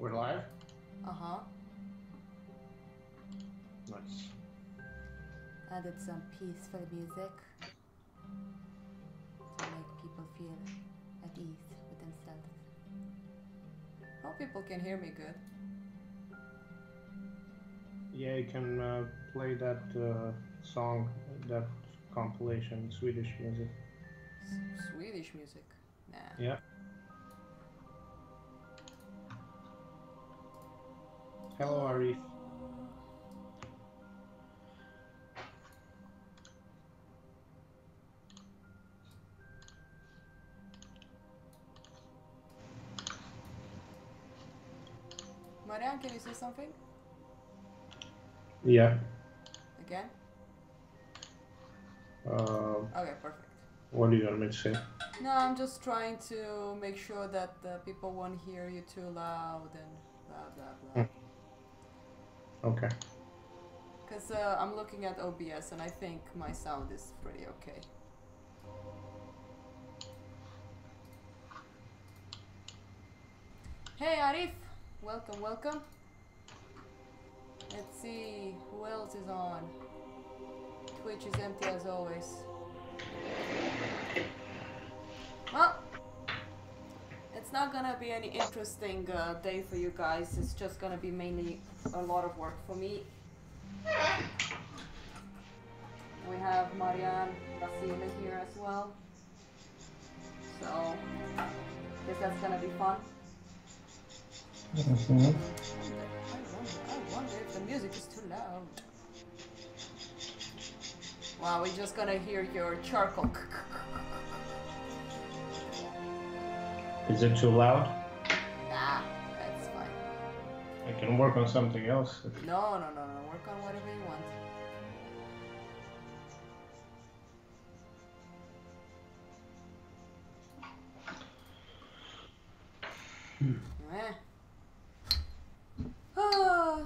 We're live? Uh-huh. Nice. Added some peaceful music to make people feel at ease with themselves. Hope people can hear me good. Yeah, you can play that song, that compilation, Swedish music. Swedish music? Nah. Yeah. Hello, Arif. Marianne, can you say something? Yeah. Again? Okay, perfect. What do you want me to say? No, I'm just trying to make sure that people won't hear you too loud and blah blah blah. Okay. Because I'm looking at OBS and I think my sound is pretty okay. Hey Arif! Welcome, welcome. Let's see who else is on. Twitch is empty as always. Well, it's not gonna be any interesting day for you guys. It's just gonna be mainly a lot of work for me. We have Marianne Vasile here as well. So, guess that's gonna be fun. Mm-hmm. I wonder if the music is too loud. Wow, we're just gonna hear your charcoal. Is it too loud? Nah, that's fine. I can work on something else. No. Work on whatever you want.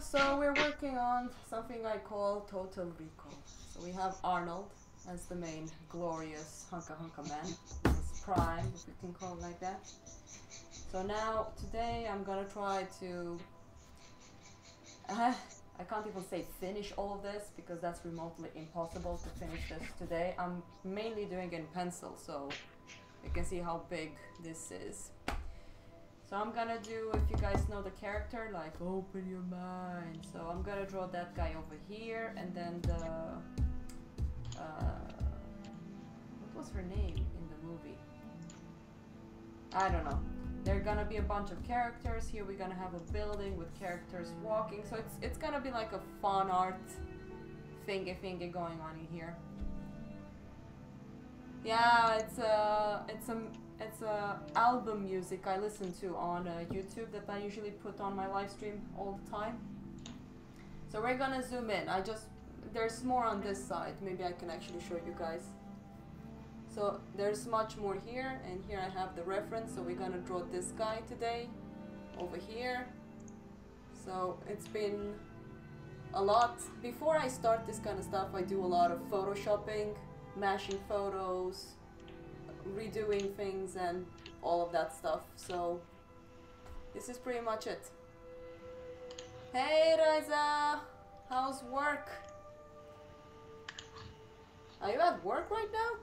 So we're working on something I call Total Recall. So we have Arnold as the main glorious hunka man. His prime, if we can call it like that. So now, today I'm gonna try to... I can't even say finish all of this because that's remotely impossible to finish this today. I'm mainly doing it in pencil, so you can see how big this is. So I'm gonna do, if you guys know the character, like open your mind. So I'm gonna draw that guy over here, and then the what was her name in the movie? I don't know. There are gonna be a bunch of characters here. We're gonna have a building with characters walking. So it's gonna be like a fun art thingy going on in here. Yeah, it's a album music I listen to on YouTube that I usually put on my live stream all the time. So we're gonna zoom in. There's more on this side. Maybe I can actually show you guys. So there's much more here, and here I have the reference. So we're gonna draw this guy today, over here. So it's been a lot. Before I start this kind of stuff, I do a lot of photoshopping, mashing photos, redoing things and all of that stuff. So this is pretty much it. Hey Raiza! How's work? Are you at work right now?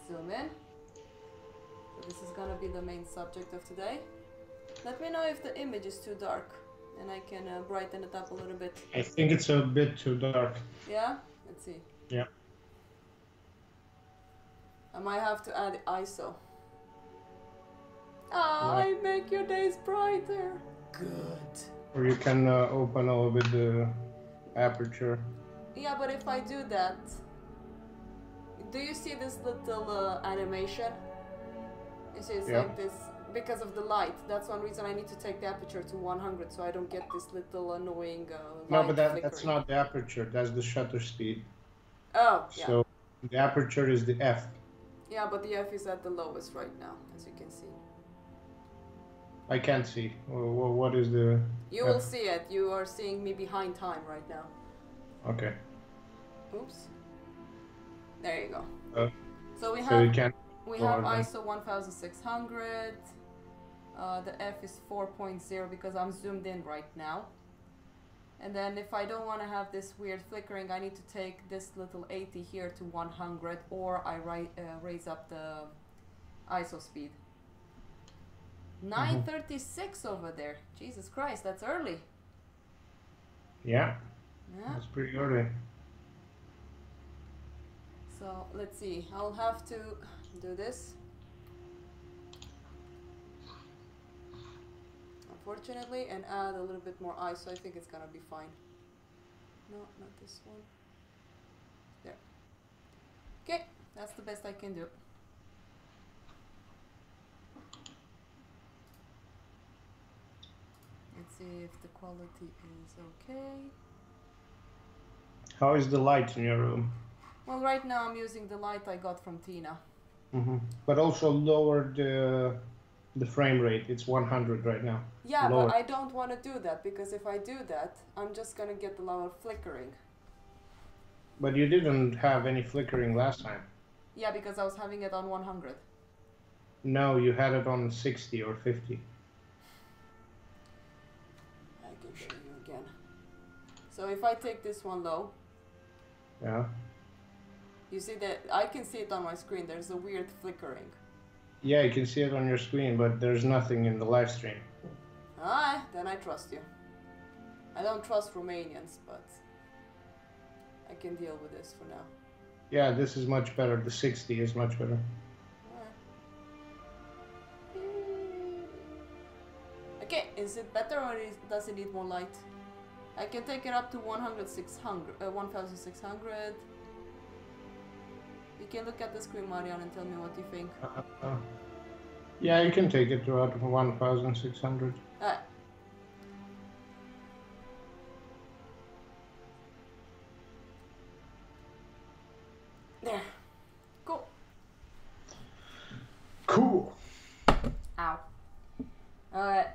Zoom in. So this is gonna be the main subject of today. Let me know if the image is too dark and I can brighten it up a little bit. I think it's a bit too dark. Yeah? Let's see. Yeah. I might have to add ISO. I make your days brighter. Good. Or you can open a little bit the aperture. Yeah, but if I do that, do you see this little animation? You see, it's like this because of the light. That's one reason I need to take the aperture to 100 so I don't get this little annoying light. No, but that's not the aperture. That's the shutter speed. Oh, yeah. So the aperture is the f. Yeah, but the f is at the lowest right now, as you can see. I can't see. What is the... You will see it. You are seeing me behind time right now. Okay. Oops. There you go. So we you have can ISO 1600. The F is 4.0 because I'm zoomed in right now. And then if I don't want to have this weird flickering, I need to take this little 80 here to 100, or I raise up the ISO speed. 936 over there. Jesus Christ, that's early. Yeah. Yeah. That's pretty early. So let's see. I'll have to do this. Unfortunately, and add a little bit more ice, so I think it's gonna be fine. No, not this one. There. Okay, that's the best I can do. Let's see if the quality is okay. How is the light in your room? Well, right now I'm using the light I got from Tina. But also lower the frame rate. It's 100 right now. Yeah, lower. But I don't want to do that, because if I do that, I'm just gonna get a lot of flickering. But you didn't have any flickering last time. Yeah, because I was having it on 100. No, you had it on 60 or 50. I can show you again. So if I take this one low, Yeah. you see that I can see it on my screen. There's a weird flickering. Yeah, you can see it on your screen, but there's nothing in the live stream. Ah, then I trust you. I don't trust Romanians, but I can deal with this for now. Yeah, this is much better. The 60 is much better. Okay, is it better, or does it need more light? I can take it up to 1600. You can look at the screen, Marian, and tell me what you think. Yeah, you can take it to 1600. There. Cool. Cool. Ow. Alright.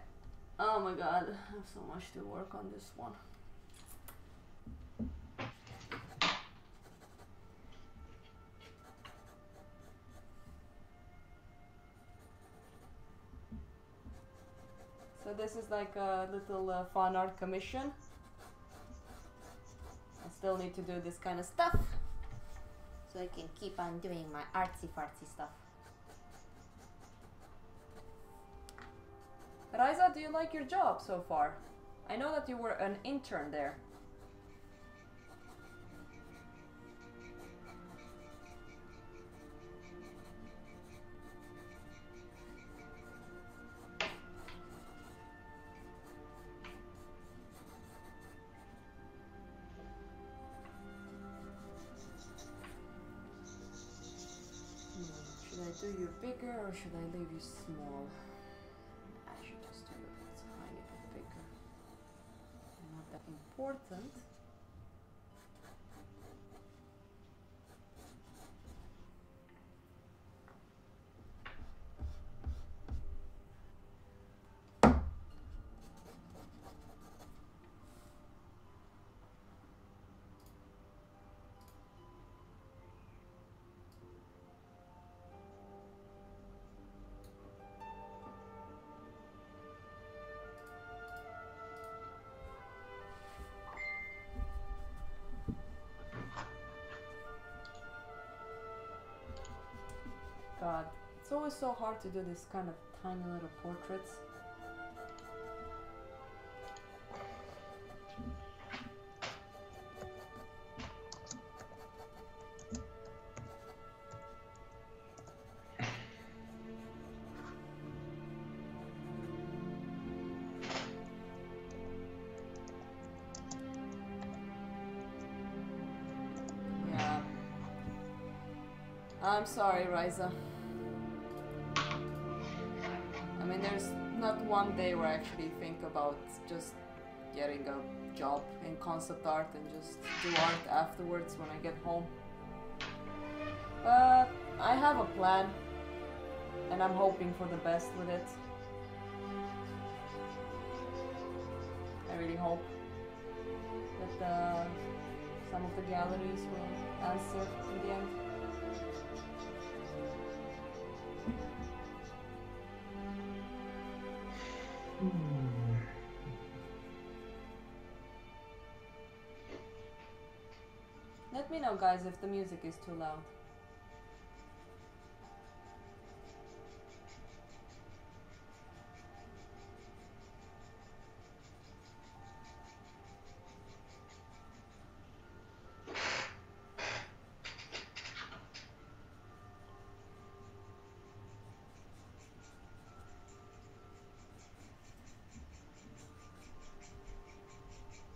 Oh my god, I have so much to work on this one. So this is like a little fan art commission. I still need to do this kind of stuff, so I can keep on doing my artsy-fartsy stuff. Raisa, do you like your job so far? I know that you were an intern there. Should I do you bigger, or should I leave you small? I should just do it a tiny bit bigger. Not that important. God, it's always so hard to do this kind of tiny little portraits. Yeah. I'm sorry, Raisa. I mean, there's not one day where I actually think about just getting a job in concept art and just do art afterwards when I get home. But I have a plan, and I'm hoping for the best with it. I really hope that some of the galleries will answer in the end. Let me know, guys, if the music is too loud.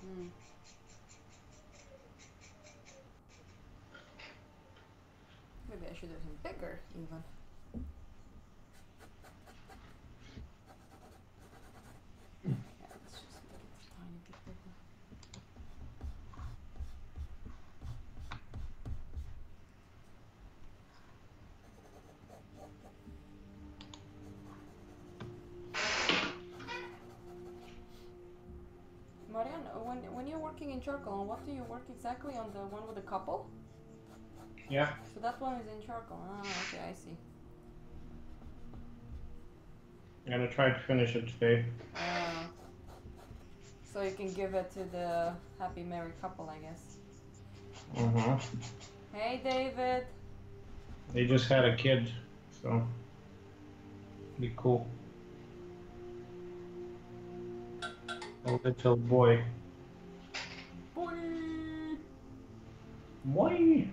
Hmm. Maybe I should do him bigger, even. Yeah, let's just make it a tiny bit bigger. Marianne, when you're working in charcoal, on what do you work exactly? On the one with the couple? Yeah. So that one is in charcoal. Ah, okay, I see. I'm gonna try to finish it today. So you can give it to the happy married couple, I guess. Hey, David. They just had a kid, so be cool. A little boy. Boy. Boy.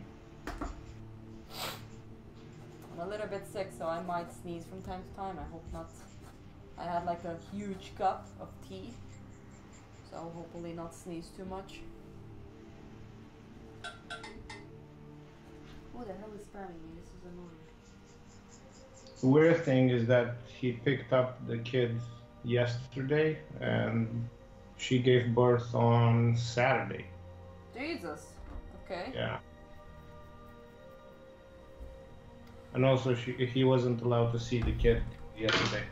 I'm a little bit sick, so I might sneeze from time to time. I hope not. I had like a huge cup of tea, so I'll hopefully not sneeze too much. Who the hell is spamming me? This is annoying. The weird thing is that he picked up the kid yesterday and she gave birth on Saturday. Jesus. Okay. Yeah. And also he wasn't allowed to see the kid yesterday.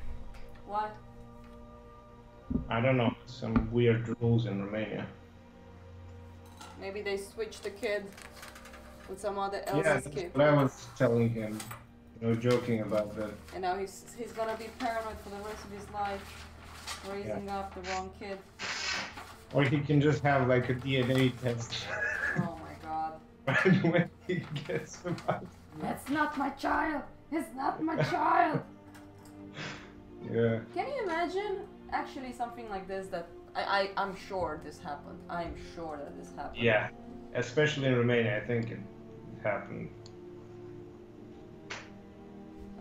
Why? I don't know, some weird rules in Romania. Maybe they switched the kid with some other else's kid. But I was telling him, joking about that. And now he's gonna be paranoid for the rest of his life, raising up the wrong kid. Or he can just have like a DNA test. Oh my god. When he gets about. That's not my child! It's not my child! Yeah. Can you imagine actually something like this that I'm sure this happened. I'm sure that this happened. Yeah. Especially in Romania, I think it happened.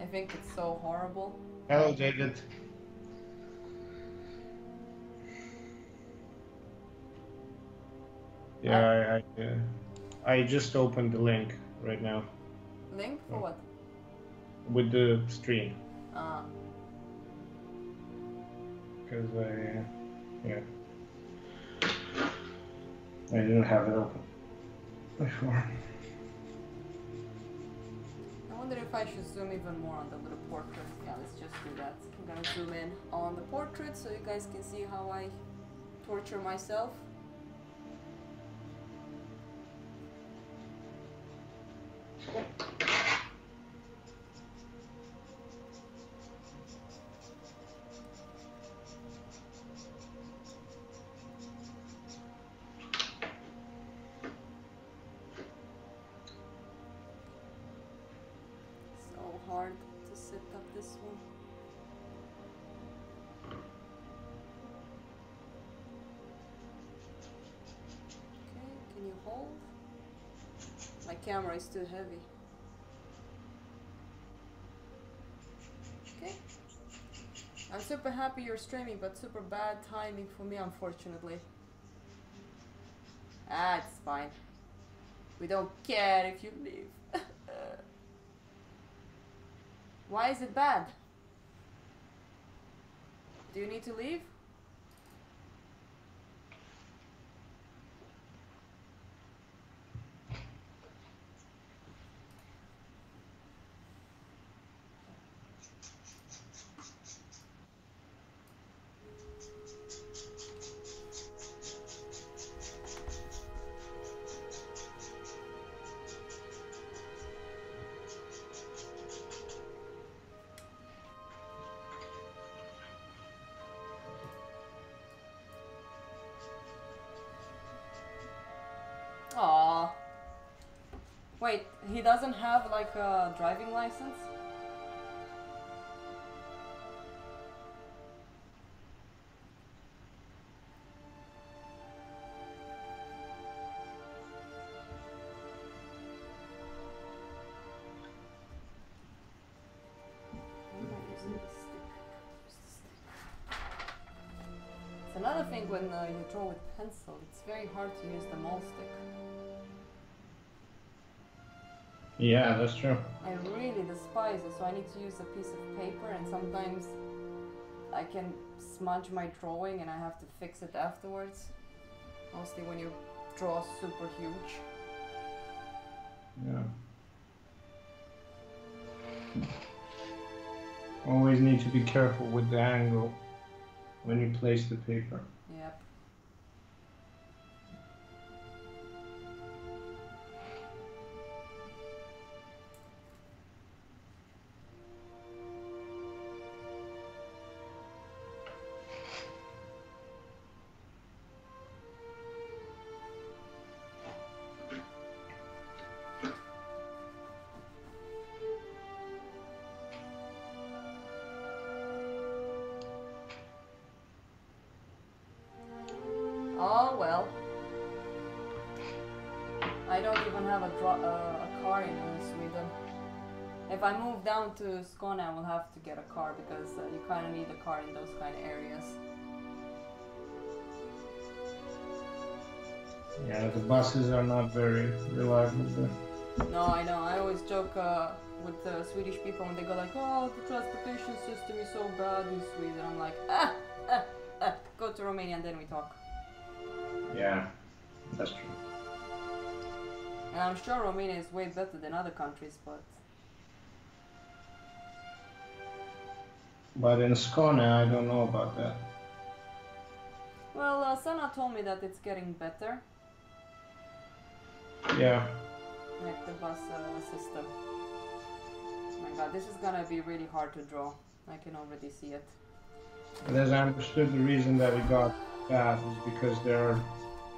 I think it's so horrible. Hello, David. Yeah, I just opened the link right now. Link for what? With the stream. Ah. Because I didn't have it open before. I wonder if I should zoom even more on the little portrait. Yeah, let's just do that. I'm gonna zoom in on the portrait so you guys can see how I torture myself. So hard to set up this one. Okay, can you hold? My camera is too heavy. Okay. I'm super happy you're streaming, but super bad timing for me, unfortunately. Ah, it's fine. We don't care if you leave. Why is it bad? Do you need to leave? Wait, he doesn't have like a driving license? It's another thing when you draw with pencil, it's very hard to use the mole stick. Yeah, that's true. I really despise it, so I need to use a piece of paper, and sometimes I can smudge my drawing and I have to fix it afterwards. Mostly when you draw super huge. Yeah. Always need to be careful with the angle when you place the paper. Yep. Oh well. I don't even have a car in Sweden. If I move down to Skåne, I will have to get a car because you kind of need a car in those kind of areas. Yeah, the buses are not very reliable there. No, I know. I always joke with Swedish people when they go like, "Oh, the transportation system is so bad in Sweden." I'm like, go to Romania and then we talk. Yeah, that's true. And I'm sure Romania is way better than other countries, but... But in Skåne, I don't know about that. Well, Sana told me that it's getting better. Yeah. Like the bus system. Oh my god, this is gonna be really hard to draw. I can already see it. But as I understood, the reason that it got bad is because there are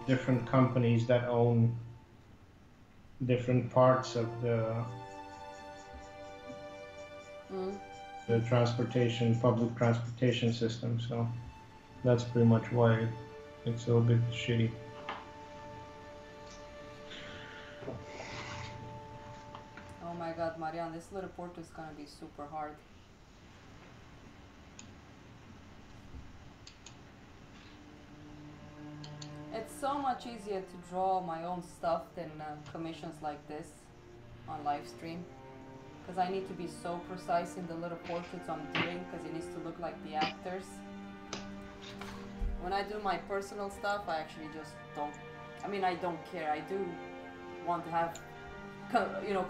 different companies that own different parts of the transportation, public transportation system. So that's pretty much why it's a little bit shitty. Oh my god, Marianne, this little portrait is gonna be super hard. It's so much easier to draw my own stuff than commissions like this on live stream. Because I need to be so precise in the little portraits I'm doing because it needs to look like the actors. When I do my personal stuff, I actually just don't... I mean, I don't care. I do want to have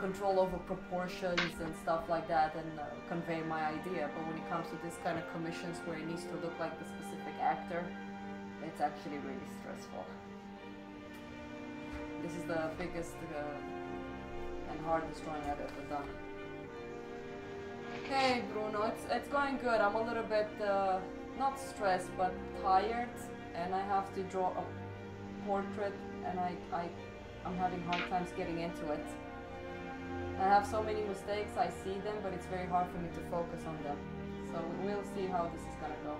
control over proportions and stuff like that and convey my idea. But when it comes to this kind of commissions where it needs to look like the specific actor, it's actually really stressful. This is the biggest and hardest drawing I've ever done. Hey Bruno, it's going good. I'm a little bit not stressed but tired, and I have to draw a portrait, and I'm having hard times getting into it. I have so many mistakes, I see them, but it's very hard for me to focus on them. So we'll see how this is gonna go.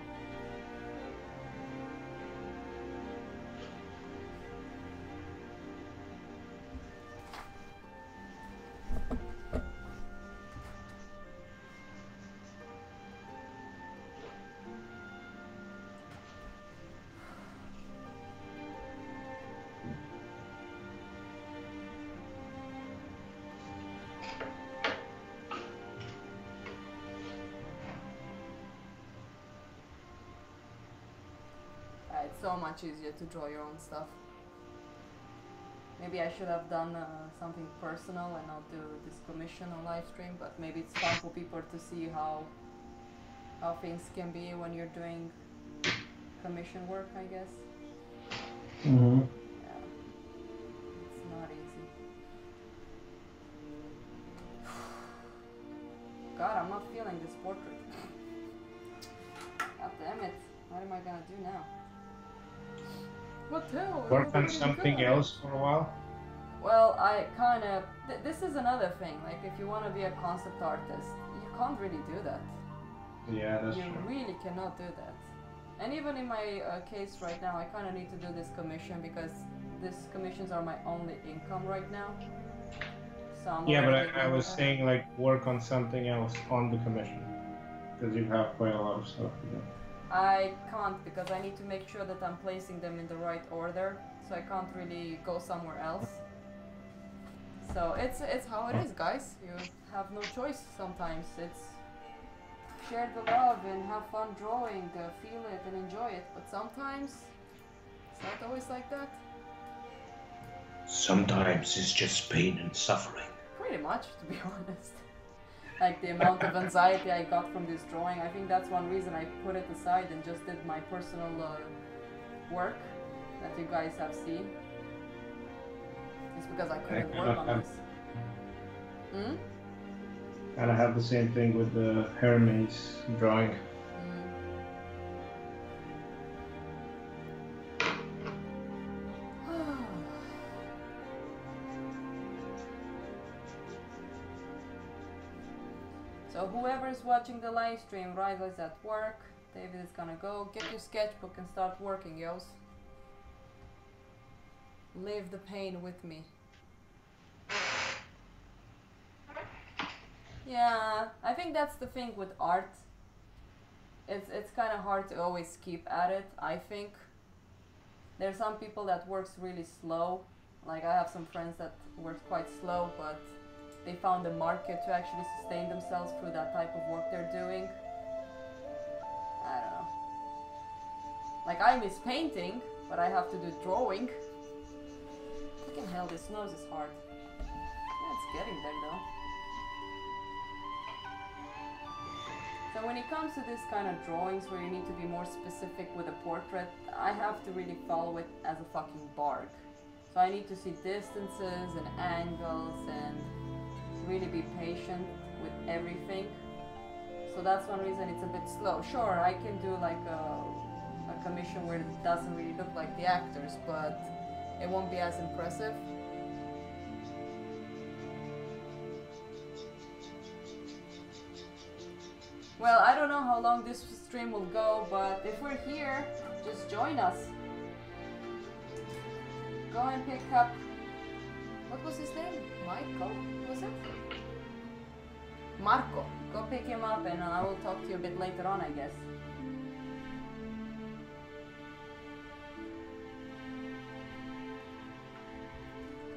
It's so much easier to draw your own stuff. Maybe I should have done something personal and not do this commission on live stream, but maybe it's fun for people to see how things can be when you're doing commission work, I guess. Mm-hmm. Yeah. It's not easy. God, I'm not feeling this portrait. God damn it. What am I gonna do now? What the hell? Work on something else for a while? Well, I kind of. This is another thing. Like, if you want to be a concept artist, you can't really do that. Yeah, that's You true. really cannot do that. And even in my case right now, I kind of need to do this commission because these commissions are my only income right now. So I'm Yeah, but already I getting. was saying like work on something else on the commission because you have quite a lot of stuff to do. I can't because I need to make sure that I'm placing them in the right order. So I can't really go somewhere else. So it's how it is, guys. You have no choice sometimes. It's share the love and have fun drawing, feel it and enjoy it. But sometimes it's not always like that. Sometimes it's just pain and suffering. Pretty much, to be honest. Like the amount of anxiety I got from this drawing, I think that's one reason I put it aside and just did my personal work that you guys have seen. It's because I couldn't work on this. Hmm? And I have the same thing with the Hermes drawing. So whoever is watching the live stream, Riza is at work, David is gonna go. Get your sketchbook and start working, yos. Live the pain with me. Yeah, I think that's the thing with art. It's kind of hard to always keep at it, I think. There's some people that works really slow. Like I have some friends that work quite slow, but they found a market to actually sustain themselves through that type of work they're doing. I don't know. Like I miss painting, but I have to do drawing. Fucking hell, this nose is hard. Yeah, it's getting there though. So when it comes to this kind of drawings where you need to be more specific with a portrait, I have to really follow it as a fucking bark. So I need to see distances and angles and really be patient with everything. So that's one reason it's a bit slow. Sure, I can do like a commission where it doesn't really look like the actors, but it won't be as impressive. Well, I don't know how long this stream will go, but if we're here, just join us. Go and pick up... What was his name? Michael? Was it? Marco. Go pick him up and I will talk to you a bit later on, I guess.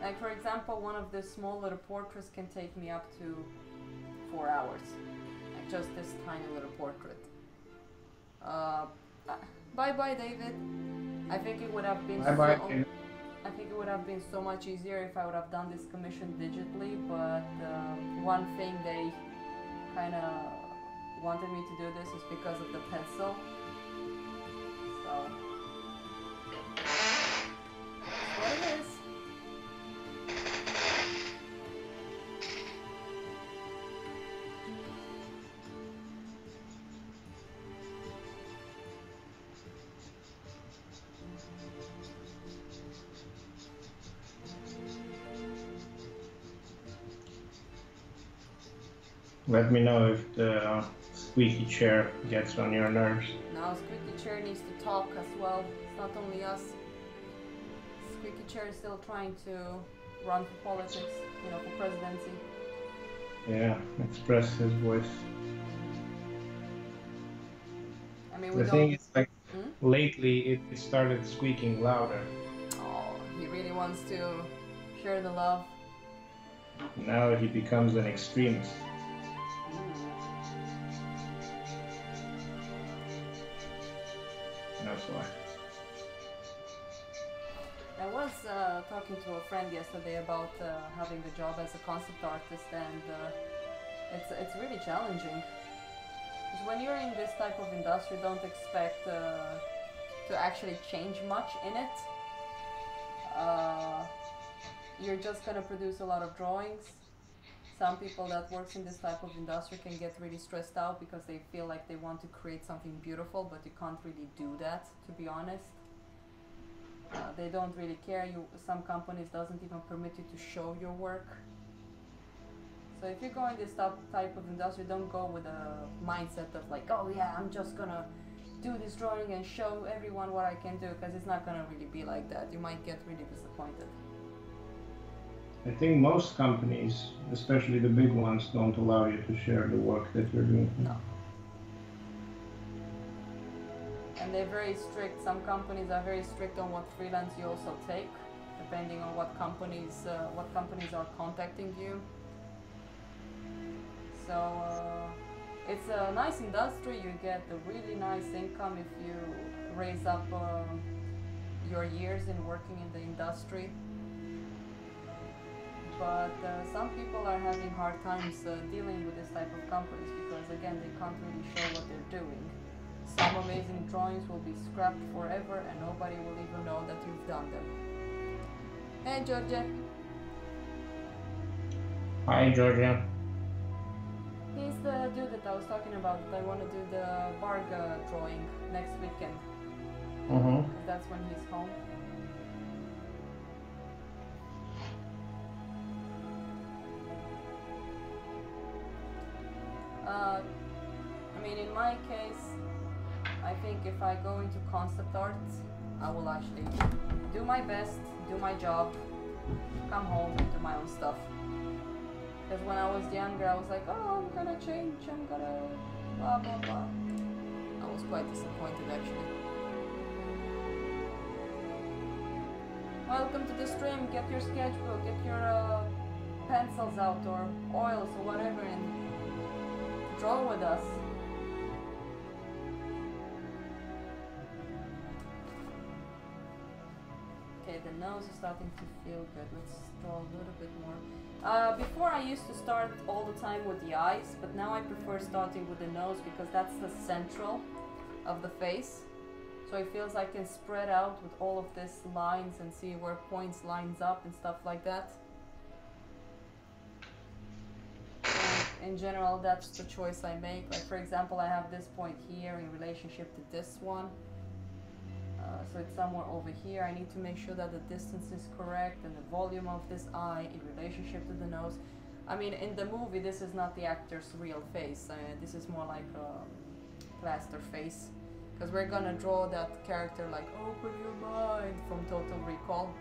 Like for example, one of the small little portraits can take me up to 4 hours. Like just this tiny little portrait. Bye bye, David. I think it would have been I think it would have been so much easier if I would have done this commission digitally, but one thing they kind of wanted me to do this is because of the pencil. So, that's what it is. Let me know if the squeaky chair gets on your nerves. Now Squeaky Chair needs to talk as well. It's not only us. Squeaky Chair is still trying to run for politics, you know, for presidency. Yeah, express his voice. I mean, we The don't... thing is, like, lately it started squeaking louder. Oh, he really wants to share the love. Now he becomes an extremist. That's why. I was talking to a friend yesterday about having the job as a concept artist, and it's really challenging. Because when you're in this type of industry, don't expect to actually change much in it. You're just gonna produce a lot of drawings. Some people that works in this type of industry can get really stressed out because they feel like they want to create something beautiful, but you can't really do that, to be honest. They don't really care. Some companies doesn't even permit you to show your work. So if you go in this type of industry, don't go with a mindset of like, oh yeah, I'm just gonna do this drawing and show everyone what I can do, because it's not gonna really be like that. You might get really disappointed. I think most companies, especially the big ones, don't allow you to share the work that you're doing. No. And they're very strict. Some companies are very strict on what freelance you also take, depending on what companies are contacting you. So it's a nice industry. You get a really nice income if you raise up your years in working in the industry. But some people are having hard times dealing with this type of companies because, again, they can't really show what they're doing. Some amazing drawings will be scrapped forever and nobody will even know that you've done them. Hey, Georgia. Hi, Georgia. He's the dude that I was talking about. That I want to do the Varga drawing next weekend. That's when he's home. I mean, in my case, I think if I go into concept art, I will actually do my best, do my job, come home and do my own stuff. Because when I was younger, I was like, oh, I'm gonna change, I'm gonna blah blah blah. I was quite disappointed actually. Welcome to the stream. Get your sketchbook, get your pencils out or oils or whatever and draw with us. Okay, the nose is starting to feel good. Let's draw a little bit more. Before I used to start all the time with the eyes, but now I prefer starting with the nose because that's the central of the face. So it feels I can spread out with all of these lines and see where points lines up and stuff like that. In general, that's the choice I make. Like, for example, I have this point here in relationship to this one. So it's somewhere over here. I need to make sure that the distance is correct and the volume of this eye in relationship to the nose. I mean, in the movie, this is not the actor's real face. This is more like a plaster face. Because we're gonna draw that character like, open your mind, from Total Recall.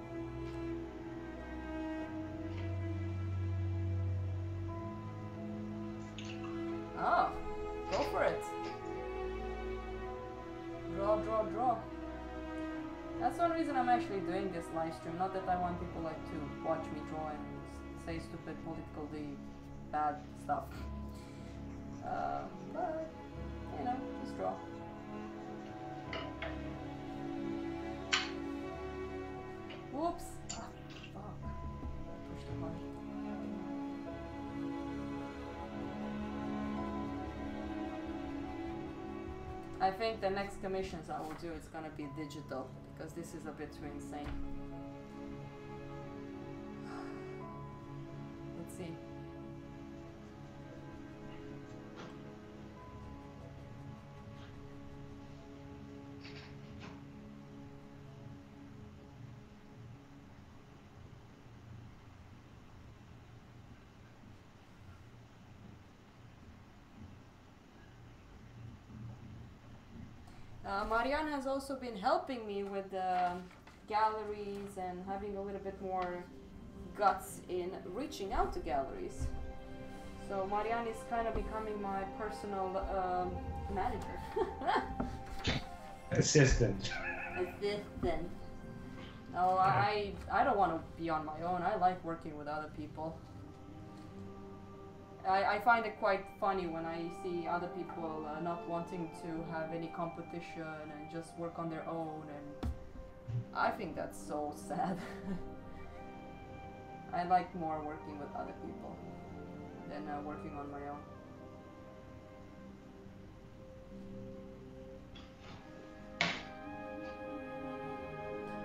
Ah, go for it. Draw, draw, draw. That's one reason I'm actually doing this live stream. Not that I want people like to watch me draw and say stupid politically bad stuff. But, you know, just draw. Whoops! Ah, fuck. I pushed too hard. I think the next commissions I will do is gonna be digital because this is a bit too insane. Let's see. Marianne has also been helping me with galleries and having a little bit more guts in reaching out to galleries. So Marianne is kind of becoming my personal manager. Assistant. Assistant. No, I don't want to be on my own. I like working with other people. I find it quite funny when I see other people not wanting to have any competition and just work on their own, and I think that's so sad. I like more working with other people than working on my own.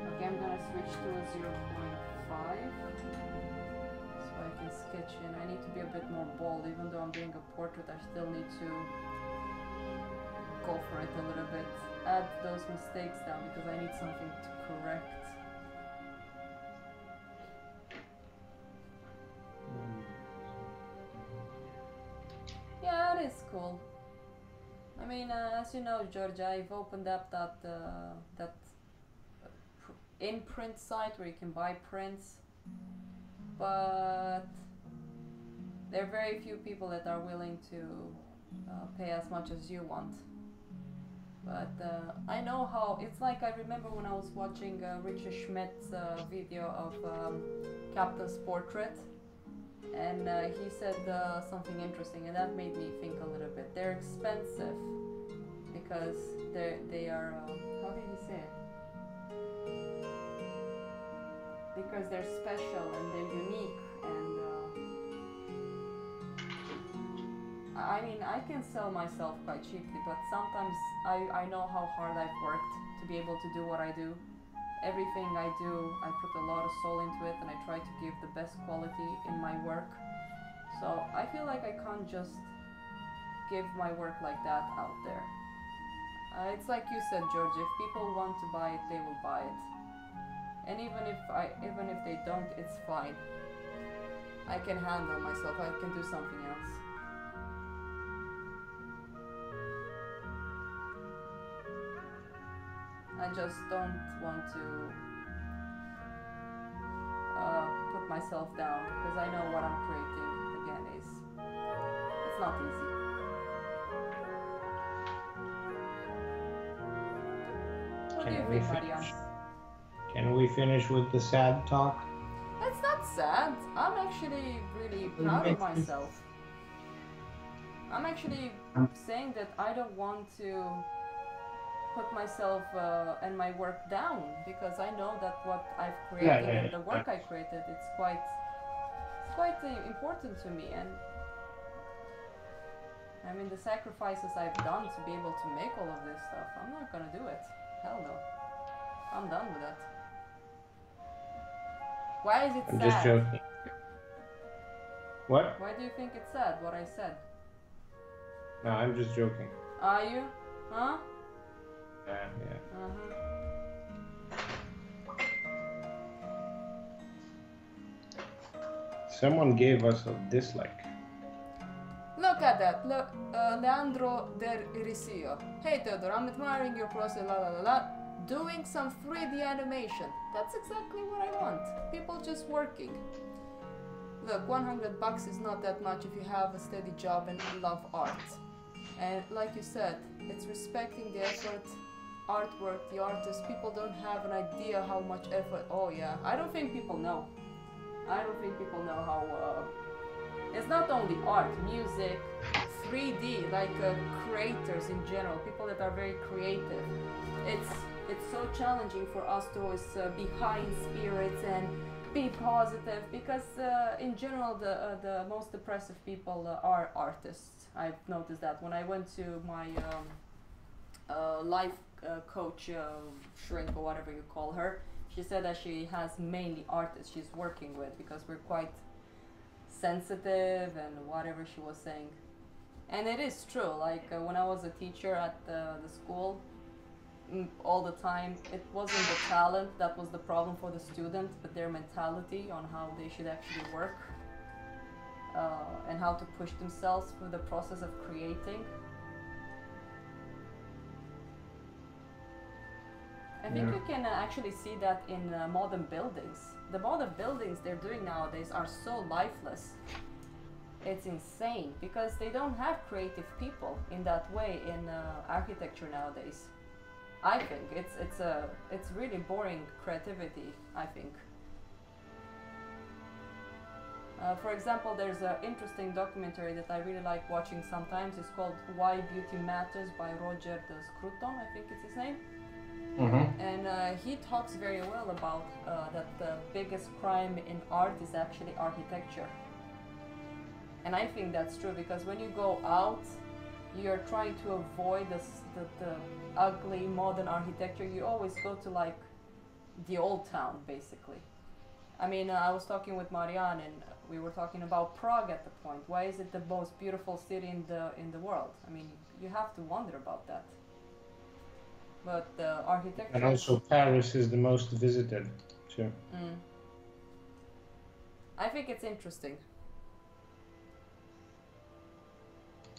Okay, I'm gonna switch to a 0.5. I can sketch in. I need to be a bit more bold. Even though I'm doing a portrait, I still need to go for it a little bit. Add those mistakes down because I need something to correct. Yeah, it is cool. I mean, as you know, George, I've opened up that in-print site where you can buy prints, but there are very few people that are willing to pay as much as you want. But I know how it's like. I remember when I was watching Richard Schmidt's video of Captain's portrait, and he said something interesting, and that made me think a little bit. They're expensive because they are how did he say it? Because they're special and they're unique, and I mean, I can sell myself quite cheaply, but sometimes I know how hard I've worked to be able to do what I do. Everything I do, I put a lot of soul into it, and I try to give the best quality in my work. So I feel like I can't just give my work like that out there. It's like you said, George, if people want to buy it, they will buy it. And even if they don't, it's fine. I can handle myself, I can do something else. I just don't want to put myself down because I know what I'm creating again it's not easy. What do you think, Marianne? Can we finish with the sad talk? It's not sad. I'm actually really proud of myself. I'm actually saying that I don't want to put myself and my work down because I know that what I've created and the work I created, it's quite important to me, and I mean the sacrifices I've done to be able to make all of this stuff, I'm not gonna do it. Hell no. I'm done with that. Why is it sad? I'm just joking. What? Why do you think it's sad, what I said? No, I'm just joking. Are you? Huh? Yeah. Someone gave us a dislike. Look at that. Look, Leandro Del Ricio. Hey Theodore, I'm admiring your process, la la la la. Doing some 3D animation. That's exactly what I want. People just working. Look, $100 is not that much if you have a steady job and love art. And like you said, it's respecting the effort, artwork, the artist. People don't have an idea how much effort. Oh yeah, I don't think people know. I don't think people know how. It's not only art, music, 3D, like creators in general, people that are very creative. It's so challenging for us to always be high in spirits and be positive because in general the most depressive people are artists. I've noticed that when I went to my life coach, shrink or whatever you call her, she said that she has mainly artists she's working with because we're quite sensitive and whatever she was saying. And it is true, like when I was a teacher at the school, all the time, it wasn't the talent that was the problem for the student, but their mentality on how they should actually work and how to push themselves through the process of creating. I think you can actually see that in modern buildings. The modern buildings they're doing nowadays are so lifeless. It's insane because they don't have creative people in that way in architecture nowadays. I think it's really boring creativity, I think. For example, there's an interesting documentary that I really like watching sometimes. It's called Why Beauty Matters by Roger de Scruton, I think it's his name. Mm-hmm. And he talks very well about that the biggest crime in art is actually architecture. And I think that's true because when you go out, you're trying to avoid the ugly modern architecture. You always go to like the old town, basically. I mean, I was talking with Marianne, and we were talking about Prague at the point. Why is it the most beautiful city in the world? I mean, you have to wonder about that. But the And architecture is. also Paris is the most visited too. Mm, I think it's interesting.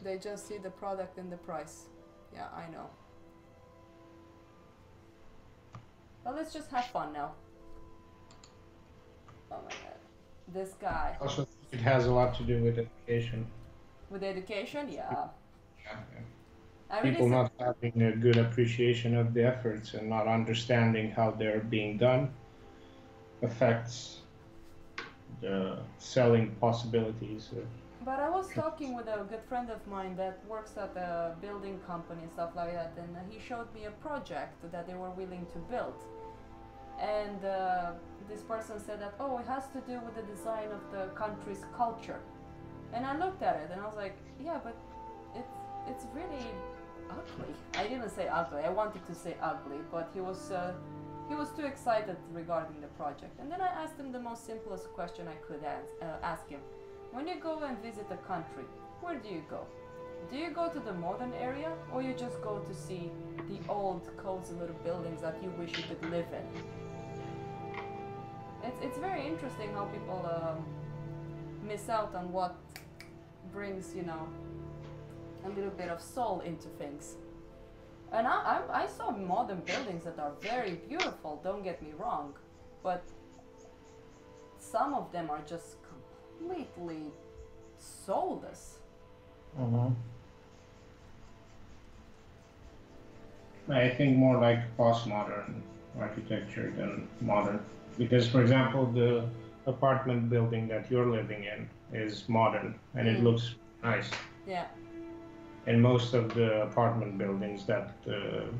They just see the product and the price. Yeah, I know. But let's just have fun now. Oh my god. This guy. Also, it has a lot to do with education. With education, yeah. Yeah, yeah. I People really not having a good appreciation of the efforts and not understanding how they're being done affects the selling possibilities. But I was talking with a good friend of mine that works at a building company and stuff like that, and he showed me a project that they were willing to build. And this person said that, oh, it has to do with the design of the country's culture. And I looked at it and I was like, yeah, but it's really ugly. I didn't say ugly. I wanted to say ugly, but he was too excited regarding the project. And then I asked him the most simplest question I could ask him. When you go and visit a country, where do you go? Do you go to the modern area, or you just go to see the old, cozy little buildings that you wish you could live in? It's very interesting how people miss out on what brings, you know, a little bit of soul into things. And I saw modern buildings that are very beautiful, don't get me wrong, but some of them are just completely soulless. Mm-hmm. I think more like postmodern architecture than modern. Because, for example, the apartment building that you're living in is modern and it looks nice. Yeah. And most of the apartment buildings that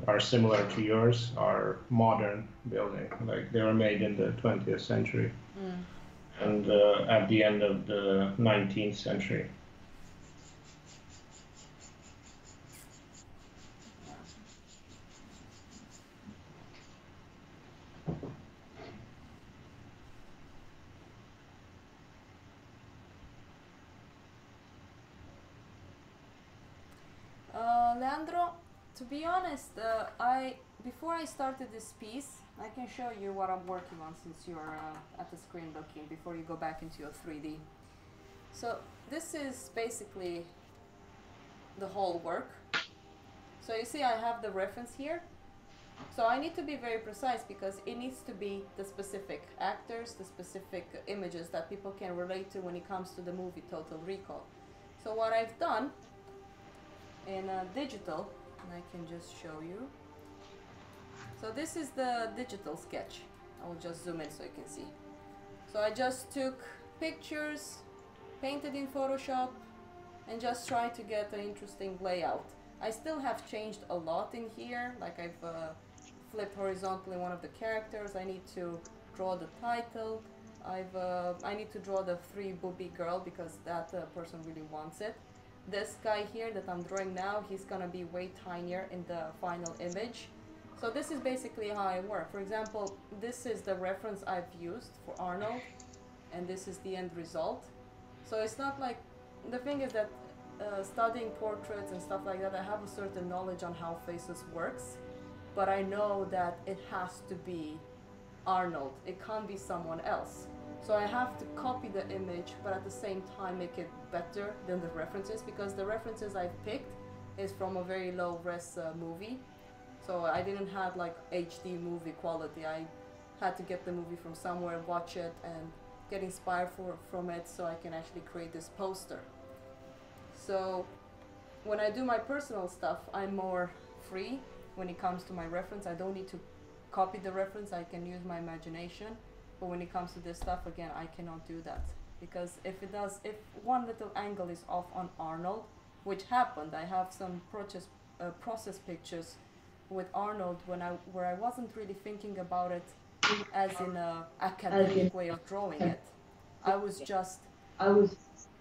are similar to yours are modern buildings, like they were made in the 20th century and at the end of the 19th century. Leandro, to be honest, before I started this piece, I can show you what I'm working on since you're at the screen looking before you go back into your 3D. So this is basically the whole work. So you see I have the reference here. So I need to be very precise because it needs to be the specific actors, the specific images that people can relate to when it comes to the movie Total Recall. So what I've done in digital, and I can just show you. So this is the digital sketch. I will just zoom in so you can see. So I just took pictures, painted in Photoshop, and just tried to get an interesting layout. I still have changed a lot in here, like I've flipped horizontally one of the characters. I need to draw the title. I need to draw the 3-booby girl because that person really wants it. This guy here that I'm drawing now, he's gonna be way tinier in the final image. So this is basically how I work. For example, this is the reference I've used for Arnold, and this is the end result. So it's not like, the thing is that studying portraits and stuff like that, I have a certain knowledge on how faces works, but I know that it has to be Arnold. It can't be someone else. So I have to copy the image, but at the same time make it better than the references, because the references I've picked is from a very low res movie. So I didn't have like HD movie quality. I had to get the movie from somewhere, watch it, and get inspired from it so I can actually create this poster. So when I do my personal stuff, I'm more free when it comes to my reference. I don't need to copy the reference, I can use my imagination. But when it comes to this stuff, again, I cannot do that. Because if one little angle is off on Arnold, which happened, I have some process pictures with Arnold where I wasn't really thinking about it as in an academic way of drawing it. I was,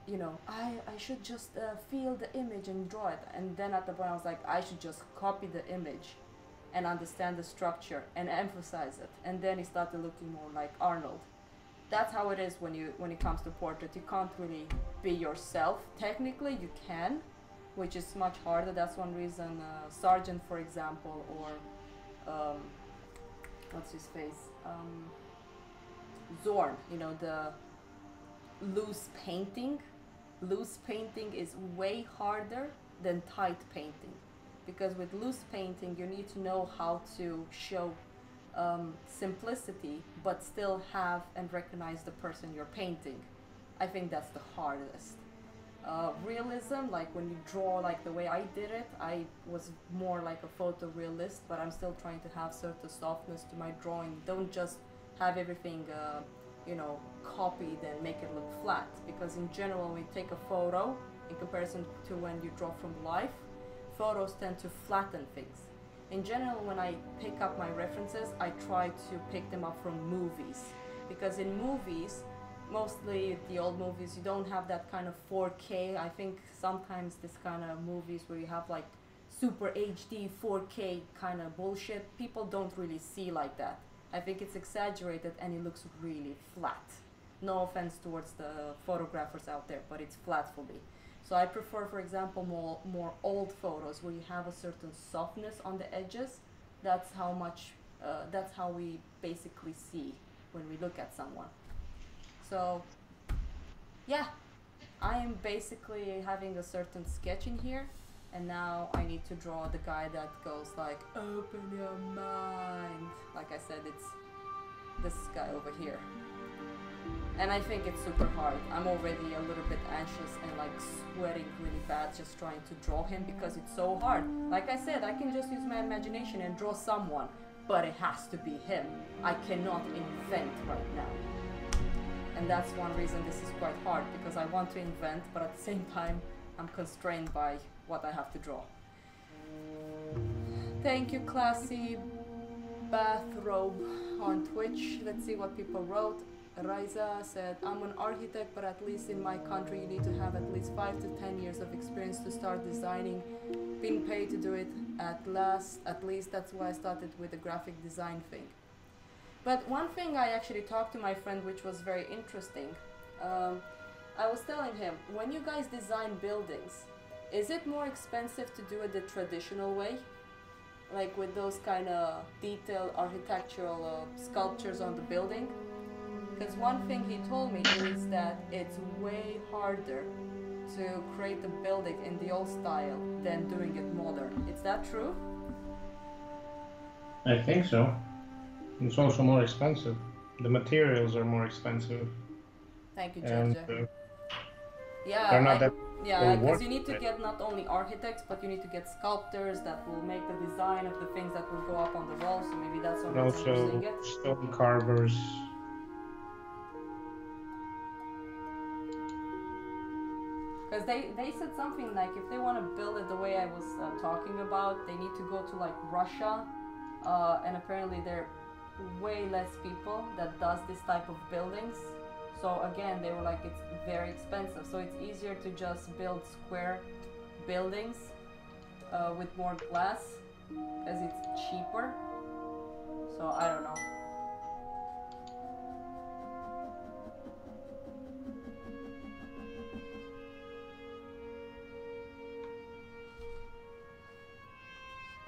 you know, I should just feel the image and draw it. And then at the point I was like, I should just copy the image and understand the structure and emphasize it. And then it started looking more like Arnold. that's how it is when it comes to portrait. You can't really be yourself. Technically, you can, which is much harder. That's one reason Sargent, for example, or what's his face, Zorn. You know, the loose painting. Loose painting is way harder than tight painting, because with loose painting you need to know how to show simplicity but still have and recognize the person you're painting. I think that's the hardest. Realism, like when you draw like the way I did it, I was more like a photorealist, but I'm still trying to have certain softness to my drawing. Don't just have everything copied and make it look flat, because in general when you take a photo in comparison to when you draw from life, photos tend to flatten things. In general, when I pick up my references, I try to pick them up from movies, because in movies, mostly the old movies, you don't have that kind of 4K. I think sometimes this kind of movies where you have like super HD 4K kind of bullshit, people don't really see like that. I think it's exaggerated and it looks really flat. No offense towards the photographers out there, but it's flat for me. So I prefer, for example, more old photos where you have a certain softness on the edges. That's how we basically see when we look at someone. So yeah, I am basically having a certain sketch in here, and now I need to draw the guy that goes like, open your mind. Like I said, it's this guy over here. And I think it's super hard. I'm already a little bit anxious and like sweating really bad just trying to draw him, because it's so hard. Like I said, I can just use my imagination and draw someone, but it has to be him. I cannot invent right now. And that's one reason this is quite hard, because I want to invent, but at the same time I'm constrained by what I have to draw. Thank you, Classy Bathrobe on Twitch. Let's see what people wrote. Raiza said, I'm an architect, but at least in my country you need to have at least 5 to 10 years of experience to start designing. Being paid to do it at least that's why I started with the graphic design thing. But one thing I actually talked to my friend, which was very interesting. I was telling him, when you guys design buildings, is it more expensive to do it the traditional way? Like with those kind of detailed architectural sculptures on the building? Because one thing he told me is that it's way harder to create a building in the old style than doing it modern. Is that true? I think so. It's also more expensive. The materials are more expensive. Thank you, And, Georgia. they're not that because you need to get not only architects, but you need to get sculptors that will make the design of the things that will go up on the wall. So maybe that's what I'm saying it. Stone carvers. Because they said something like if they want to build it the way I was talking about, they need to go to like Russia, and apparently there are way less people that does this type of buildings. So again, they were like, it's very expensive. So it's easier to just build square buildings with more glass because it's cheaper. So I don't know.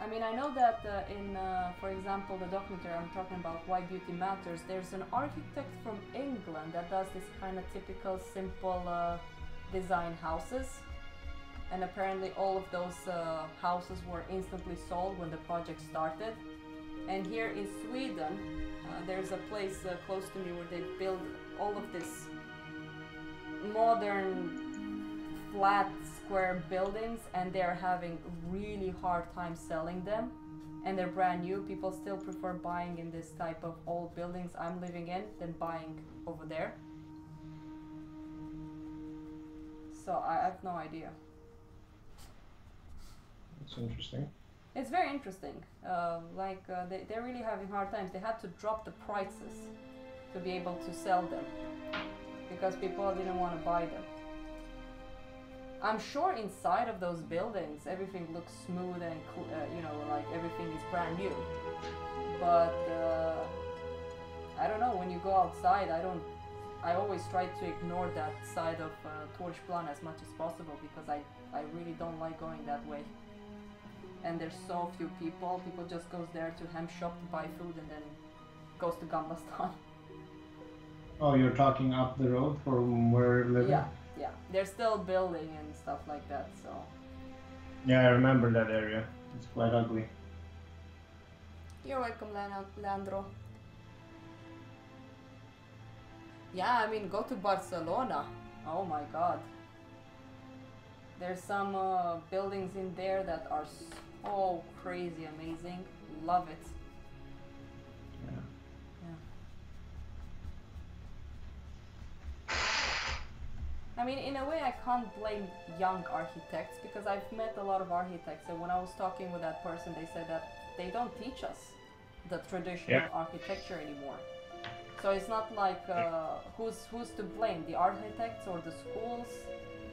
I mean, I know that for example, the documentary I'm talking about, Why Beauty Matters, there's an architect from England that does this kind of typical, simple design houses. And apparently all of those houses were instantly sold when the project started. And here in Sweden, there's a place close to me where they build all of this modern flat square buildings, and they're having really hard time selling them, and they're brand new. People still prefer buying in this type of old buildings I'm living in than buying over there. So I have no idea. That's interesting. It's very interesting. They're really having hard times. They had to drop the prices to be able to sell them because people didn't want to buy them. I'm sure inside of those buildings everything looks smooth and like everything is brand new. But I don't know, when you go outside, I don't I always try to ignore that side of Torsplan as much as possible because I really don't like going that way. And there's so few people. People just goes there to ham shop to buy food and then goes to Gambastan. Oh, you're talking up the road from where we're living? Yeah, yeah. They're still building and stuff like that, so... Yeah, I remember that area. It's quite ugly. You're welcome, Leandro. Yeah, I mean, go to Barcelona. Oh my god. There's some buildings in there that are so crazy amazing. Love it. Yeah. Yeah. I mean, in a way, I can't blame young architects because I've met a lot of architects, and when I was talking with that person, they said that they don't teach us the traditional architecture anymore. So it's not like who's to blame, the architects or the schools,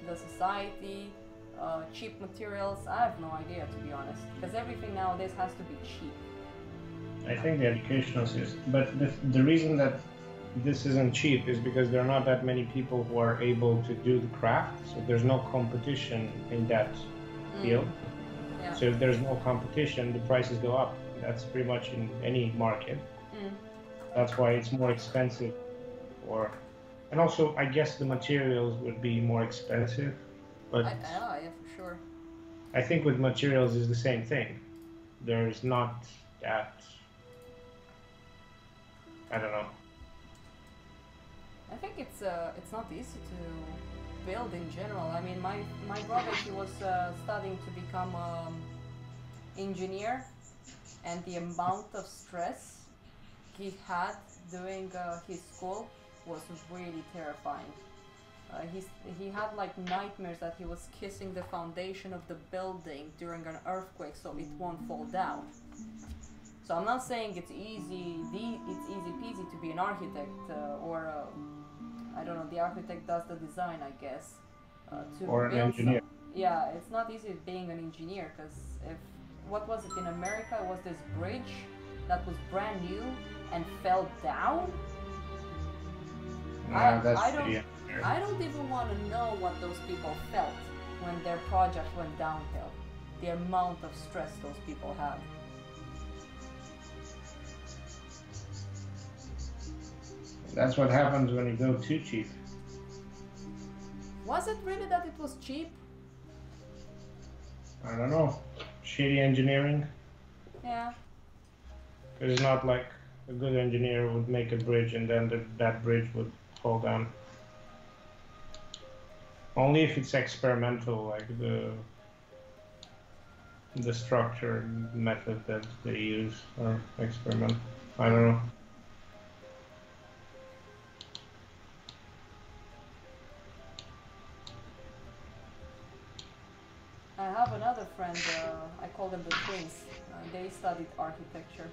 the society, cheap materials. I have no idea, to be honest, because everything nowadays has to be cheap. I think the educational system, but the reason that this isn't cheap is because there are not that many people who are able to do the craft, so there's no competition in that field. Yeah. So if there's no competition, the prices go up. That's pretty much in any market. That's why it's more expensive. And also, I guess the materials would be more expensive. But yeah, for sure. I think with materials is the same thing. There's not that. I don't know. I think it's not easy to build in general. I mean, my brother, he was studying to become engineer, and the amount of stress he had doing his school was really terrifying. He had like nightmares that he was kissing the foundation of the building during an earthquake so it won't fall down. So I'm not saying it's easy peasy to be an architect or I don't know, the architect does the design, I guess. Or an engineer. Yeah, it's not easy being an engineer because what was it in America? It was this bridge that was brand new and fell down. I don't even want to know what those people felt when their project went downhill. The amount of stress those people had. That's what happens when you go too cheap. Was it really that it was cheap? I don't know. Shitty engineering. Yeah. It's not like a good engineer would make a bridge and then that bridge would fall down. Only if it's experimental, like the structure method that they use or experiment. I don't know. I have another friend, I call them the twins. They studied architecture.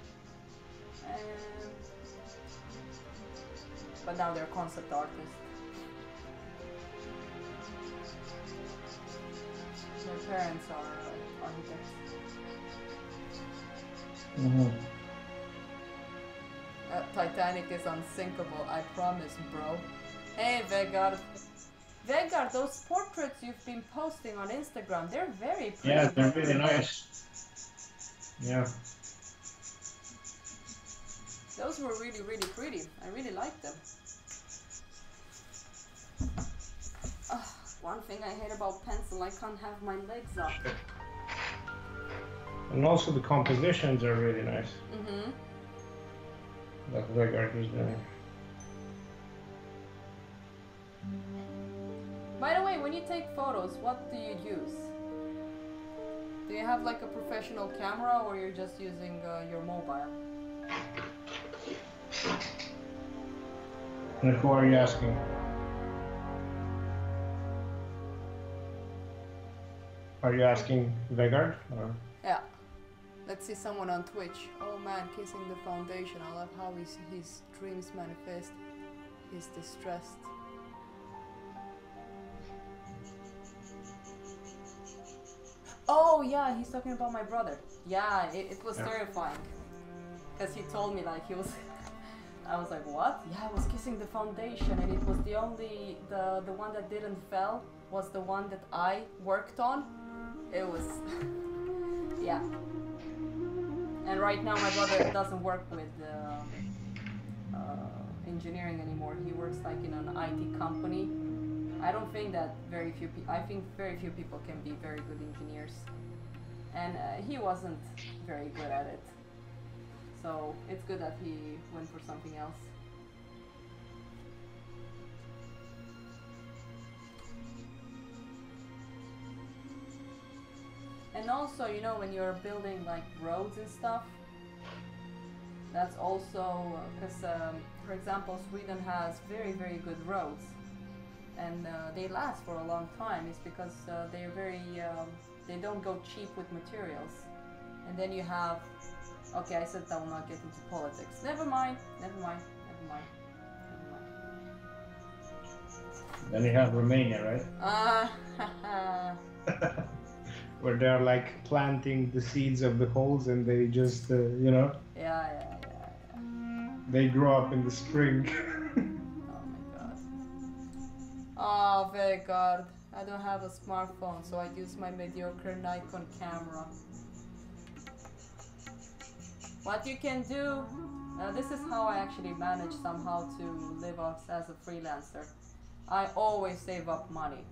But now they're concept artists. Their parents are architects. Titanic is unsinkable, I promise, bro. Hey, Vegard. Vegard, those portraits you've been posting on Instagram, they're very pretty. Yeah, they're really nice. Yeah. Those were really, really pretty. I really like them. One thing I hate about pencil, I can't have my legs up. And also the compositions are really nice. That Vegard is doing. By the way, when you take photos, what do you use? Do you have like a professional camera or you're just using your mobile? And who are you asking? Are you asking Vegard? Or? Yeah. Let's see someone on Twitch. Oh man, kissing the foundation. I love how his dreams manifest. He's distressed. Oh yeah, he's talking about my brother. Yeah, it was terrifying. Because he told me like he was I was like, what? Yeah, I was kissing the foundation, and it was the one that didn't fell was the one that I worked on. It was, yeah. And right now my brother doesn't work with engineering anymore. He works like in an IT company. I don't think that I think very few people can be very good engineers. And he wasn't very good at it. So it's good that he went for something else. And also, you know, when you're building like roads and stuff, that's also because, for example, Sweden has very, very good roads, and they last for a long time. It's because they're very, they don't go cheap with materials. And then you have, okay, I said I will not get into politics. Never mind, never mind, never mind, never mind. Then you have Romania, right? Where they're like planting the seeds of the holes and they just, you know? Yeah. They grow up in the spring. Oh my god. Oh, very god. I don't have a smartphone, so I use my mediocre Nikon camera. What you can do, this is how I actually manage somehow to live as a freelancer. I always save up money.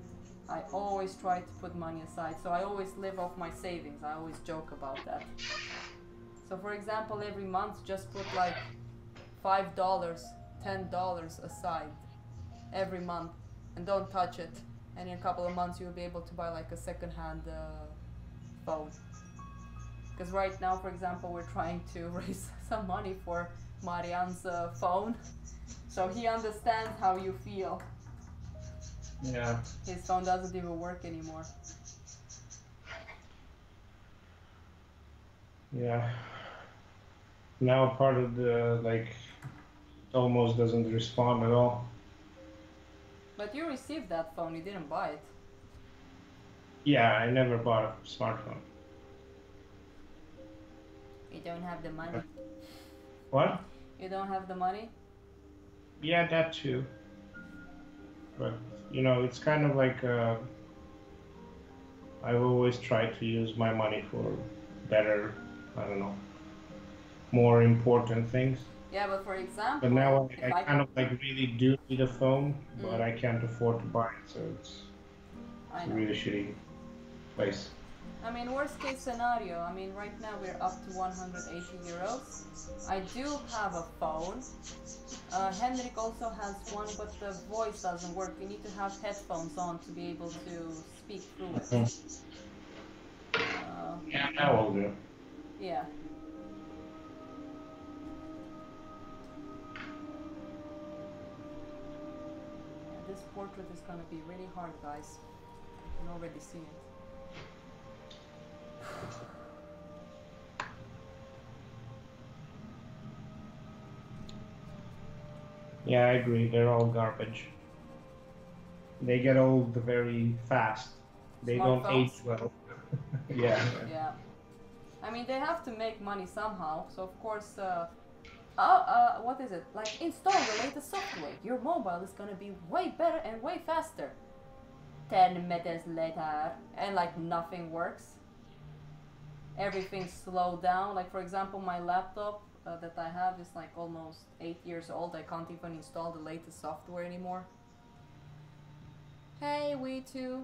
I always try to put money aside, so I always live off my savings. I always joke about that. So for example, every month just put like $5, $10 aside every month and don't touch it. And in a couple of months you'll be able to buy like a second-hand phone. Because right now, for example, we're trying to raise some money for Marianne's phone. So he understands how you feel. Yeah. His phone doesn't even work anymore. Yeah. Now part of the, like, it almost doesn't respond at all. But you received that phone, you didn't buy it. Yeah, I never bought a smartphone. You don't have the money. What? You don't have the money? Yeah, that too. But, you know, it's kind of like, I've always tried to use my money for better, I don't know, more important things. Yeah, but for example... But now I kind of like really do need a phone, but I can't afford to buy it, so it's a really shitty place. I mean, worst case scenario, I mean, right now we're up to 180 euros. I do have a phone. Henrik also has one, but the voice doesn't work. You need to have headphones on to be able to speak through it. Yeah, that will do. Yeah. This portrait is gonna be really hard, guys. I can already see it. Yeah, I agree. They're all garbage. They get old very fast. They don't age well. Yeah. Yeah. I mean, they have to make money somehow. So of course, what is it? Like, install the latest software. Your mobile is gonna be way better and way faster. 10 minutes later, and like nothing works. Everything's slowed down. Like for example, my laptop that I have is like almost 8 years old. I can't even install the latest software anymore. Hey, we too.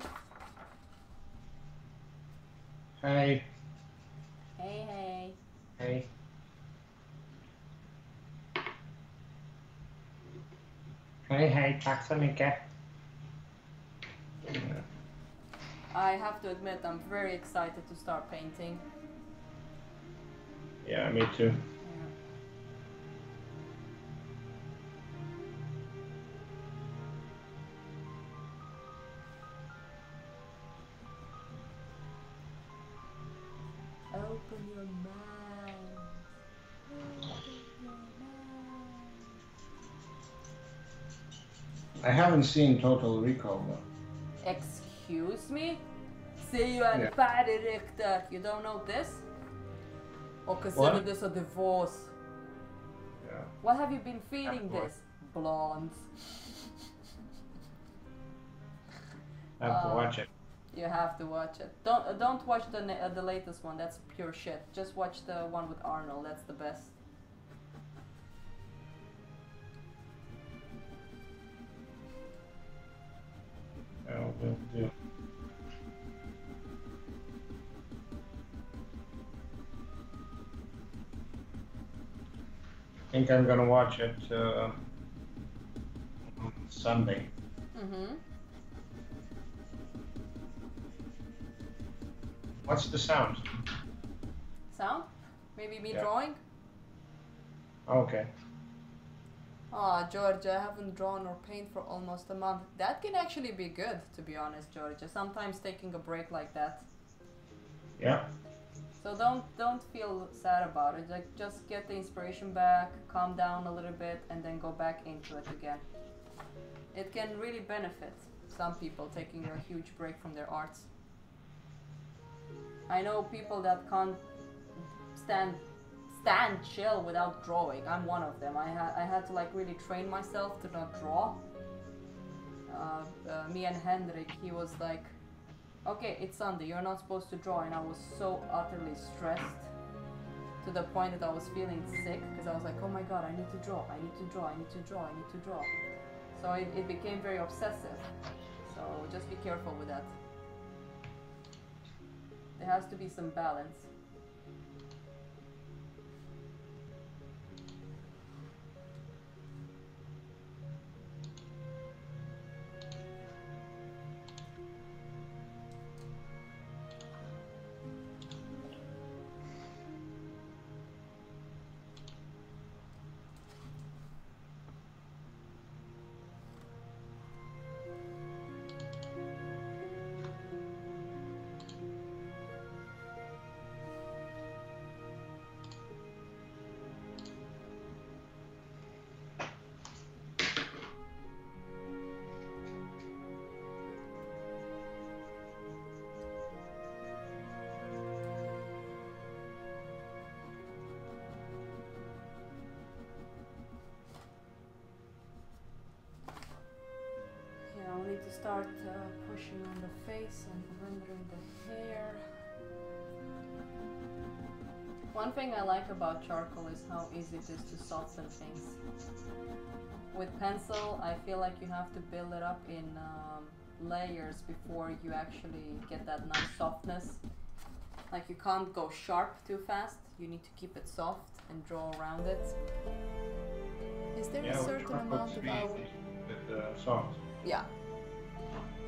Hey. Hey. Hey. Hej, tack så mycket. I have to admit, I'm very excited to start painting. Yeah, me too. Open your mind. Open your mind. I haven't seen Total Recall though. Excuse me? Ser ju en färdigriktad. You don't know this? Or consider this a divorce. Yeah. What have you been feeding Have to this? Blondes. Have to watch it. You have to watch it. Don't watch the latest one. That's pure shit. Just watch the one with Arnold. That's the best. Will do. I think I'm gonna watch it on Sunday. Mm-hmm. What's the sound? Sound? Maybe me Yeah. drawing? Okay. Ah, Georgia, I haven't drawn or painted for almost a month. That can actually be good, to be honest, Georgia. Sometimes taking a break like that. Yeah. So don't feel sad about it. Like just get the inspiration back, calm down a little bit, and then go back into it again. It can really benefit some people taking a huge break from their arts. I know people that can't stand chill without drawing. I'm one of them. I had to like really train myself to not draw. Me and Henrik, he was like, okay, it's Sunday, you're not supposed to draw, and I was so utterly stressed to the point that I was feeling sick because I was like, oh my god, I need to draw, I need to draw, I need to draw, I need to draw. So it became very obsessive. So just be careful with that. There has to be some balance. To start pushing on the face and rendering the hair. One thing I like about charcoal is how easy it is to soften things. With pencil, I feel like you have to build it up in layers before you actually get that nice softness. Like you can't go sharp too fast, you need to keep it soft and draw around it. Is there a certain amount of hours? Soft. Yeah.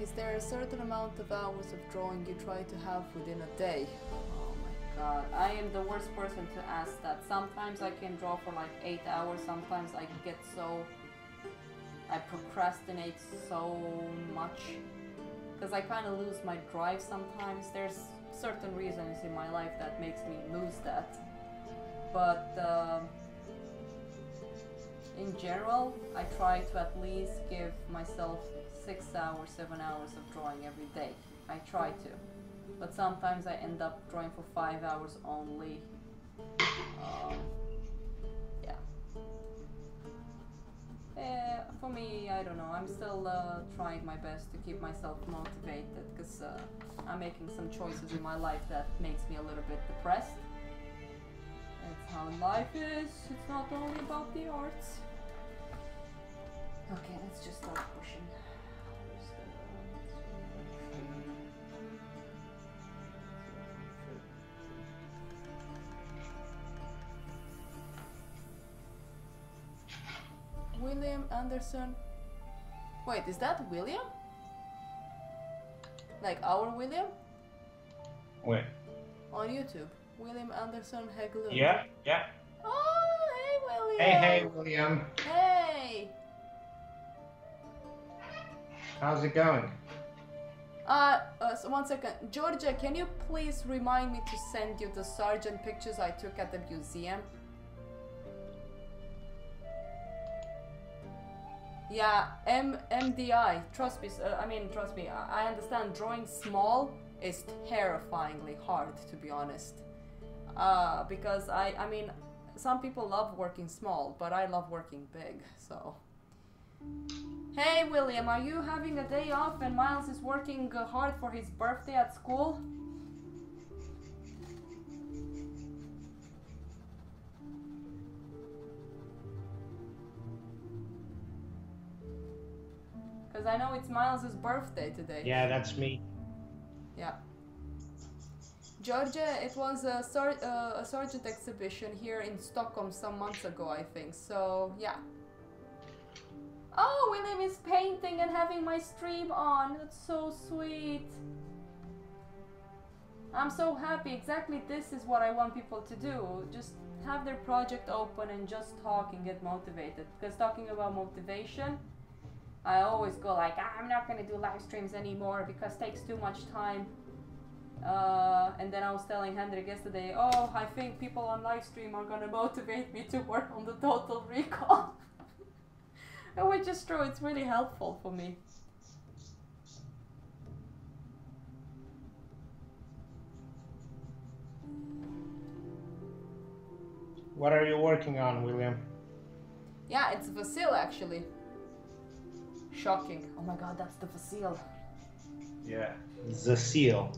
Is there a certain amount of hours of drawing you try to have within a day? Oh my god, I am the worst person to ask that. Sometimes I can draw for like 8 hours, sometimes I get so... I procrastinate so much. Because I kind of lose my drive sometimes. There's certain reasons in my life that makes me lose that. But in general, I try to at least give myself 6 hours, 7 hours of drawing every day. I try to. But sometimes I end up drawing for 5 hours only. Yeah. For me, I don't know. I'm still trying my best to keep myself motivated because I'm making some choices in my life that makes me a little bit depressed. That's how life is. It's not only about the arts. Okay, let's just start pushing. William Anderson. Wait, is that William? Like our William? Wait. On YouTube. William Anderson Heglund. Yeah, yeah. Oh, hey William! Hey, William. Hey! How's it going? So 1 second. Georgia, can you please remind me to send you the sergeant pictures I took at the museum? Yeah, MDI. Trust me. Trust me. I understand drawing small is terrifyingly hard, to be honest. Because I mean, some people love working small, but I love working big, so. Hey William, are you having a day off and Miles is working hard for his birthday at school? Because I know it's Miles's birthday today. Yeah, that's me. Yeah. Georgia, it was a Sargent exhibition here in Stockholm some months ago, I think. So, yeah. Oh, William is painting and having my stream on. That's so sweet. I'm so happy. Exactly this is what I want people to do. Just have their project open and just talk and get motivated. Because talking about motivation, I always go like, I'm not going to do live streams anymore because it takes too much time. And then I was telling Hendrik yesterday, oh, I think people on live stream are going to motivate me to work on the Total Recall. Which is true, it's really helpful for me. What are you working on, William? Yeah, it's Vasil actually. Shocking. Oh my god, that's the Vasil. Yeah, the seal.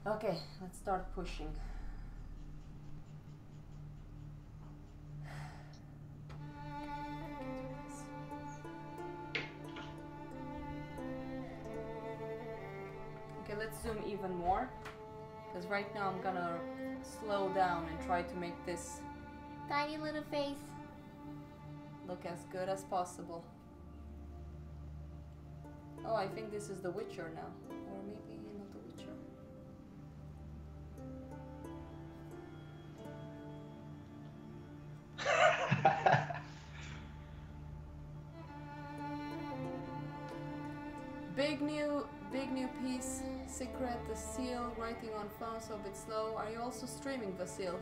Okay, let's start pushing. Okay, let's zoom even more. Because right now I'm gonna slow down and try to make this tiny little face look as good as possible. Oh, I think this is the Witcher now. Or maybe not the Witcher. Big new piece. Secret, the seal, writing on phone, so a bit slow. Are you also streaming, Vasil?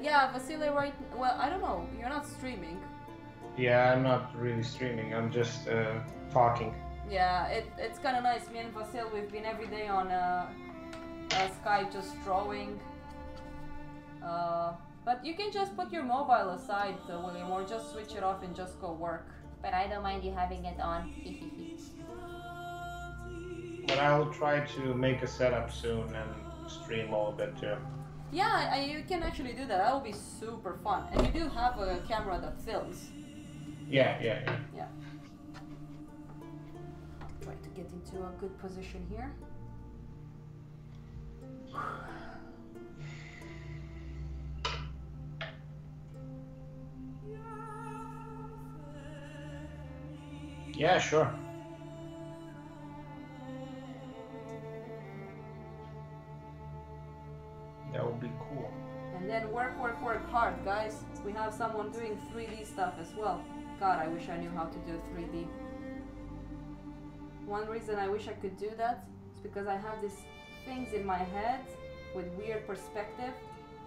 Yeah, Vasile, right? Well, I don't know. You're not streaming. Yeah, I'm not really streaming. I'm just talking. Yeah, it's kind of nice. Me and Vasil, we've been every day on Skype just drawing. But you can just put your mobile aside, William, or just switch it off and just go work. But I don't mind you having it on. But I will try to make a setup soon and stream a little bit too. Yeah, you can actually do that. That will be super fun. And you do have a camera that films. Yeah. Try to get into a good position here. Yeah, sure. That would be cool. And then work hard, guys. We have someone doing 3D stuff as well. God, I wish I knew how to do 3D. One reason I wish I could do that is because I have these things in my head with weird perspective,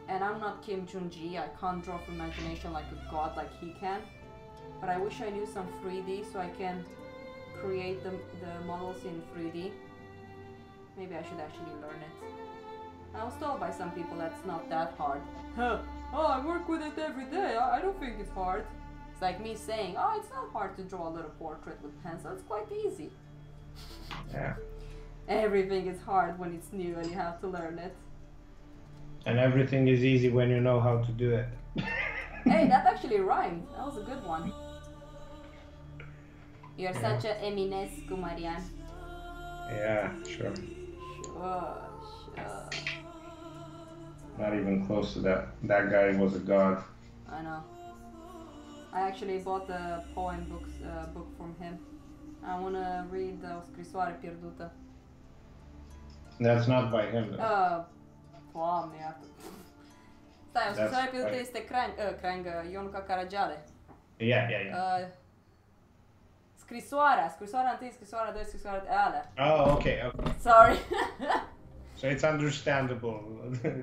and I'm not Kim Jong-ji. I can't draw from imagination like a god like he can. But I wish I knew some 3D so I can create the models in 3D. Maybe I should actually learn it. I was told by some people that's not that hard. Huh. Oh, I work with it every day. I don't think it's hard. It's like me saying, oh, it's not hard to draw a little portrait with pencil. It's quite easy. Yeah. Everything is hard when it's new and you have to learn it. And everything is easy when you know how to do it. Hey, that actually rhymed. That was a good one. You're such a Eminescu, Marianne. Yeah, sure. Sure. Not even close to that. That guy was a god. I know. I actually bought a poem book from him. I wanna read O scrisoare pierdută. That's not by him though. Doamne, iată. Stai, O scrisoare pierdută este Ionuca Caragiale. Yeah. Scrisoarea 1, scrisoarea 2, scrisoarea alea. Oh, okay. Sorry. So it's understandable.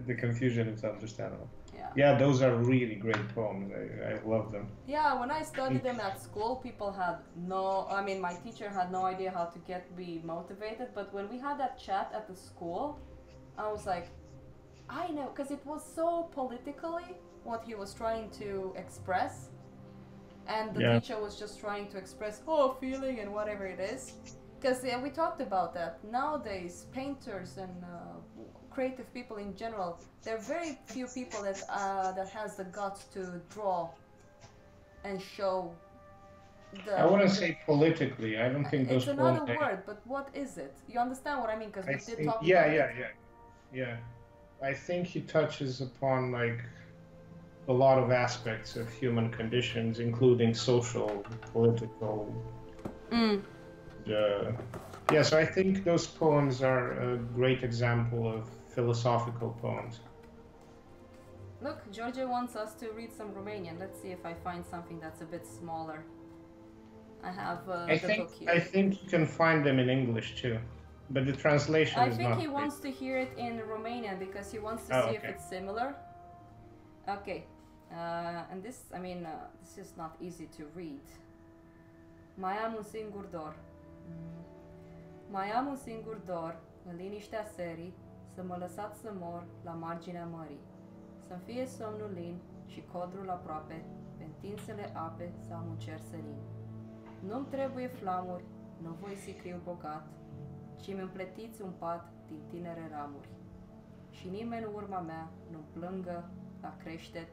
The confusion is understandable. Yeah. Yeah, those are really great poems. I love them. Yeah, when I studied them at school, people had no, I mean, my teacher had no idea how to get me motivated, but when we had that chat at the school, I was like, I know, because it was so politically what he was trying to express, and the teacher was just trying to express, feeling and whatever it is. Because we talked about that. Nowadays, painters and creative people in general, there are very few people that has the guts to draw and show the... I wouldn't say politically. I don't think those It's another poems... word, but what is it? You understand what I mean? Because we did talk about it. Yeah. I think he touches upon like a lot of aspects of human conditions, including social, political. So I think those poems are a great example of philosophical poems. Look, George wants us to read some Romanian. Let's see if I find something that's a bit smaller. I have the book here. I think you can find them in English too, but the translation is not. I think he wants to hear it in Romanian because he wants to see if it's similar. Okay, and this, I mean, this is not easy to read. Mai am un singur dor. Mai am un singur dor, în liniștea serii, să mă lăsați să mor la marginea mării. Să-mi fie somnul lin și codrul aproape, pe întinsele ape să am un cer senin. Nu-mi trebuie flamuri, nu voi sicriu bogat, ci mi împletiți un pat din tinere ramuri. Și nimeni în urma mea nu-mi plângă la creștet,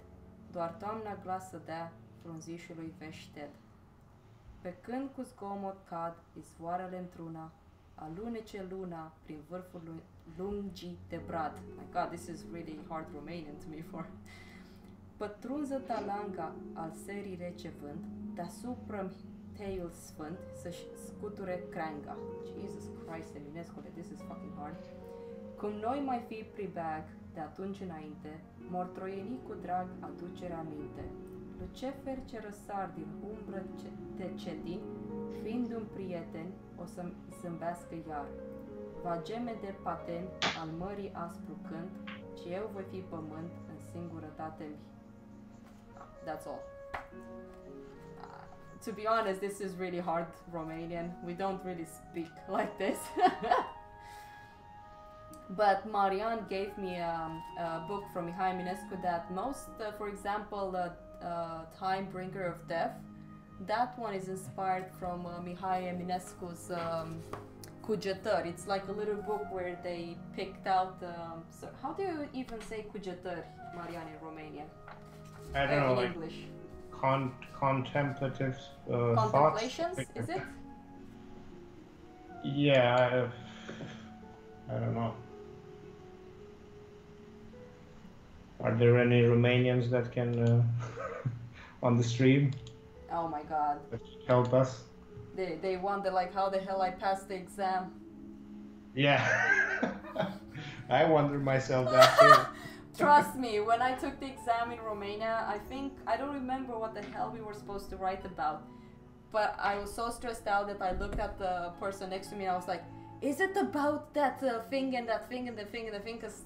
doar toamna glas să dea frunzișului veșted. Pe când cu zgomot cad izvoarele într-una, alunece luna prin vârful lungii de brad. My God, this is really hard Romanian to me for. Pătrunză talanga al serii rece vânt, deasupra teiul sfânt să-și scuture creanga. Jesus Christ, Eminescule, this is fucking hard. Cum noi mai fi pribeag de atunci înainte, mor troieni cu drag aducerea aminte. Lucefer ce răsar din umbră de cetin, fiind un prieten, o să-mi zâmbească iar. Va geme de paten al mării aspru cânt, ci eu voi fi pământ în singurătate-mi. That's all. To be honest, this is really hard Romanian. We don't really speak like this. But Marian gave me a book from Mihai Eminescu that most, for example, Time Bringer of Death, that one is inspired from Mihai Eminescu's Cugetări. It's like a little book where they picked out, so how do you even say Cugetări, Marian, in Romanian? I don't know, in like English. Contemplative Contemplations, thoughts? is it? Yeah, I don't know. Are there any Romanians that can on the stream? Oh my God. Help us. They wonder like how the hell I passed the exam. Yeah. I wonder myself that too. Trust me, when I took the exam in Romania, I don't remember what the hell we were supposed to write about. But I was so stressed out that I looked at the person next to me and I was like, is it about that thing and that thing and the thing and the thing? Because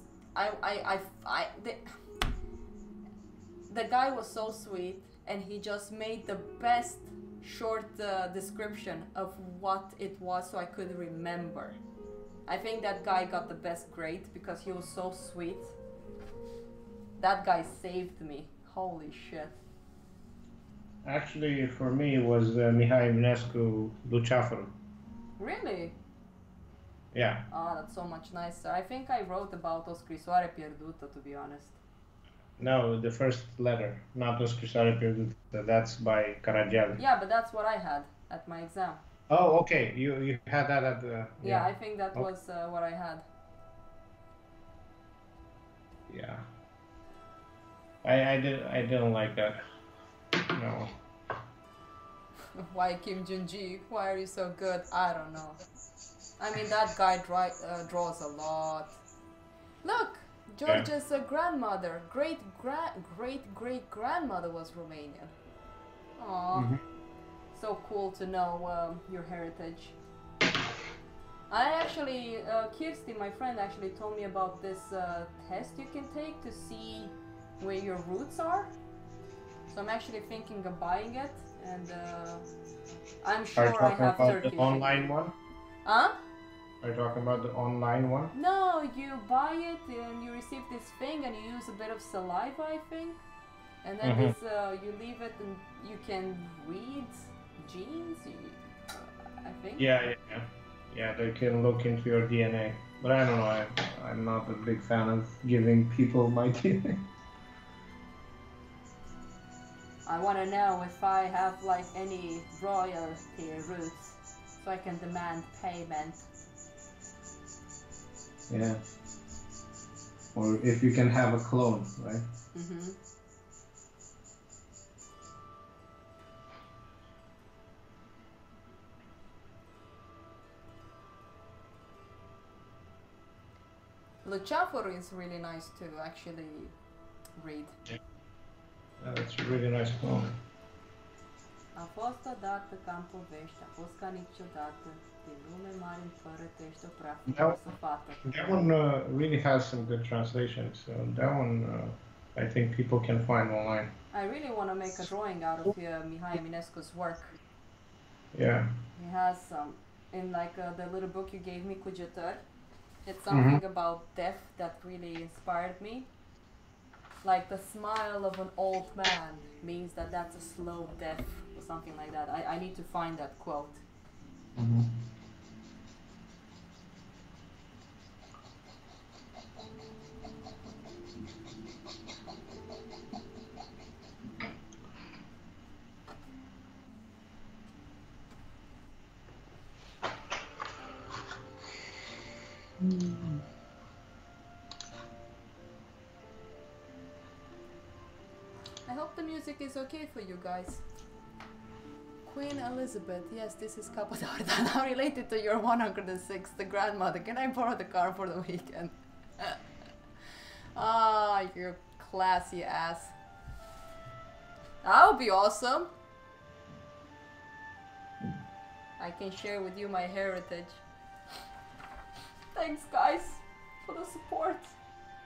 the guy was so sweet and he just made the best short description of what it was so I could remember. I think that guy got the best grade because he was so sweet. That guy saved me. Holy shit. Actually, for me, it was Mihai Eminescu Luceafărul. Really? Yeah. Oh, that's so much nicer. I think I wrote about O scrisoare pierdută, to be honest. No, the first letter, not O scrisoare pierdută. That's by Caragiale. Yeah, but that's what I had at my exam. Oh, okay. You had that at the... Yeah, I think that was what I had. Yeah. I didn't like that. No. Why Kim Jun-ji? Why are you so good? I don't know. I mean, that guy draws a lot. Look, George's grandmother, great grandmother was Romanian. Aww. Mm-hmm. So cool to know your heritage. I actually, Kirsty, my friend, actually told me about this test you can take to see where your roots are. So I'm actually thinking of buying it, and I'm Are you sure I talking have about Turkish. the online one? Huh? Are you talking about the online one? No, you buy it and you receive this thing and you use a bit of saliva, I think. And then this, you leave it and you can read genes, I think. Yeah. Yeah, they can look into your DNA. But I don't know, I'm not a big fan of giving people my DNA. I want to know if I have like any royalty roots, so I can demand payment. Yeah. Or if you can have a clone, right? Mm-hmm. Lucifer is really nice to actually read. That's a really nice clone. A fost odată ca în povești, a fost ca niciodată, din lume mare împărătește o prea frumoasă fată. That one really has some good translations. So that one, I think people can find online. I really want to make a drawing out of Mihai Eminescu's work. Yeah. He has some, in like the little book you gave me, Cugetări, it's something about death that really inspired me. Like the smile of an old man means that that's a slow death or something like that. I need to find that quote. I hope the music is okay for you guys. Queen Elizabeth, yes, this is Capodarda, now related to your 106, the grandmother. Can I borrow the car for the weekend? Ah, you classy ass. That would be awesome. I can share with you my heritage. Thanks, guys, for the support.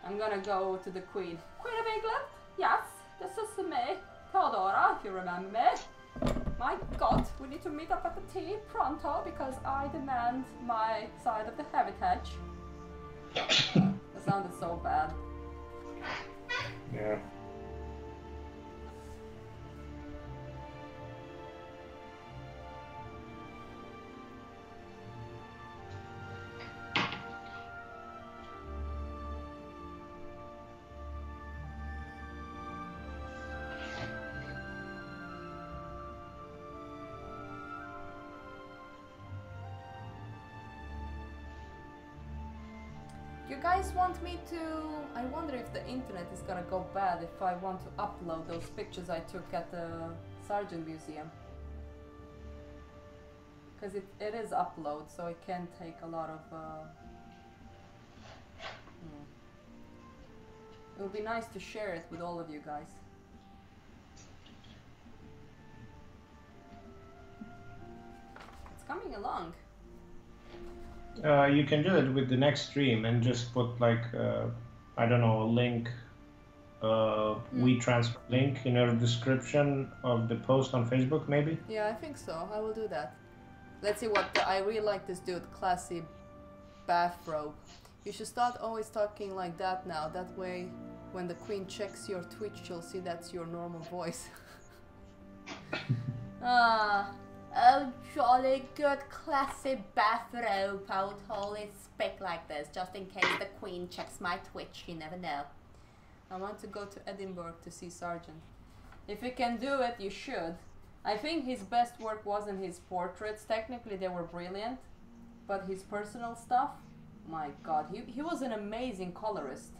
I'm gonna go to the Queen. Queen of England? Yes, this is me, Theodora, if you remember me. My god, we need to meet up at the tea pronto because I demand my side of the heritage. That sounded so bad. Yeah. You guys want me to... I wonder if the internet is gonna go bad if I want to upload those pictures I took at the Sargent Museum. Because it is upload, so it can take a lot of... It would be nice to share it with all of you guys. It's coming along. You can do it with the next stream and just put like, I don't know, a link, WeTransfer link in your description of the post on Facebook, maybe? Yeah, I think so. I will do that. Let's see what I really like this dude, classy bathrobe. You should start always talking like that now. That way, when the Queen checks your Twitch, she'll see that's your normal voice. Oh, jolly good classy bathrobe. I would always speak like this, just in case the Queen checks my Twitch. You never know. I want to go to Edinburgh to see Sargent. If you can do it, you should. I think his best work wasn't his portraits. Technically, they were brilliant. But his personal stuff, my god, he was an amazing colorist.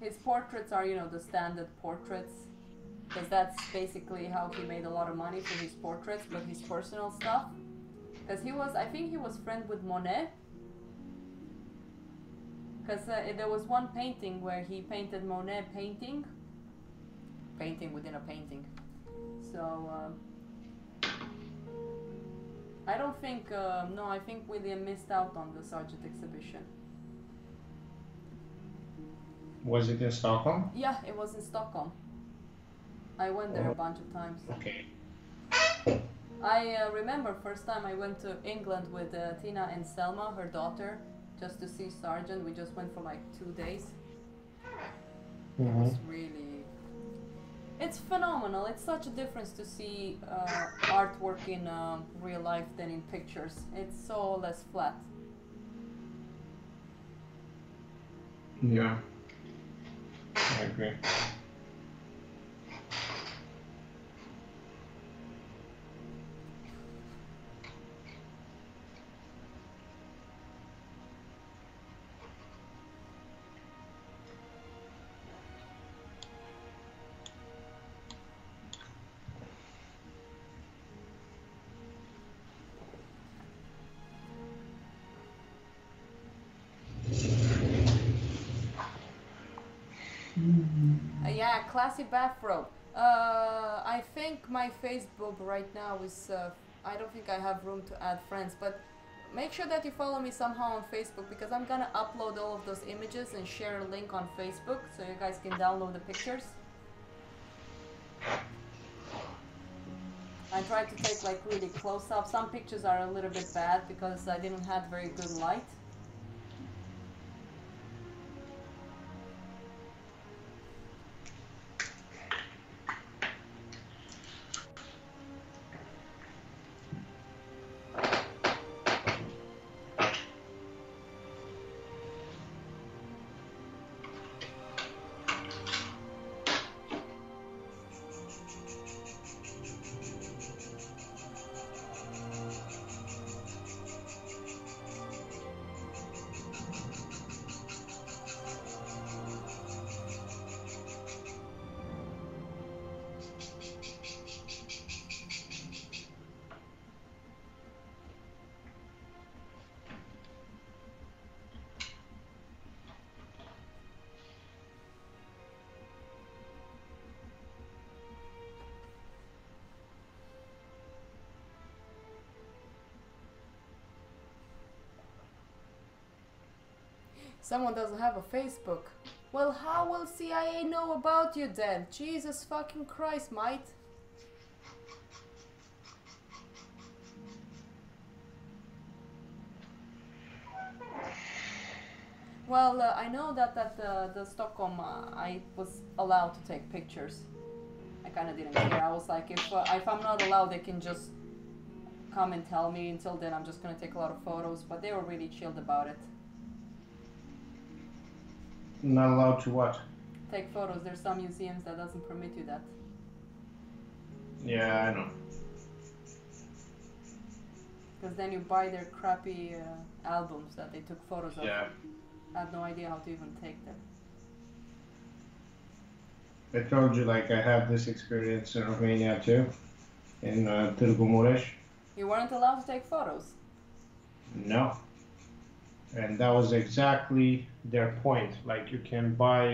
His portraits are, you know, the standard portraits. Because that's basically how he made a lot of money for his portraits, but his personal stuff. Because he was, I think he was friend with Monet. Because there was one painting where he painted Monet painting. Painting within a painting. So, I don't think, no, I think William missed out on the Sargent exhibition. Was it in Stockholm? Yeah, it was in Stockholm. I went there a bunch of times. Okay. I remember first time I went to England with Tina and Selma, her daughter, just to see Sargent. We just went for like 2 days. It was really... It's phenomenal. It's such a difference to see artwork in real life than in pictures. It's so less flat. Yeah, I agree. Yeah, classy bathrobe. I think my Facebook right now is... I don't think I have room to add friends, but make sure that you follow me somehow on Facebook, because I'm gonna upload all of those images and share a link on Facebook so you guys can download the pictures. I tried to take like really close up. Some pictures are a little bit bad because I didn't have very good light. Someone doesn't have a Facebook. Well, how will CIA know about you then? Jesus fucking Christ, mate. Well, I know that at the Stockholm I was allowed to take pictures. I kind of didn't care. I was like, if I'm not allowed, they can just come and tell me. Until then, I'm just gonna take a lot of photos. But they were really chilled about it. Not allowed to what? Take photos. There's some museums that doesn't permit you that. Yeah, I know. Because then you buy their crappy albums that they took photos of. Yeah. I have no idea how to even take them. I told you, like, I had this experience in Romania too, in Târgu Mureș. You weren't allowed to take photos? No. And that was exactly their point. Like, you can buy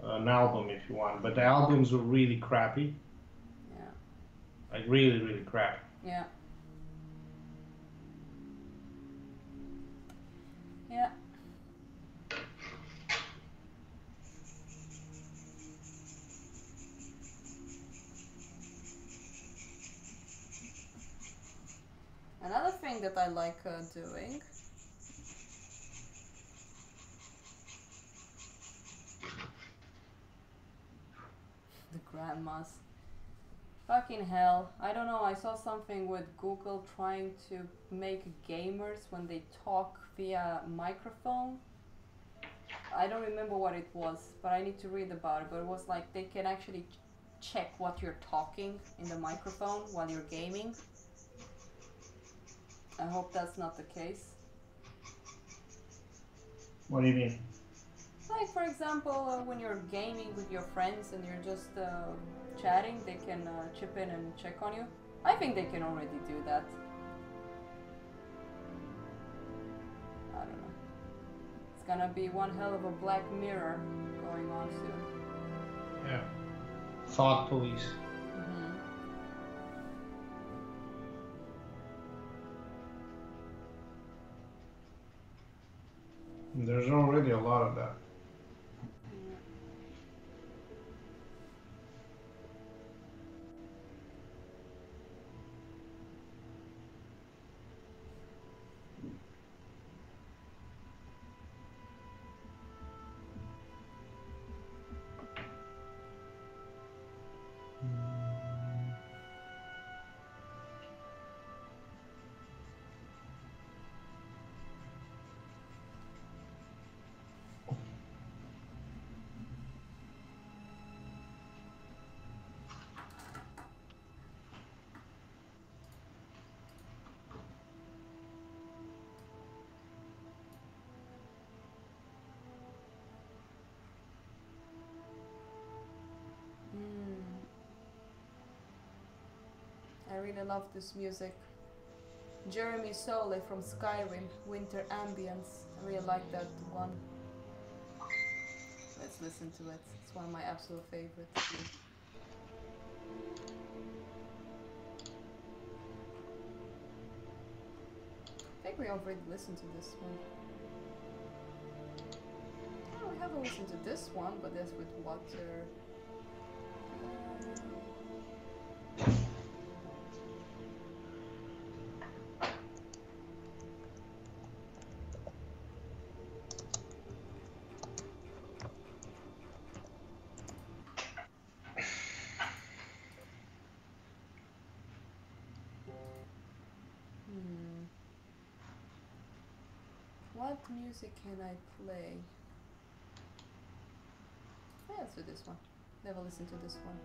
an album if you want, but the albums were really crappy. Yeah. Like, really, really crappy. Yeah. Yeah. Another thing that I like doing the grandmas. Fucking hell. I don't know, I saw something with Google trying to make gamers when they talk via microphone. I don't remember what it was, but I need to read about it. But it was like they can actually check what you're talking in the microphone while you're gaming. I hope that's not the case. What do you mean? Like, for example, when you're gaming with your friends and you're just chatting, they can chip in and check on you. I think they can already do that. I don't know. It's gonna be one hell of a Black Mirror going on soon. Yeah. Thought police. Mm-hmm. There's already a lot of that. really love this music. Jeremy Soley from Skyrim, Winter Ambience. I really like that one. Let's listen to it. It's one of my absolute favorites. I think we already listened to this one. Oh, we haven't listened to this one, but that's with water. What music can I play? Yeah, let's do this one. Never listened to this one.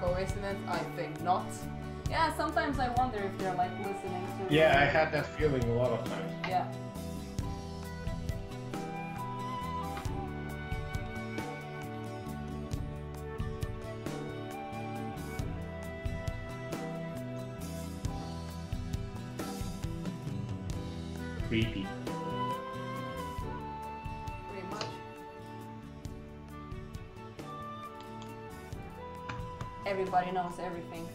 Coincidence? I think not. Yeah, sometimes I wonder if they're like listening to. Yeah, I had that feeling a lot of times. Yeah. Creepy. Pretty much. Everybody knows everything.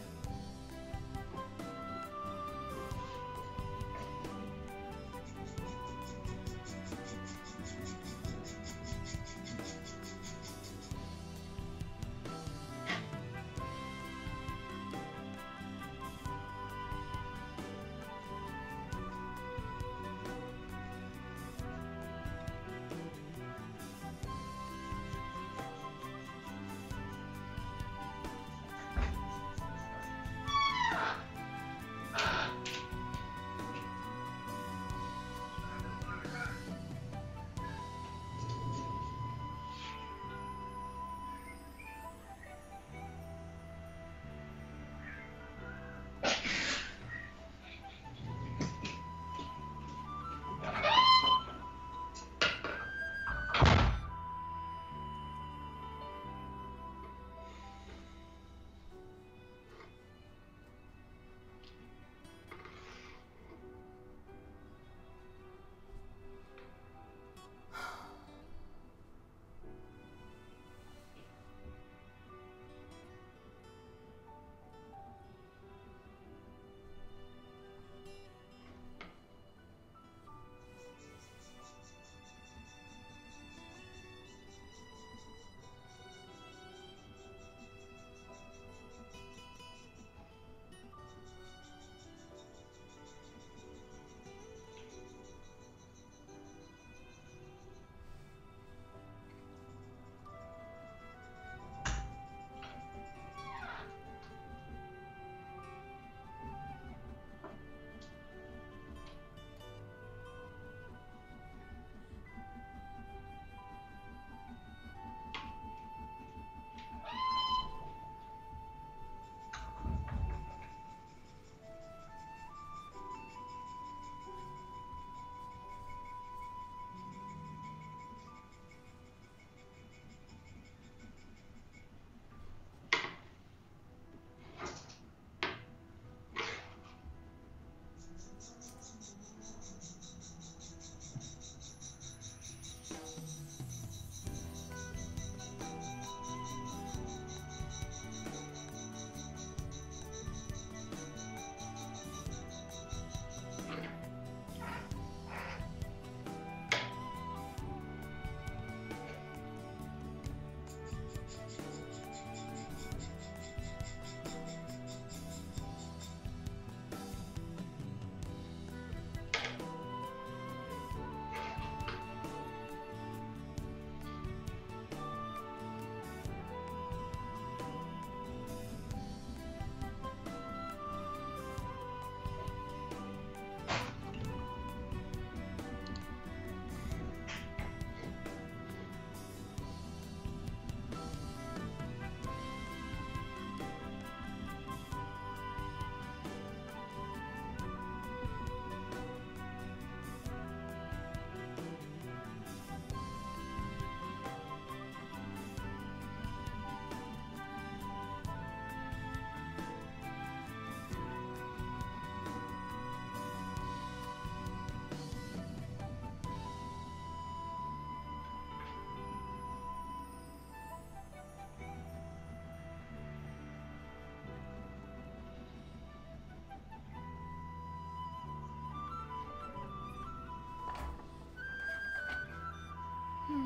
This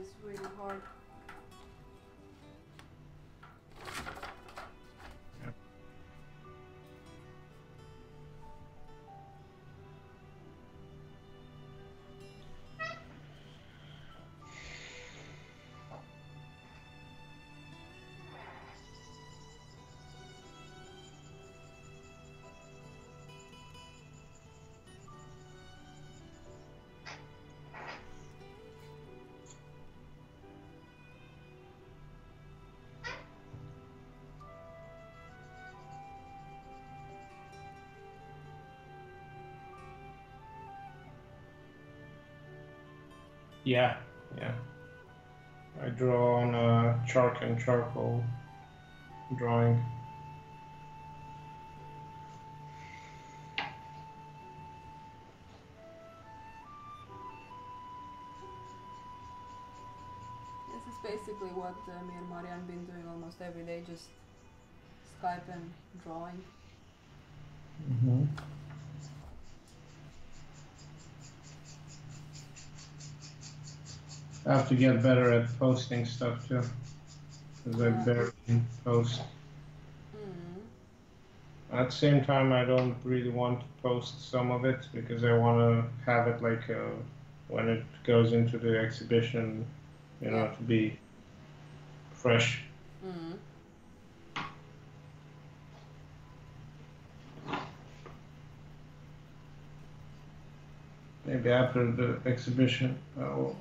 is really hard. Yeah, yeah. I draw on a chalk and charcoal drawing. This is basically what me and Marianne been doing almost every day, just Skype and drawing. Mm-hmm. I have to get better at posting stuff too, because I barely post. At the same time, I don't really want to post some of it because I want to have it like when it goes into the exhibition, you know, to be fresh. Maybe after the exhibition, I will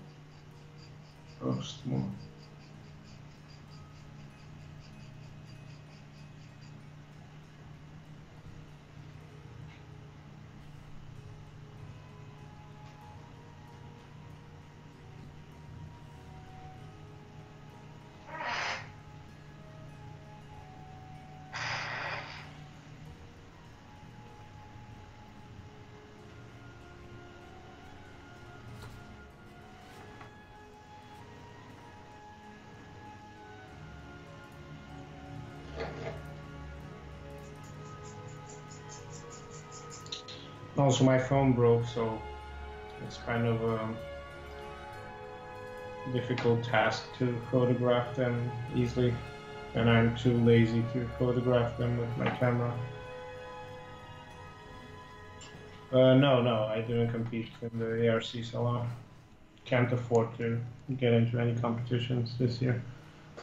post more. Also, my phone broke, so it's kind of a difficult task to photograph them easily, and I'm too lazy to photograph them with my camera. No, I didn't compete in the ARC salon. Can't afford to get into any competitions this year,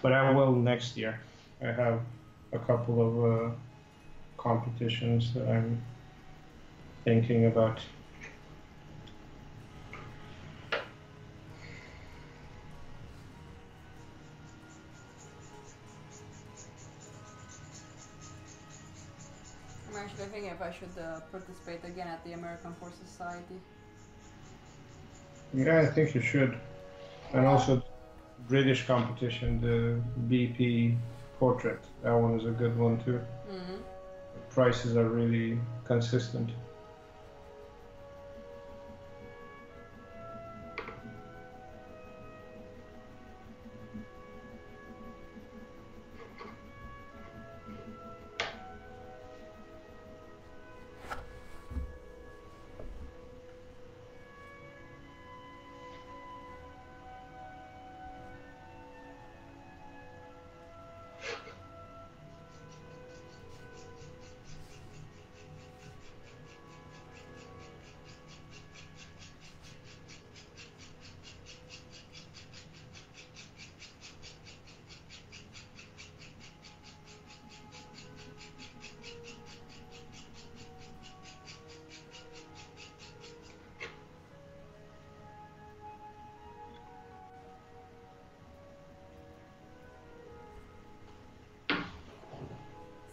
but I will next year. I have a couple of competitions that I'm thinking about. I'm actually thinking if I should participate again at the American Force Society. Yeah, I think you should. And also British competition, the BP portrait. That one is a good one too. The prices are really consistent.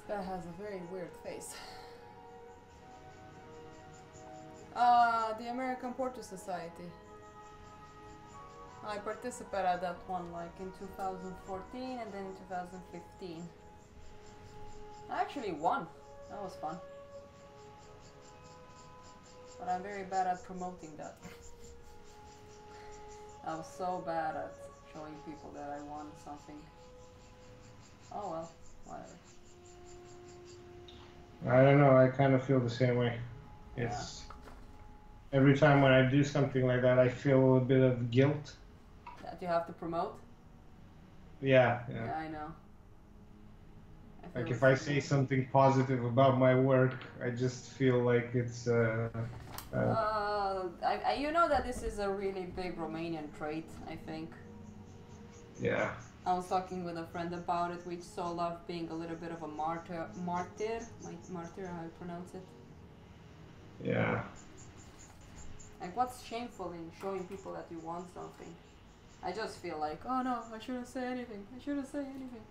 This guy has a very weird face. The American Portrait Society. I participated at that one like in 2014 and then in 2015. I actually won. That was fun. But I'm very bad at promoting that. I was so bad at showing people that I won something. Oh well, whatever. I don't know. I kind of feel the same way. Yeah. It's every time when I do something like that, I feel a bit of guilt. That you have to promote? Yeah. Yeah, I know. I Like feel if the I same say way. something positive about my work, I just feel like it's. You know that this is a really big Romanian trait, I think. Yeah. I was talking with a friend about it. We so love being a little bit of a martyr, martyr, how you pronounce it. Yeah. Like, what's shameful in showing people that you want something? I just feel like, oh no, I shouldn't say anything. I shouldn't say anything.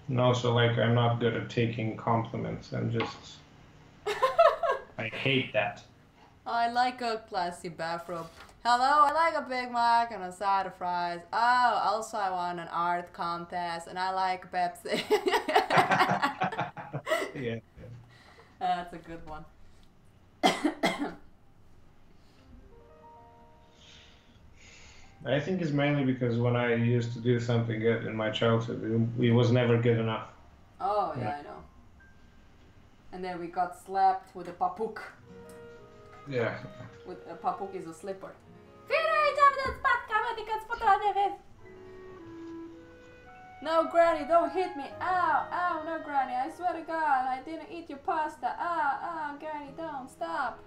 And also, like, I'm not good at taking compliments. I hate that. I like a classy bathrobe. Hello, I like a Big Mac and a side of fries. Oh, also I won an art contest and I like Pepsi. Yeah. That's a good one. I think it's mainly because when I used to do something good in my childhood, it was never good enough. Oh, Yeah. yeah, I know. And then we got slapped with a papuk. Yeah. With a papuk is a slipper. No, Granny, don't hit me. Ow, ow, no, Granny. I swear to God, I didn't eat your pasta. Ow, ow, Granny, don't stop.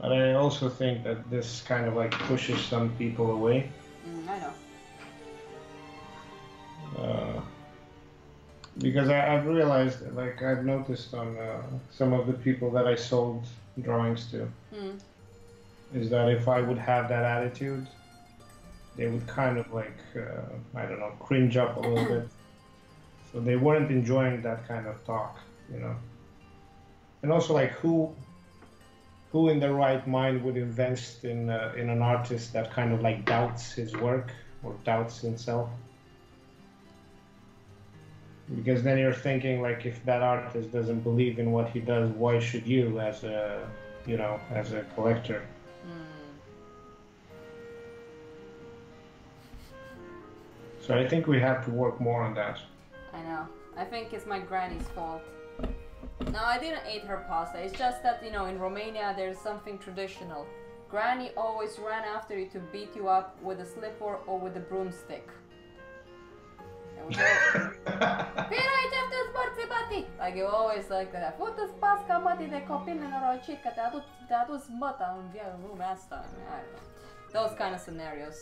But I also think that this kind of like pushes some people away. I know. Because I've realized, like I've noticed on some of the people that I sold drawings to, is that if I would have that attitude, they would kind of like, I don't know, cringe up a little bit. So they weren't enjoying that kind of talk, you know. And also, like, who in their right mind would invest in an artist that kind of like doubts his work or doubts himself? Because then you're thinking, like, if that artist doesn't believe in what he does, why should you, as a, you know, as a collector? So I think we have to work more on that. I know. I think it's my granny's fault. No, I didn't eat her pasta. It's just that, you know, in Romania there's something traditional. Granny always ran after you to beat you up with a slipper or with a broomstick. Like you always like that. Futu-ți pasca, mătii de copil nenorocit, că te-a dus măta în lumea asta. I don't know. Those kind of scenarios.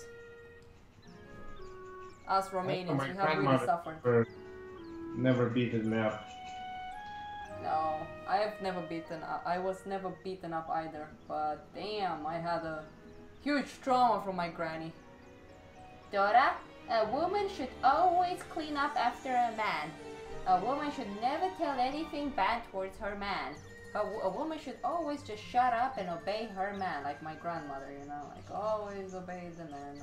Us Romanians, we have really suffered. Never beaten me up. No, I was never beaten up either. But damn, I had a huge trauma from my granny. Dora, a woman should always clean up after a man. A woman should never tell anything bad towards her man. A woman should always just shut up and obey her man, like my grandmother, you know, like always obey the man.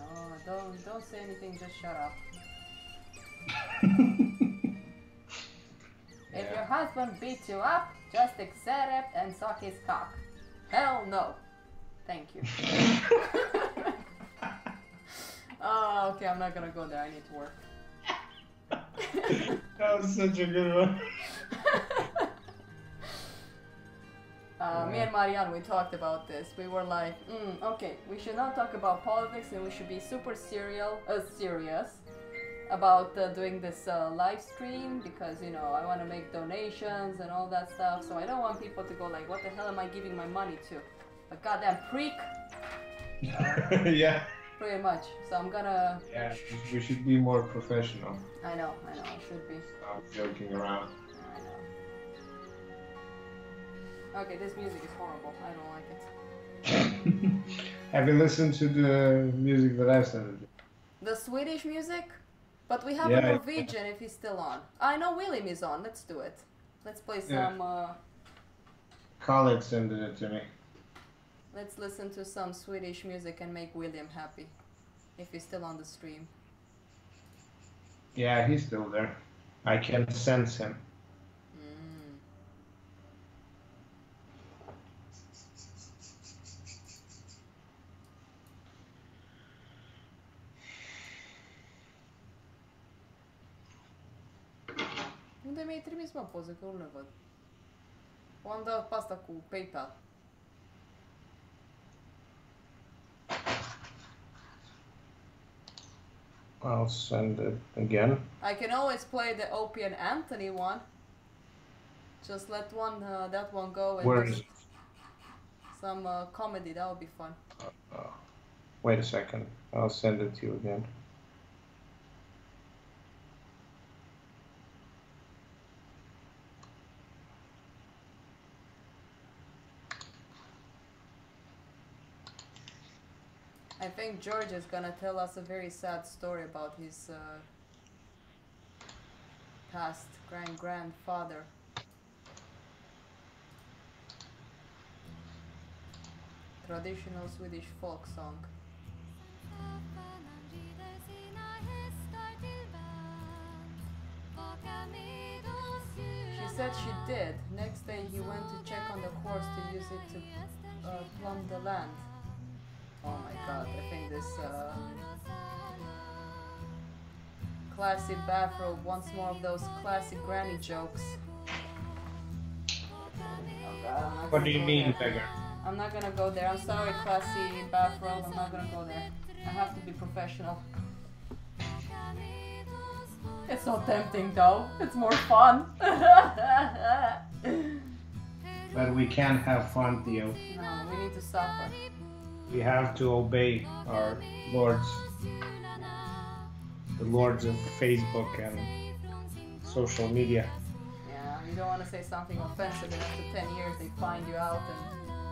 Oh, don't say anything, just shut up. If your husband beats you up, just accept and suck his cock. Hell no. Thank you. Oh, okay, I'm not gonna go there. I need to work. That was such a good one. Me and Marianne, we talked about this. We were like, okay, we should not talk about politics and we should be super serious about doing this live stream because, you know, I want to make donations and all that stuff. So I don't want people to go like, what the hell am I giving my money to? A goddamn freak. Yeah. Pretty much. So I'm gonna... Yeah, we should be more professional. I know, I should be. Stop joking around. I know. Okay, this music is horrible. I don't like it. Have you listened to the music that I sent you? The Swedish music? But we have a Norwegian if he's still on. I know William is on. Let's do it. Let's play some... Khaled sent it to me. Let's listen to some Swedish music and make William happy. If he's still on the stream. Yeah, he's still there. I can sense him. Unde mi-ai trimis, mă, poze, că nu le văd? O am dat pe asta cu PayPal. I'll send it again. I can always play the Opie and Anthony one. Just let that one go and Where do is it? some comedy. That would be fun. Wait a second. I'll send it to you again. I think George is gonna tell us a very sad story about his past grandfather. Traditional Swedish folk song. She said she did. Next day he went to check on the horse to use it to plumb the land. Oh my god, I think this classy bathrobe wants more of those classic granny jokes. Oh god, What do you mean, beggar? I'm not gonna go there. I'm sorry, classy bathrobe. I'm not gonna go there. I have to be professional. It's not tempting though. It's more fun. But we can't have fun, Theo. No, we need to suffer. We have to obey our lords. The lords of Facebook and social media. Yeah, you don't want to say something offensive and after 10 years they find you out and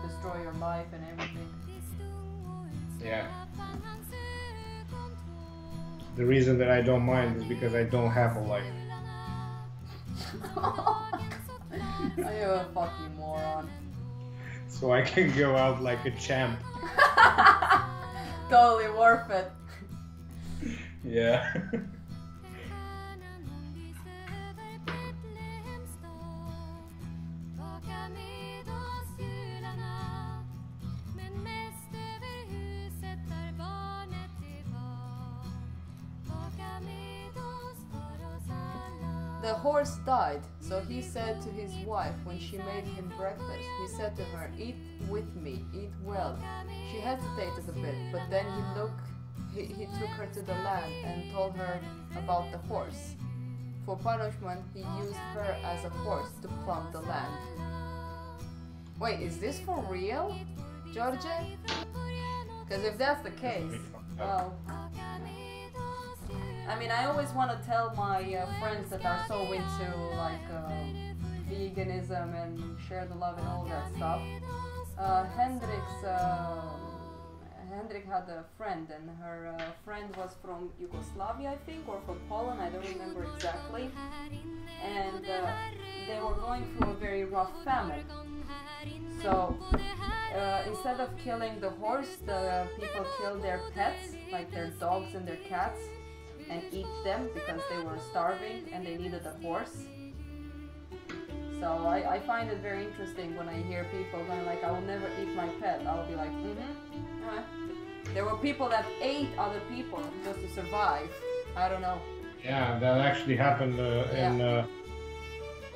destroy your life and everything. Yeah. The reason that I don't mind is because I don't have a life. Are you a fucking moron? So I can go out like a champ. Totally worth it. Yeah. The horse died, so he said to his wife when she made him breakfast, he said to her, "Eat with me, eat well." She hesitated a bit, but then he took her to the land and told her about the horse. For punishment, he used her as a horse to plumb the land. Wait, is this for real, George? Because if that's the case, well... I mean, I always want to tell my friends that are so into like veganism and share the love and all that stuff. Hendrik had a friend, and her friend was from Yugoslavia, I think, or from Poland, I don't remember exactly. And they were going through a very rough famine. So instead of killing the horse, the people killed their pets, like their dogs and their cats, and eat them because they were starving and they needed a horse. So I find it very interesting when I hear people going like, "I will never eat my pet." I'll be like, There were people that ate other people just to survive. I don't know. Yeah, that actually happened in,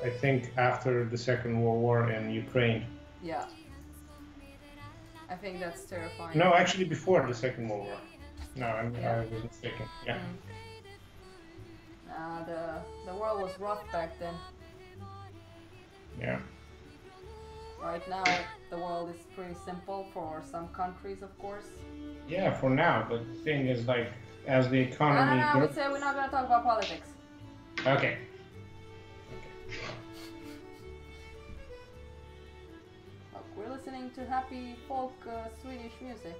I think, after the Second World War in Ukraine. Yeah. I think that's terrifying. No, actually before the Second World War. No, I was mistaken. Yeah. The world was rough back then. Yeah. Right now, the world is pretty simple for some countries, of course. Yeah, for now. But the thing is, like, as the economy No, we say we're not gonna talk about politics. Okay. Look, we're listening to happy folk Swedish music.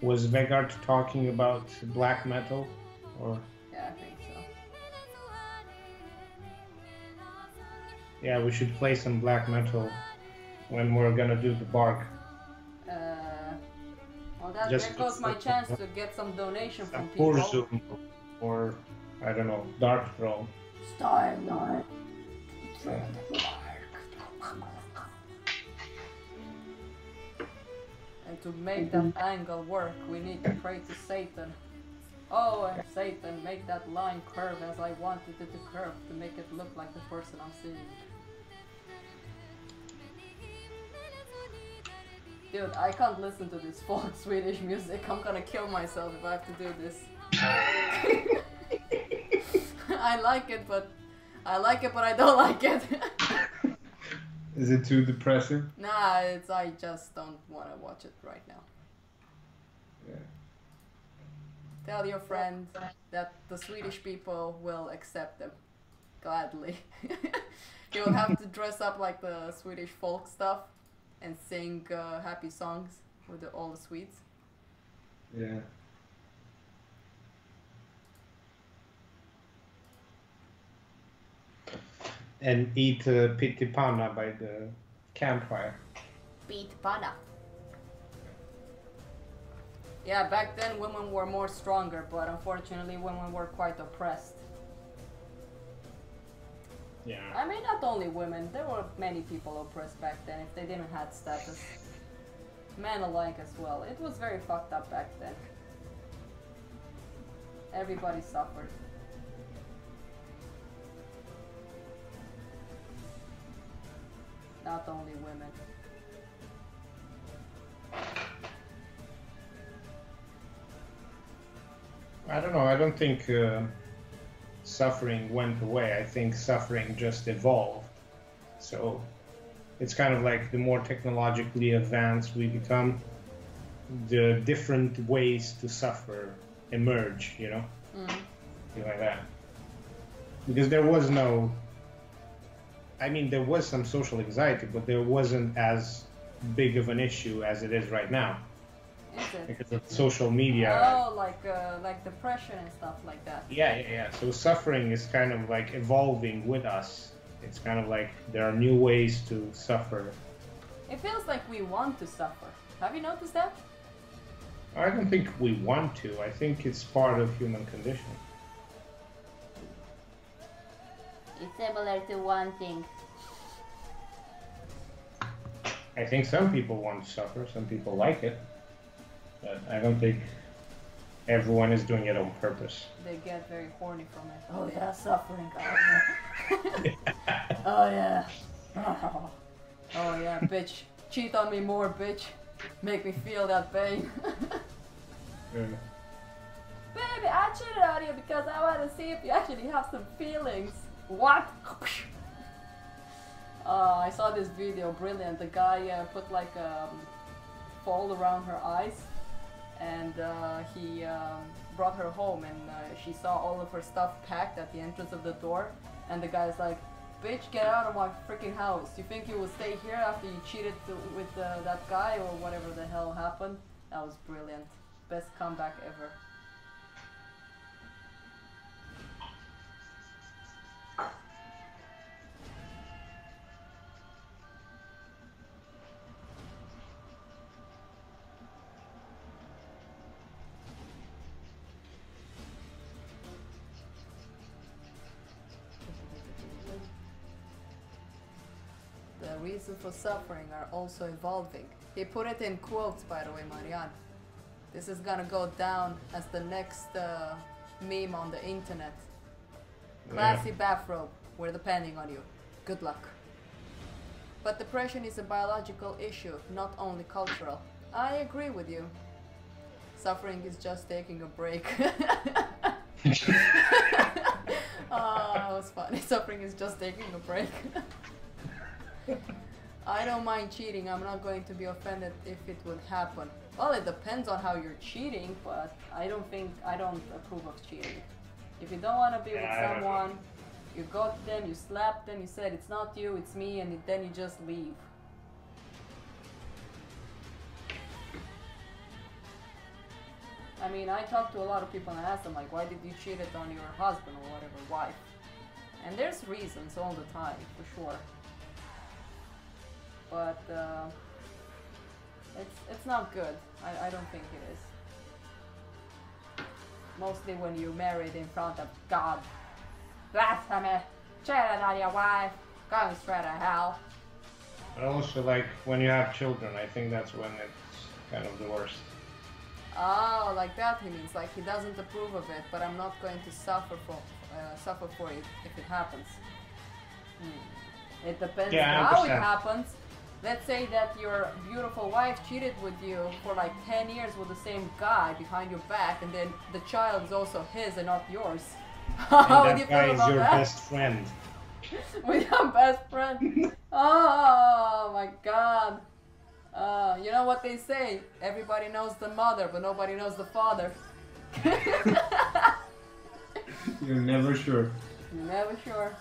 Was Vegard talking about black metal, or? Yeah, I think so. Yeah, we should play some black metal when we're gonna do the bark. Well, there goes my chance to get some donation from Or people. Zoom, or I don't know, Dark Throne. Starlight. to make that angle work, we need to pray to Satan. Oh, and Satan, make that line curve as I wanted it to curve to make it look like the person I'm seeing. Dude, I can't listen to this folk Swedish music. I'm gonna kill myself if I have to do this. I like it, but I don't like it. Is it too depressive? Nah, I just don't want to watch it right now. Yeah. Tell your friend that the Swedish people will accept them gladly. You will have to dress up like the Swedish folk stuff and sing happy songs with all the Swedes. Yeah. And eat pyttipanna by the campfire. Pyttipanna. Yeah, back then women were more stronger, but unfortunately women were quite oppressed. Yeah. I mean, not only women, there were many people oppressed back then if they didn't have status. Men alike as well. It was very fucked up back then. Everybody suffered. Not only women. I don't know. I don't think suffering went away. I think suffering just evolved. So it's kind of like the more technologically advanced we become, the different ways to suffer emerge, you know? Something like that. Because there was no... I mean, there was some social anxiety, but there wasn't as big of an issue as it is right now. Is it? Because of social media. Oh, like depression and stuff like that. Yeah. So suffering is kind of like evolving with us. It's kind of like there are new ways to suffer. It feels like we want to suffer. Have you noticed that? I don't think we want to. I think it's part of human condition. It's similar to wanting. I think some people want to suffer, some people like it. But I don't think everyone is doing it on purpose. They get very horny from it. Oh yeah, suffering. Oh yeah. Oh yeah, bitch. Cheat on me more, bitch. Make me feel that pain. Yeah. Baby, I cheated on you because I want to see if you actually have some feelings. What? I saw this video, brilliant. The guy put like a fold around her eyes, and he brought her home, and she saw all of her stuff packed at the entrance of the door, and the guy's like, bitch, get out of my freaking house. You think you will stay here after you cheated with that guy or whatever the hell happened? That was brilliant. Best comeback ever. The reasons for suffering are also evolving. He put it in quotes, by the way, Marianne. This is gonna go down as the next meme on the internet. Classy bathrobe, we're depending on you. Good luck. But depression is a biological issue, not only cultural. I agree with you. Suffering is just taking a break. Oh, that was funny. Suffering is just taking a break. I don't mind cheating. I'm not going to be offended if it would happen. Well, it depends on how you're cheating, but I don't approve of cheating. If you don't want to be with someone, you go to them, you slap them, you said it's not you, it's me, and then you just leave. I mean, I talk to a lot of people and I ask them, like, why did you cheat it on your husband or whatever, wife? And there's reasons all the time, for sure. But it's not good. I don't think it is. Mostly when you're married in front of God. Blasphemy! Cheated on your wife! Going straight to hell! But also, like, when you have children, I think that's when it's kind of the worst. Oh, like that he means, like he doesn't approve of it, but I'm not going to suffer for it if it happens. It depends Yeah, how it 100%. happens. Let's say that your beautiful wife cheated with you for like 10 years with the same guy behind your back, and then the child is also his and not yours. How would And you that guy feel is about your that? best friend. With your best friend. Oh my god. You know what they say? Everybody knows the mother, but nobody knows the father. You're never sure. Never sure.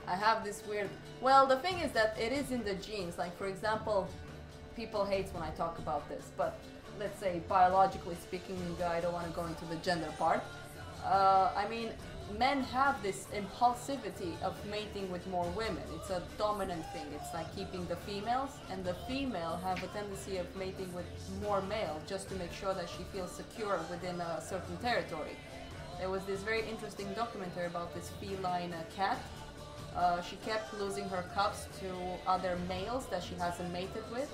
I have this weird... Well, the thing is that it is in the genes. Like, for example, people hate when I talk about this, but let's say biologically speaking, I don't want to go into the gender part. I mean, men have this impulsivity of mating with more women. It's a dominant thing. It's like keeping the females, and the female have a tendency of mating with more male just to make sure that she feels secure within a certain territory. There was this very interesting documentary about this feline cat. She kept losing her cubs to other males that she hasn't mated with.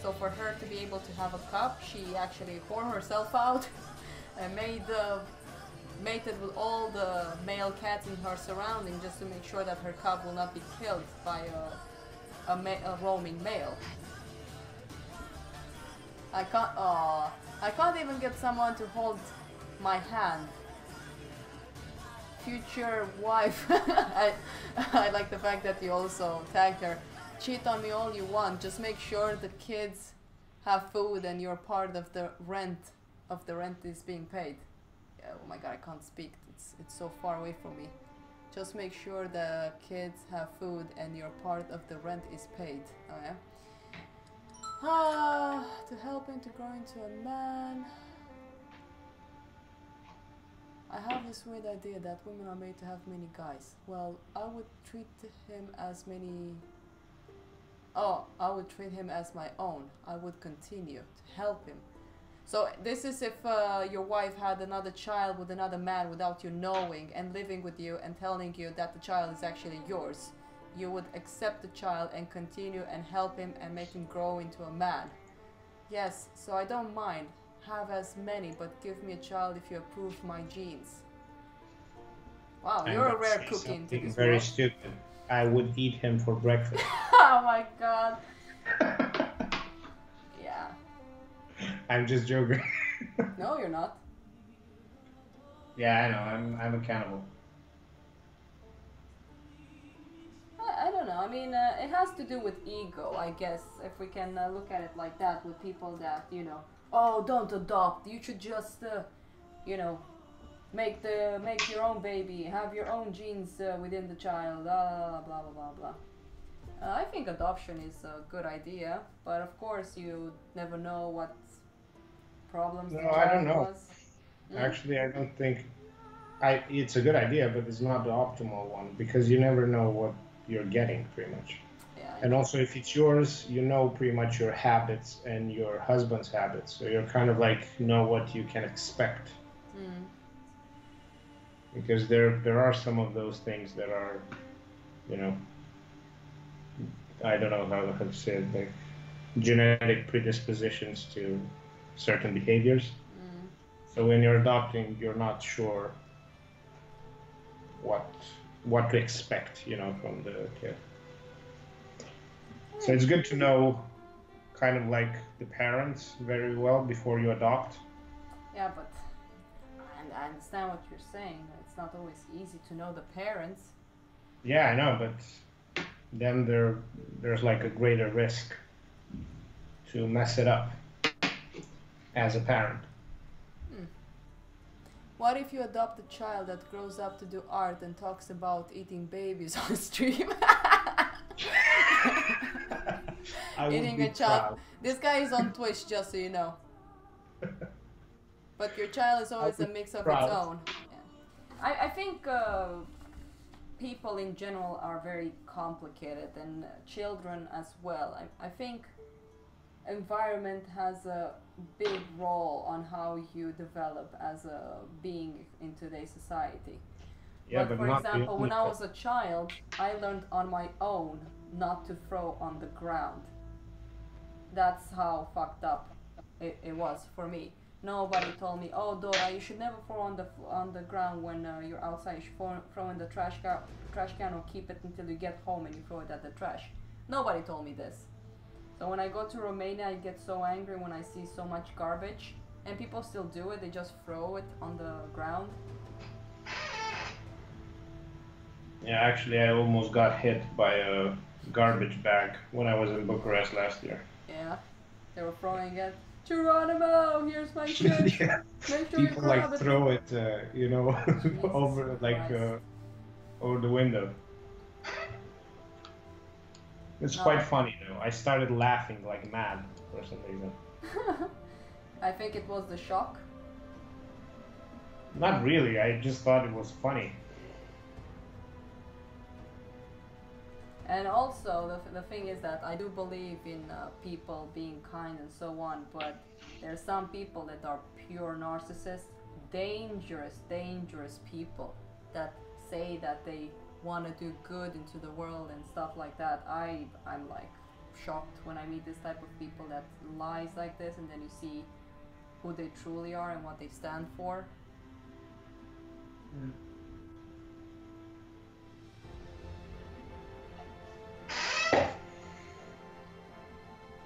So for her to be able to have a cub, she actually whore herself out and mated with all the male cats in her surrounding just to make sure that her cub will not be killed by a roaming male. I can't even get someone to hold my hand. Future wife. I like the fact that you also tagged her. Cheat on me all you want, just make sure the kids have food and you're part of the rent is being paid. Oh my god, I can't speak. It's so far away from me. Just make sure the kids have food and your part of the rent is paid. Oh yeah. To help him to grow into a man. I have this weird idea that women are made to have many guys. Well, I would treat him as many... Oh, I would treat him as my own. I would continue to help him. So this is if your wife had another child with another man without you knowing and living with you and telling you that the child is actually yours. You would accept the child and continue and help him and make him grow into a man. Yes, so I don't mind. Have as many, but give me a child if you approve my genes. Wow, you're a rare cookie into this very world. stupid. I would eat him for breakfast. Oh my god. Yeah. I'm just joking. No, you're not. Yeah, I know. I'm a cannibal. I don't know. I mean, it has to do with ego, I guess, if we can look at it like that with people that, you know, oh, don't adopt. You should just, you know, make your own baby, have your own genes within the child, blah blah blah blah. I think adoption is a good idea, but of course you never know what problems the child I don't know. was. Actually, I don't think it's a good idea, but it's not the optimal one because you never know what you're getting, pretty much. Yeah, And also, if it's yours, you know pretty much your habits and your husband's habits, so you're kind of like know what you can expect. Because there are some of those things that are, you know, I don't know how to say it, like genetic predispositions to certain behaviors. So when you're adopting, you're not sure what to expect, you know, from the kid. So it's good to know kind of like the parents very well before you adopt. Yeah, but I understand what you're saying. It's not always easy to know the parents. Yeah, I know, but then there's like a greater risk to mess it up as a parent. What if you adopt a child that grows up to do art and talks about eating babies on stream? Eating a child. This guy is on Twitch, just so you know. But your child is always a mix of its own. Yeah. I think people in general are very complicated, and children as well. I think environment has a big role on how you develop as a being in today's society. Yeah, But but for not the example, when only I was a child, I learned on my own not to throw on the ground. That's how fucked up it was for me. Nobody told me, "Oh, Dora, you should never throw on the ground when you're outside. You should throw in the trash can or keep it until you get home and you throw it at the trash." Nobody told me this. So when I go to Romania, I get so angry when I see so much garbage, and people still do it. They just throw it on the ground. Yeah, actually, I almost got hit by a garbage bag when I was in Bucharest last year. Yeah, they were throwing it. Geronimo, here's my shit. Yeah. Make sure you People grab like it. throw it, Jesus over Christ. over the window. It's No. quite funny though. I started laughing like mad for some reason. I think it was the shock. Not really. I just thought it was funny. And also, the thing is that I do believe in people being kind and so on, but there are some people that are pure narcissists, dangerous people that say that they want to do good into the world and stuff like that. I'm like shocked when I meet this type of people that lies like this, and then you see who they truly are and what they stand for. Mm.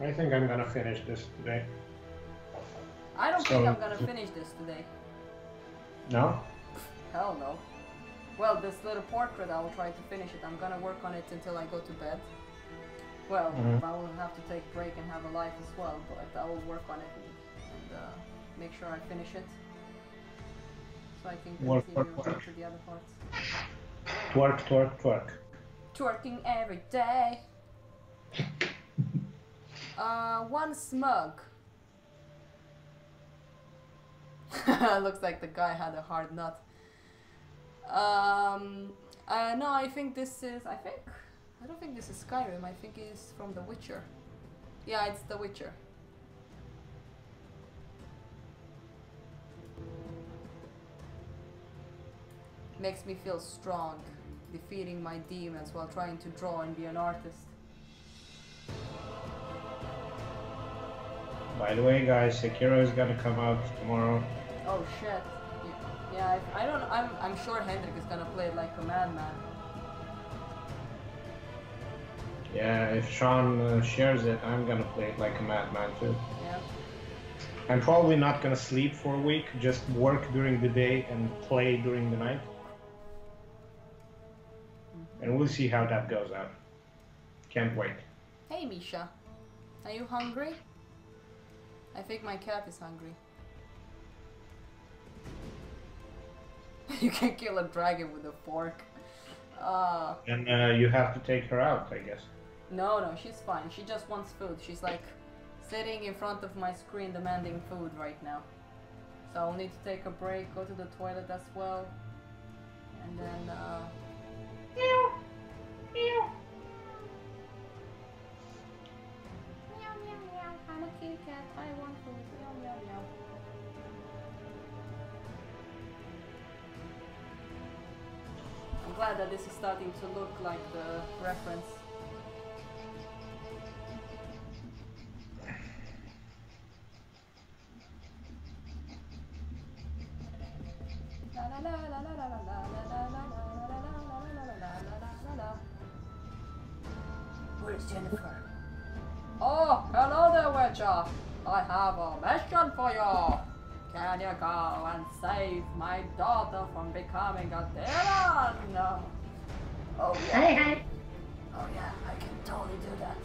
I think I'm gonna finish this today. I don't think I'm gonna finish this today. No? Hell no. Well, this little portrait, I will try to finish it. I'm gonna work on it until I go to bed. Well, I will have to take a break and have a life as well, but I will work on it and make sure I finish it. So I can continue to the other parts. Twerk. Twerking every day. One smug. Looks like the guy had a hard nut. No, I think this is, I don't think this is Skyrim, I think it's from The Witcher. Yeah, it's The Witcher. Makes me feel strong, defeating my demons while trying to draw and be an artist. By the way, guys, Sekiro is gonna come out tomorrow. Oh shit. Yeah, I'm sure Hendrik is gonna play it like a madman. Yeah, if Sean shares it, I'm gonna play it like a madman too. Yeah. I'm probably not gonna sleep for a week, just work during the day and play during the night. And we'll see how that goes out. Can't wait. Hey Misha, are you hungry? I think my cat is hungry. You can kill a dragon with a fork. And you have to take her out, I guess. No, she's fine. She just wants food. She's like sitting in front of my screen demanding food right now. So I'll need to take a break, go to the toilet as well. And then, Meow. Meow. Meow, meow, meow. I'm a kitty cat. I want food. Meow, meow, meow. I'm glad that this is starting to look like the reference. Where's Jennifer? Oh, hello there, Witcher. I have a mission for you. Can you go and save my daughter from becoming a demon? Oh yeah. Hi. Oh yeah, I can totally do that.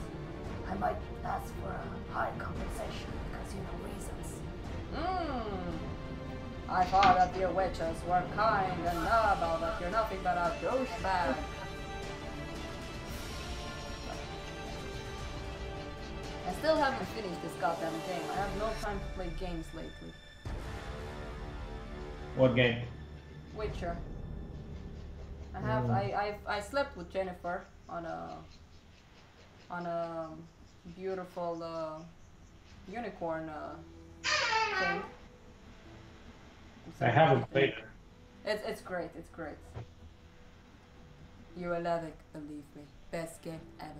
I might ask for a high compensation because you know reasons. I thought that your witches were kind and noble, but you're nothing but a douchebag. I still haven't finished this goddamn game. I have no time to play games lately. What game? Witcher. I slept with Jennifer on a beautiful unicorn thing. I haven't played it. It's great. It's great. You will love it, believe me. Best game ever.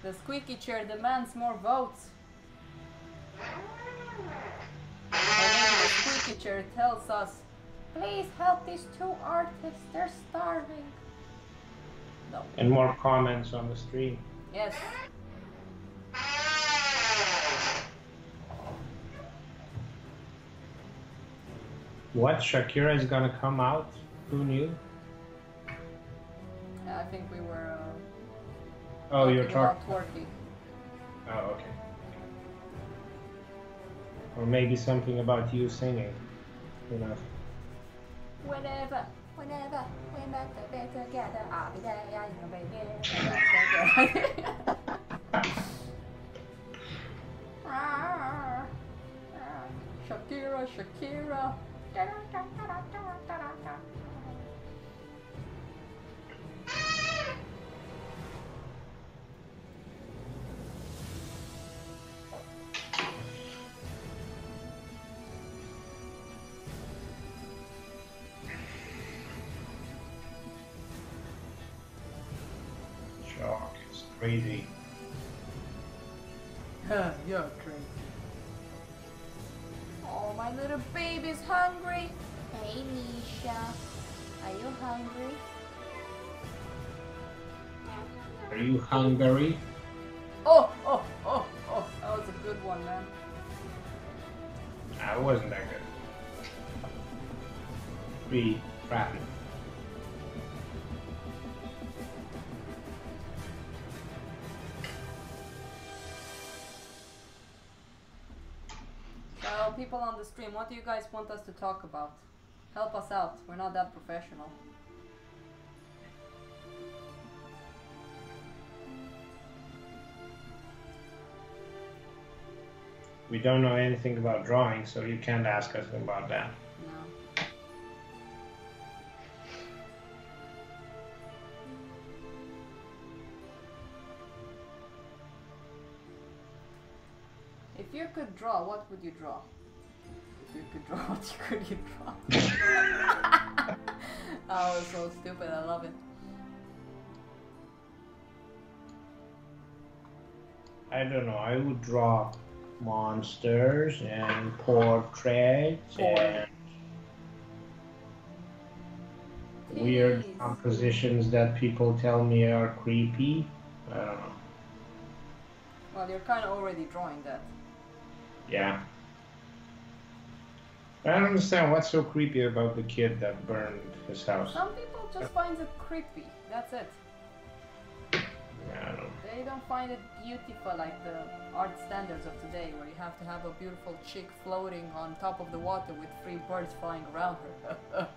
The squeaky chair demands more votes. Or maybe the squeaky chair tells us, please help these two artists, they're starving. No. And more comments on the stream. Yes. What? Shakira is gonna come out? Who knew? I think we were Oh, you're about talking. twerking. Oh, okay. Or maybe something about you singing. Who knows? Whenever we're meant to be together, I'll be there, I know, baby. Shakira, Shakira. Shock is crazy. You're crazy. Oh, my little baby's hungry. Hey, Misha. Are you hungry? Are you hungry? Oh, oh, oh, oh. That was a good one, man. Nah, it wasn't that good. Pretty crappy. So, people on the stream, what do you guys want us to talk about? Help us out. We're not that professional. We don't know anything about drawing, so you can't ask us about that. No. If you could draw, what would you draw? If you could draw, what could you draw? Oh, it's so stupid. I love it. I don't know. I would draw monsters and portraits and weird Jeez. compositions that people tell me are creepy. I don't know. Well, you're kind of already drawing that. Yeah. I don't understand what's so creepy about the kid that burned his house. Some people just find it creepy. That's it. I don't know. They don't find it beautiful like the art standards of today, where you have to have a beautiful chick floating on top of the water with 3 birds flying around her.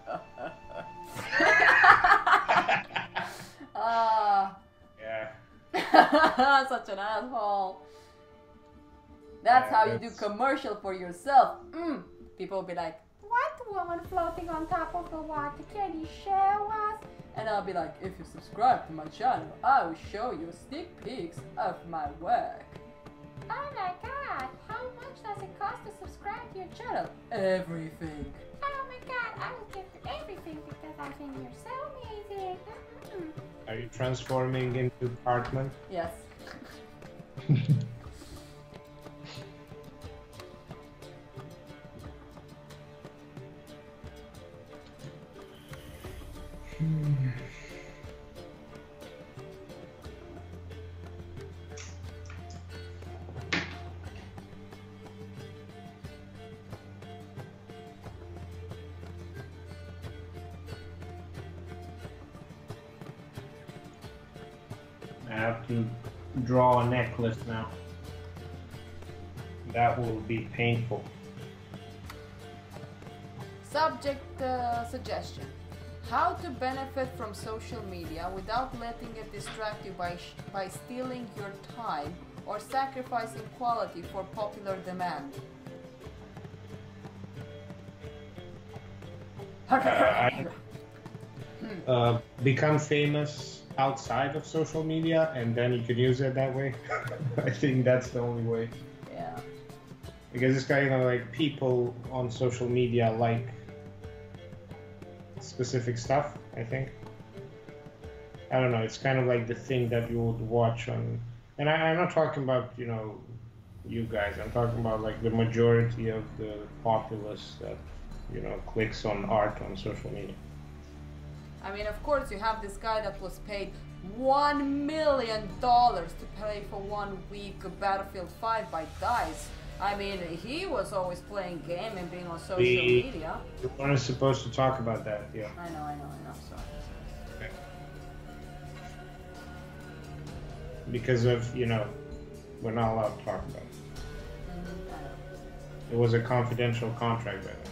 Ah. Yeah. Such an asshole. That's how you do commercial for yourself. People will be like, what woman floating on top of the water? Can you show us? And I'll be like, if you subscribe to my channel, I will show you sneak peeks of my work. Oh my god, how much does it cost to subscribe to your channel? Everything. Oh my god, I will give you everything because I think you're so amazing. Are you transforming into apartment? Yes. I have to draw a necklace now. That will be painful. Subject suggestion. How to benefit from social media without letting it distract you by stealing your time or sacrificing quality for popular demand. Become famous outside of social media and then you can use it that way. I think that's the only way. Yeah. Because this guy, like people on social media like specific stuff, I think. I don't know, it's kind of like the thing that you would watch on, and I'm not talking about, you guys, I'm talking about like the majority of the populace that, clicks on art on social media. I mean, of course, you have this guy that was paid $1 million to play for 1 week of Battlefield 5 by DICE. I mean, he was always playing game and being on social media. We weren't supposed to talk about that, yeah. I know, sorry. Okay. Because of, we're not allowed to talk about it. It was a confidential contract, by the way.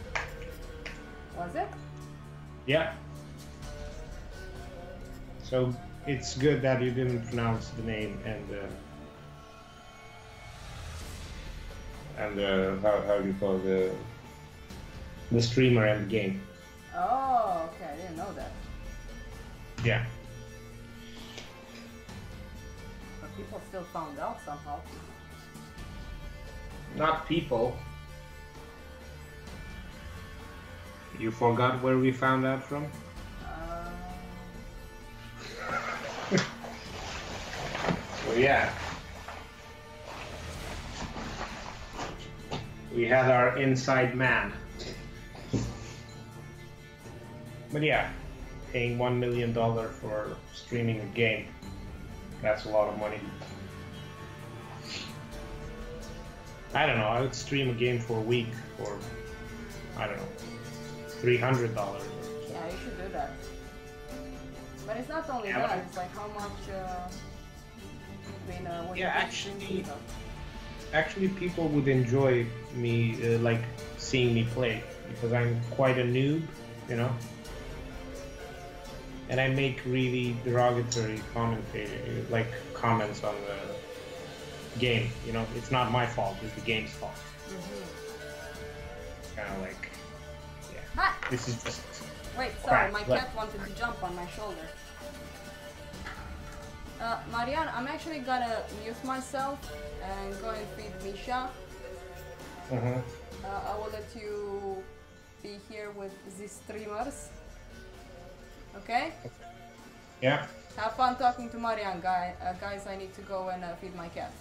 Was it? Yeah. So it's good that you didn't pronounce the name and how do you call it, the streamer and the game. Oh, okay, I didn't know that. Yeah. But people still found out somehow. Not people. You forgot where we found out from? So yeah. We had our inside man. But yeah, paying $1 million for streaming a game, that's a lot of money. I don't know, I would stream a game for a week for, I don't know, $300. Yeah, you should do that. But it's not only that, it's like how much, actually people would enjoy me, like, seeing me play, because I'm quite a noob, and I make really derogatory comments on the game, it's not my fault, it's the game's fault. It's kind of like, yeah. Hi. This is just Wait, sorry, my cat wanted to jump on my shoulder. Marianne, I'm actually gonna mute myself and go and feed Misha. I will let you be here with the streamers. Okay? Yeah. Have fun talking to Marianne, guys. I need to go and feed my cat.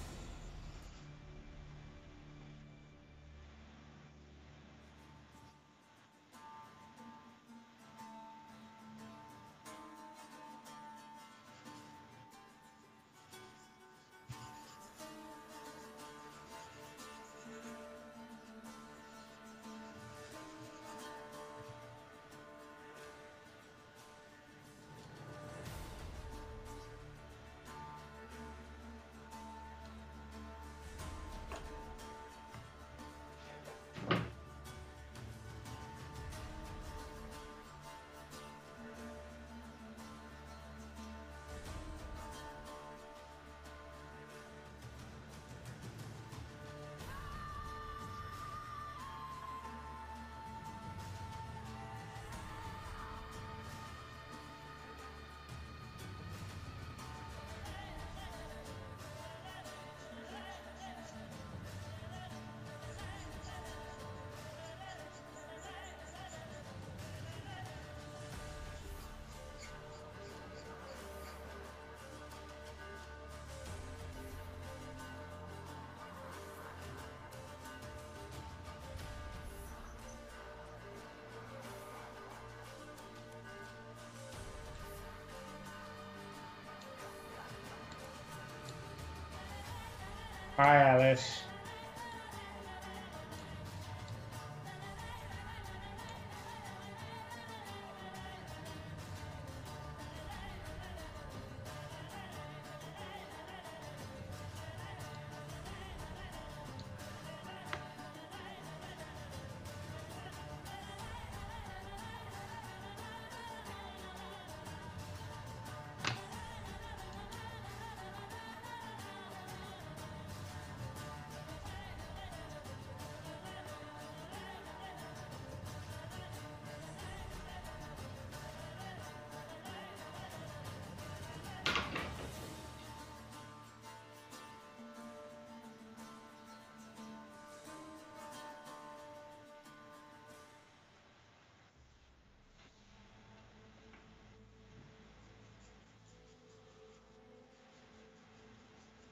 Hi, Alice.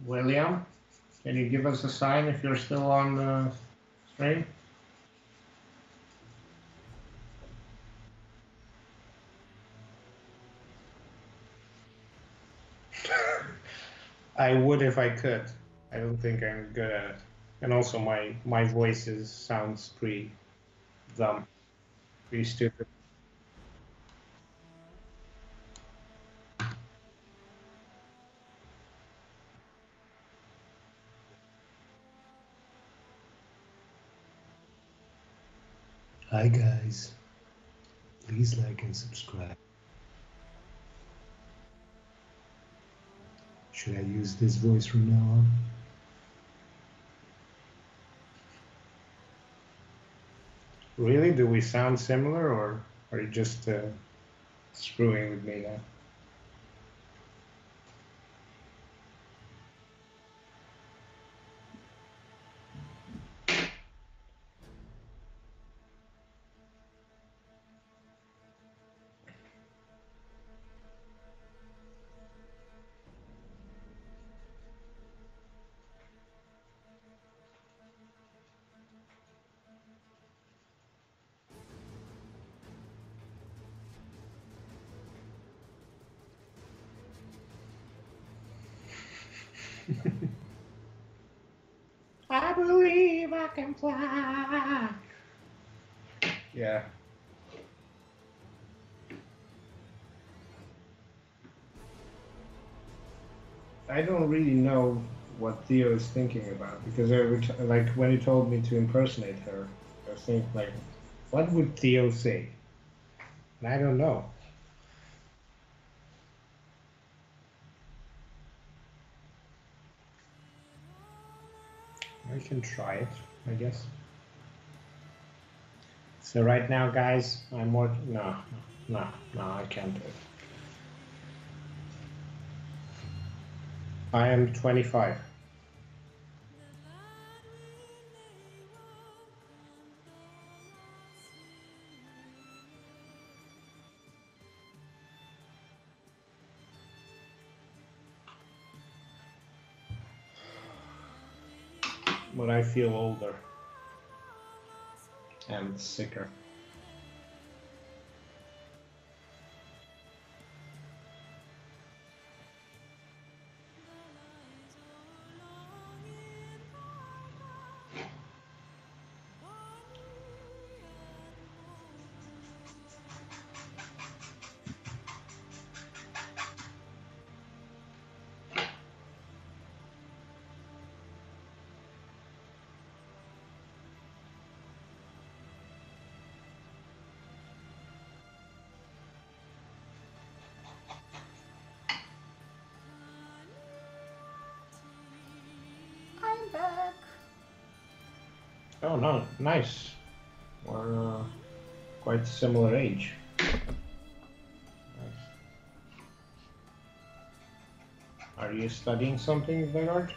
William, can you give us a sign if you're still on the stream? I would if I could. I don't think I'm good at it. And also my voice sounds pretty dumb, pretty stupid. Hi guys, please like and subscribe. Should I use this voice from now on? Really? Do we sound similar, or are you just screwing with me now? I believe I can fly. Yeah. I don't really know what Theo is thinking about because like when he told me to impersonate her, I think like, what would Theo say? And I don't know. I can try it, I guess. So right now, guys, I'm working. No, I can't do it. I am 25. But I feel older and sicker. I'm back. Oh no, nice. We're quite similar age. Nice. Are you studying something, Bernard?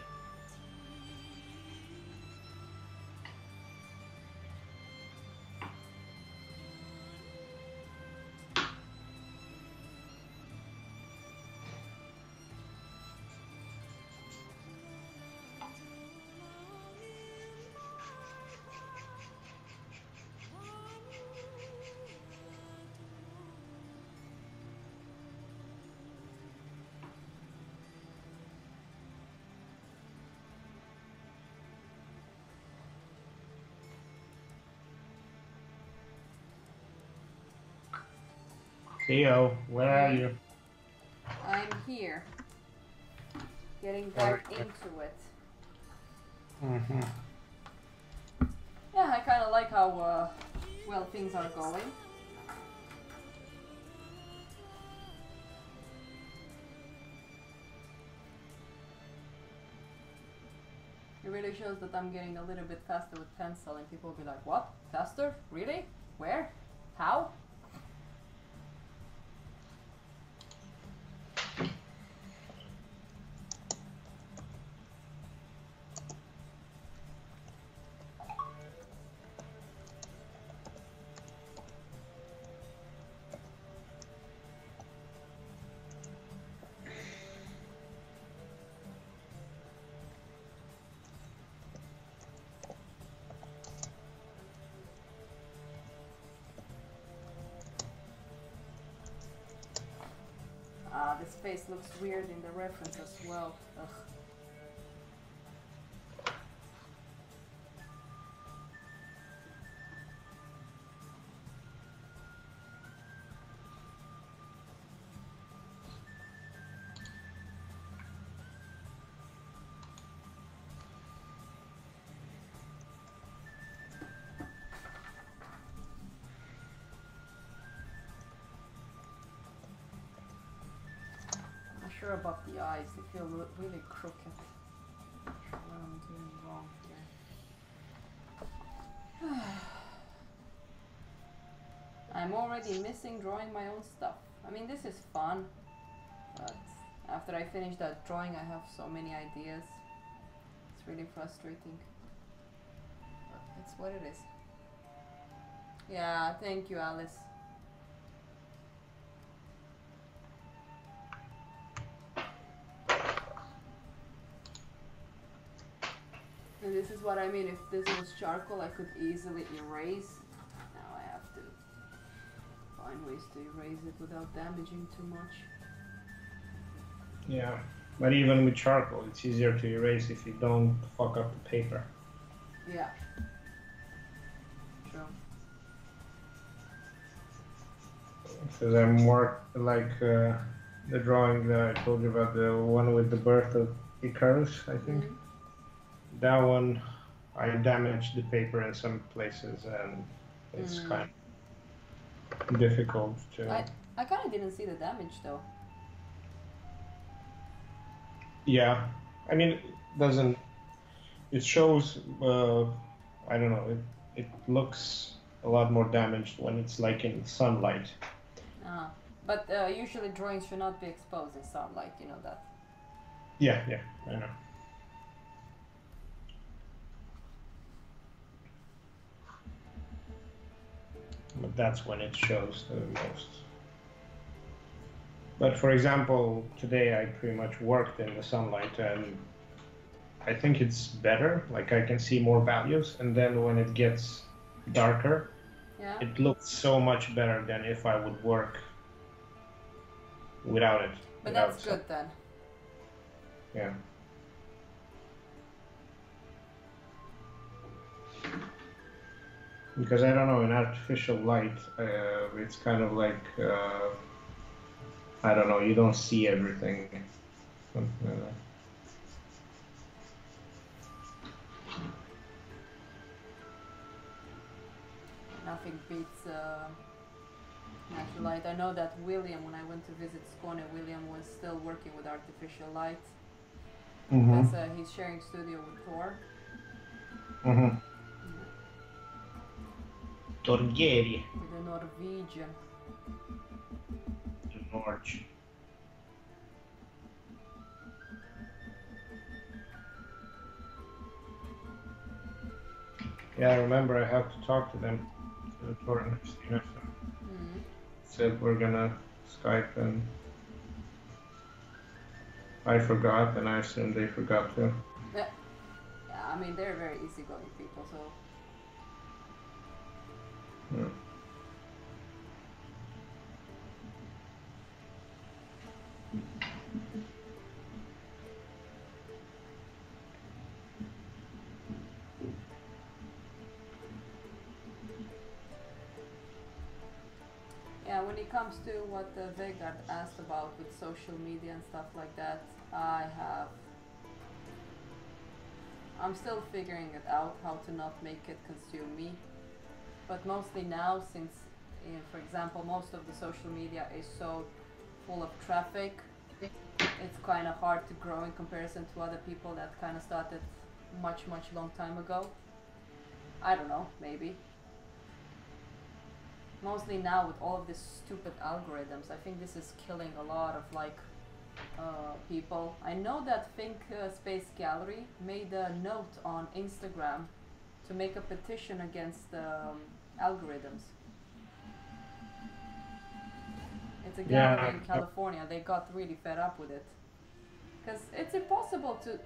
Theo, where are you? I'm here. Getting back into it. Mm-hmm. Yeah, I kind of like how well things are going. It really shows that I'm getting a little bit faster with pencil, and people will be like, "What? Faster? Really? Where? How?" this face looks weird in the reference as well. Ugh. Sure about the eyes, they feel really crooked. Not sure what I'm doing wrong here. I'm already missing drawing my own stuff. I mean, this is fun, but after I finish that drawing, I have so many ideas. It's really frustrating. But it's what it is. Yeah, thank you, Alice. And this is what I mean, if this was charcoal I could easily erase. Now I have to find ways to erase it without damaging too much. Yeah, but even with charcoal it's easier to erase if you don't fuck up the paper. Yeah. True. Because I'm more like the drawing that I told you about, the one with the birth of Icarus, I think. Mm-hmm. That one, I damaged the paper in some places, and it's kind of difficult to... I kind of didn't see the damage, though. Yeah, I mean, it doesn't... It shows, I don't know, it looks a lot more damaged when it's like in sunlight. But usually drawings should not be exposed in sunlight, you know that? Yeah, I know. But that's when it shows the most. But for example, today I pretty much worked in the sunlight, and I think it's better, like I can see more values, and then when it gets darker, it looks so much better than if I would work without it. But that's good then. Yeah. Because I don't know, in artificial light, it's kind of like, I don't know, you don't see everything. Something like that. Nothing beats natural light. I know that William, when I went to visit Skåne, William was still working with artificial light. Mm-hmm. Because he's sharing studio with Thor. Mm-hmm. Torgeri. With the Norwegian. The Norge. Yeah, I remember I have to talk to them. To the Thor and Christina. Said we're gonna Skype, and I forgot, and I assumed they forgot too. Yeah, I mean, they're very easygoing people, so... Yeah. Yeah, when it comes to what Vegard asked about with social media and stuff like that, I'm still figuring it out how to not make it consume me. But mostly now, since, for example, most of the social media is so full of traffic, it's kind of hard to grow in comparison to other people that kind of started much long time ago. I don't know, maybe. Mostly now with all of these stupid algorithms, I think this is killing a lot of people. I know that Think Space Gallery made a note on Instagram to make a petition against algorithms. It's a gallery in California. They got really fed up with it. Because it's impossible to,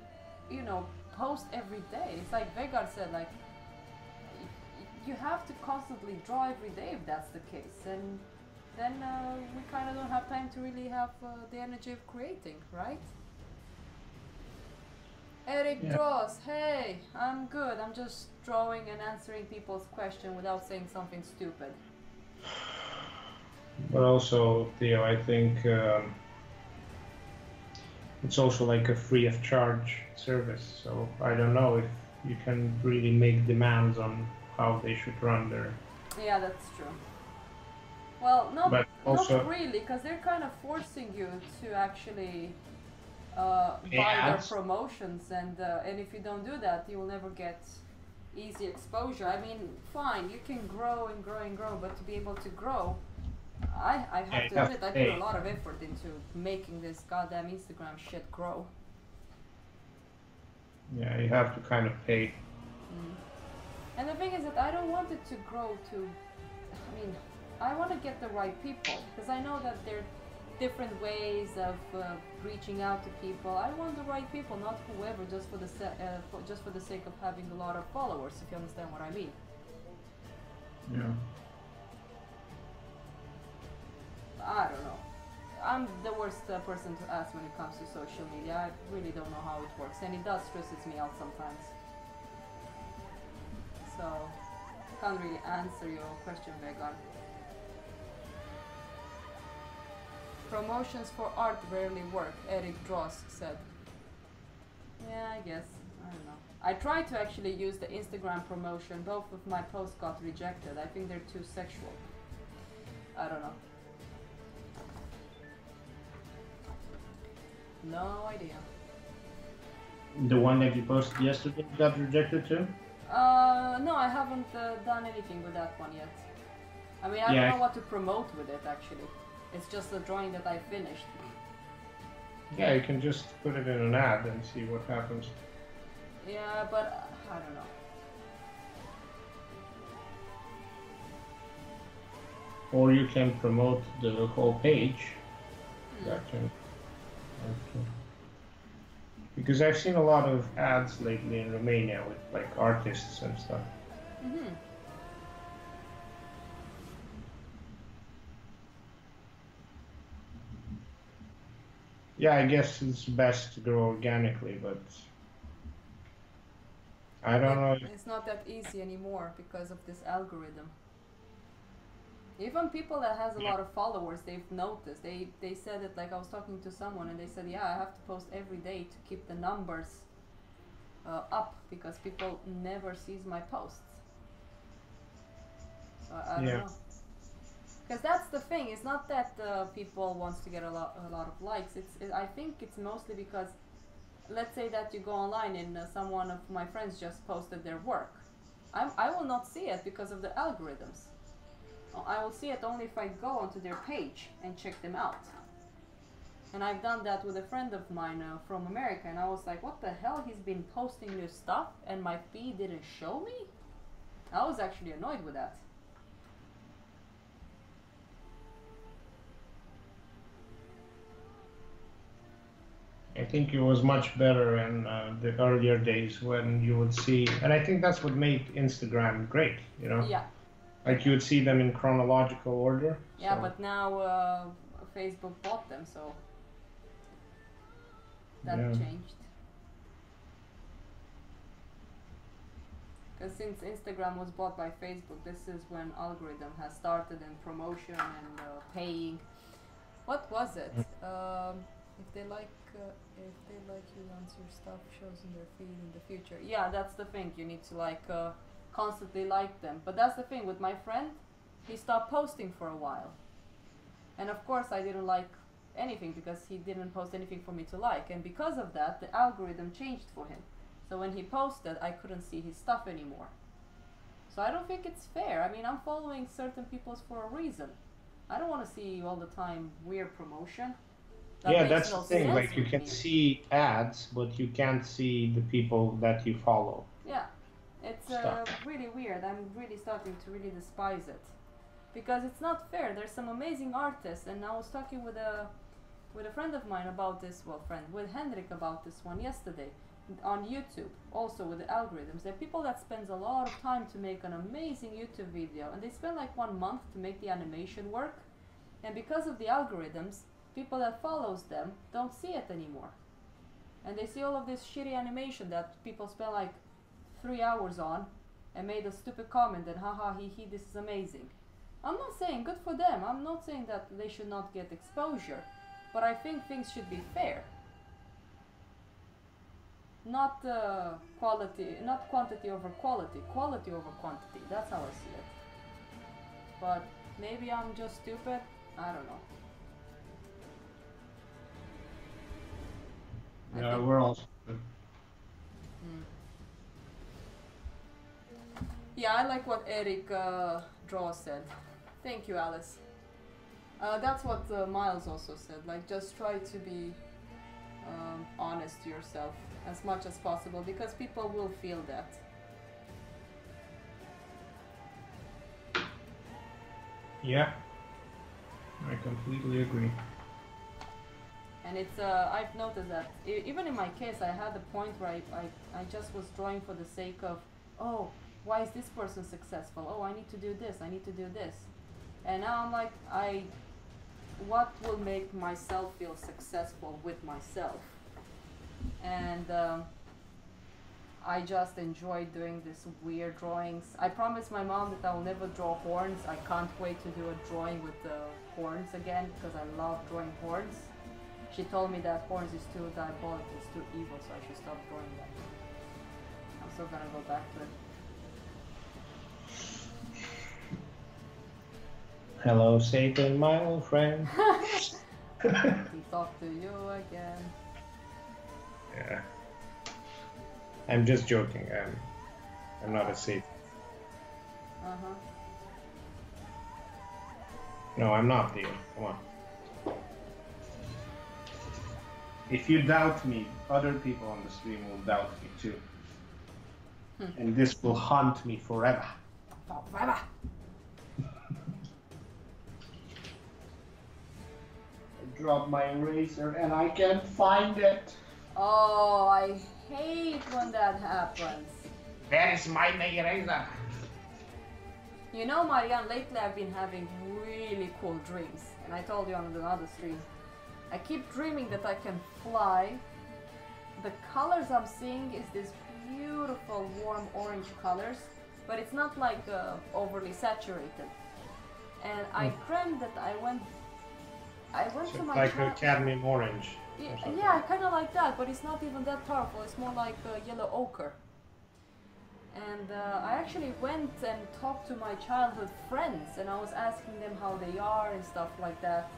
post every day. It's like Vegard said, like, you have to constantly draw every day if that's the case. And then we kind of don't have time to really have the energy of creating, right? Eric Yeah. draws. Hey, I'm good. I'm just drawing and answering people's question without saying something stupid. But also, Theo, I think it's also like a free of charge service. So I don't know if you can really make demands on how they should run their. Yeah, that's true. Well, But also, not really, because they're kind of forcing you to actually pay buy their ads. promotions, and if you don't do that, you will never get easy exposure. I mean, fine, you can grow and grow and grow, but to be able to grow, I Yeah, have you to have admit, to I put pay. a lot of effort into making this goddamn Instagram shit grow. Yeah, you have to kind of pay. Mm. And the thing is that I don't want it to grow to. I mean, I want to get the right people because I know that there are different ways of reaching out to people. I want the right people, not whoever, just for just for the sake of having a lot of followers. If you understand what I mean. Yeah. I don't know. I'm the worst person to ask when it comes to social media. I really don't know how it works, and it does stresses me out sometimes. So, can't really answer your question, Vegan. Promotions for art rarely work, Eric Dross said. Yeah, I guess. I don't know. I tried to actually use the Instagram promotion. Both of my posts got rejected. I think they're too sexual. I don't know. No idea. The one that you posted yesterday got rejected too? No, I haven't done anything with that one yet. I mean, I Yeah. don't know what to promote with it actually. It's just a drawing that I finished. Yeah, you can just put it in an ad and see what happens. Yeah, but I don't know. Or you can promote the whole page. Hmm. That can, okay. Because I've seen a lot of ads lately in Romania with like artists and stuff. Mm-hmm. Yeah, I guess it's best to grow organically, but I don't know. It's not that easy anymore because of this algorithm. Even people that has a lot of followers, they've noticed. They said it, like I was talking to someone and they said, yeah, I have to post every day to keep the numbers up because people never sees my posts. So I don't Yeah. know. Because that's the thing. It's not that people wants to get a lot of likes. I think it's mostly because, let's say that you go online and someone of my friends just posted their work. I will not see it because of the algorithms. I will see it only if I go onto their page and check them out. And I've done that with a friend of mine from America, and I was like, what the hell? He's been posting new stuff and my feed didn't show me? I was actually annoyed with that. I think it was much better in the earlier days when you would see, and I think that's what made Instagram great, you know? Yeah. Like you would see them in chronological order. Yeah, so- but now Facebook bought them, so that Yeah. changed. Because since Instagram was bought by Facebook, this is when algorithm has started and promotion and paying. What was it? If they like you once your stuff shows in their feed in the future. Yeah, that's the thing. You need to like constantly like them. But that's the thing with my friend. He stopped posting for a while. And of course I didn't like anything because he didn't post anything for me to like. And because of that, the algorithm changed for him. So when he posted, I couldn't see his stuff anymore. So I don't think it's fair. I mean, I'm following certain people's for a reason. I don't want to see all the time weird promotion. That Yeah, makes that's no the thing. sense Like you with can me. see ads, but you can't see the people that you follow. Yeah, it's Stuff. really weird. I'm really starting to really despise it because it's not fair. There's some amazing artists, and I was talking with a friend of mine about this. Well, with Henrik about this one yesterday on YouTube. Also with the algorithms, there are people that spends a lot of time to make an amazing YouTube video, and they spend like 1 month to make the animation work. And because of the algorithms, people that follows them don't see it anymore. And they see all of this shitty animation that people spend like 3 hours on and made a stupid comment and haha he this is amazing. I'm not saying good for them. I'm not saying that they should not get exposure. But I think things should be fair. Not quality, not quantity over quality, quality over quantity. That's how I see it. But maybe I'm just stupid. I don't know. Yeah, we're all stupid. Yeah, I like what Eric Draw said. Thank you, Alice. That's what Miles also said. Like, just try to be honest to yourself as much as possible, because people will feel that. Yeah, I completely agree. And it's I've noticed that even in my case, I had a point where I just was drawing for the sake of, oh, why is this person successful? Oh, I need to do this, I need to do this. And now I'm like, what will make myself feel successful with myself? And I just enjoy doing these weird drawings. I promised my mom that I will never draw horns. I can't wait to do a drawing with the horns again, because I love drawing horns. She told me that horns is too diabolical, it's too evil, so I should stop drawing that. I'm still gonna go back to it. Hello, Satan, my old friend. He talked to you again. Yeah. I'm just joking. I'm not a Satan. Uh-huh. No, I'm not, Leo. Come on. If you doubt me, other people on the stream will doubt me too. And this will haunt me forever. Forever! I dropped my eraser and I can't find it. Oh, I hate when that happens. Where is my eraser? You know, Marianne, lately I've been having really cool dreams. And I told you on another stream. I keep dreaming that I can fly. The colors I'm seeing is this beautiful warm orange colors, but it's not like overly saturated. And I dreamt that I went So to my like a cadmium orange. yeah, kind of like that, but it's not even that powerful. It's more like yellow ochre. And I actually went and talked to my childhood friends, and I was asking them how they are and stuff like that.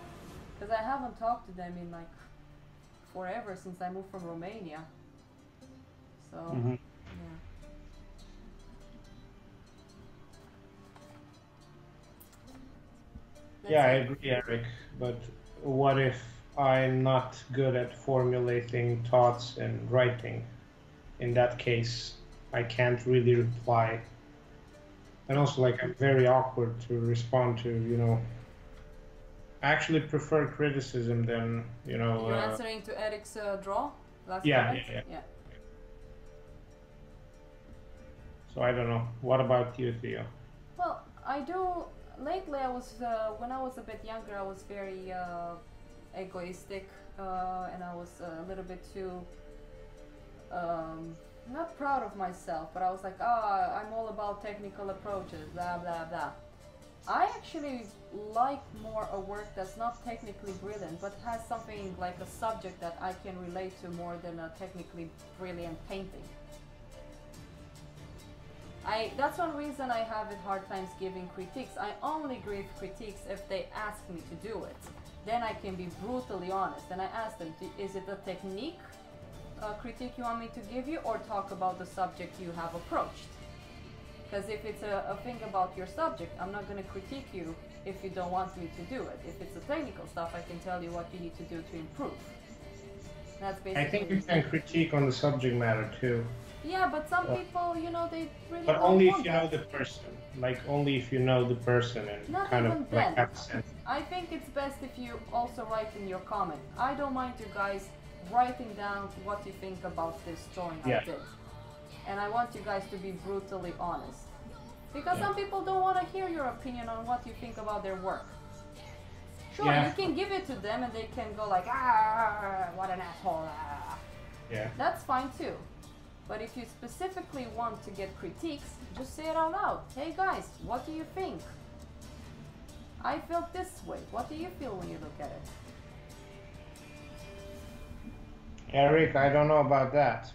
Because I haven't talked to them in like forever, since I moved from Romania. So, Yeah, I agree, Eric. But what if I'm not good at formulating thoughts and writing? In that case, I can't really reply. And also, like, I'm very awkward to respond to, you know. I actually prefer criticism than, you know... You're answering to Eric's draw? Last yeah. Yeah. So I don't know. What about you, Theo? Well, I do... Lately I was, when I was a bit younger, I was very egoistic, and I was a little bit too... not proud of myself, but I was like, I'm all about technical approaches, blah blah blah. I actually like more a work that's not technically brilliant, but has something like a subject that I can relate to more than a technically brilliant painting. That's one reason I have a hard times giving critiques. I only give critiques if they ask me to do it. Then I can be brutally honest, and I ask them, is it a technique critique you want me to give you, or talk about the subject you have approached? Because if it's a thing about your subject, I'm not going to critique you if you don't want me to do it. If it's a technical stuff, I can tell you what you need to do to improve. That's basically... I think you can critique on the subject matter too. Yeah, but some people, you know, they really But don't only want if you that. know the person. Like, only if you know the person and Not kind even of like then. have sense. I think it's best if you also write in your comment. I don't mind you guys writing down what you think about this drawing I did. And I want you guys to be brutally honest. Because some people don't want to hear your opinion on what you think about their work. Sure, Yeah. you can give it to them and they can go like, ah, what an asshole. Ah. Yeah. That's fine too. But if you specifically want to get critiques, just say it out loud. Hey guys, what do you think? I felt this way. What do you feel when you look at it? Eric, I don't know about that.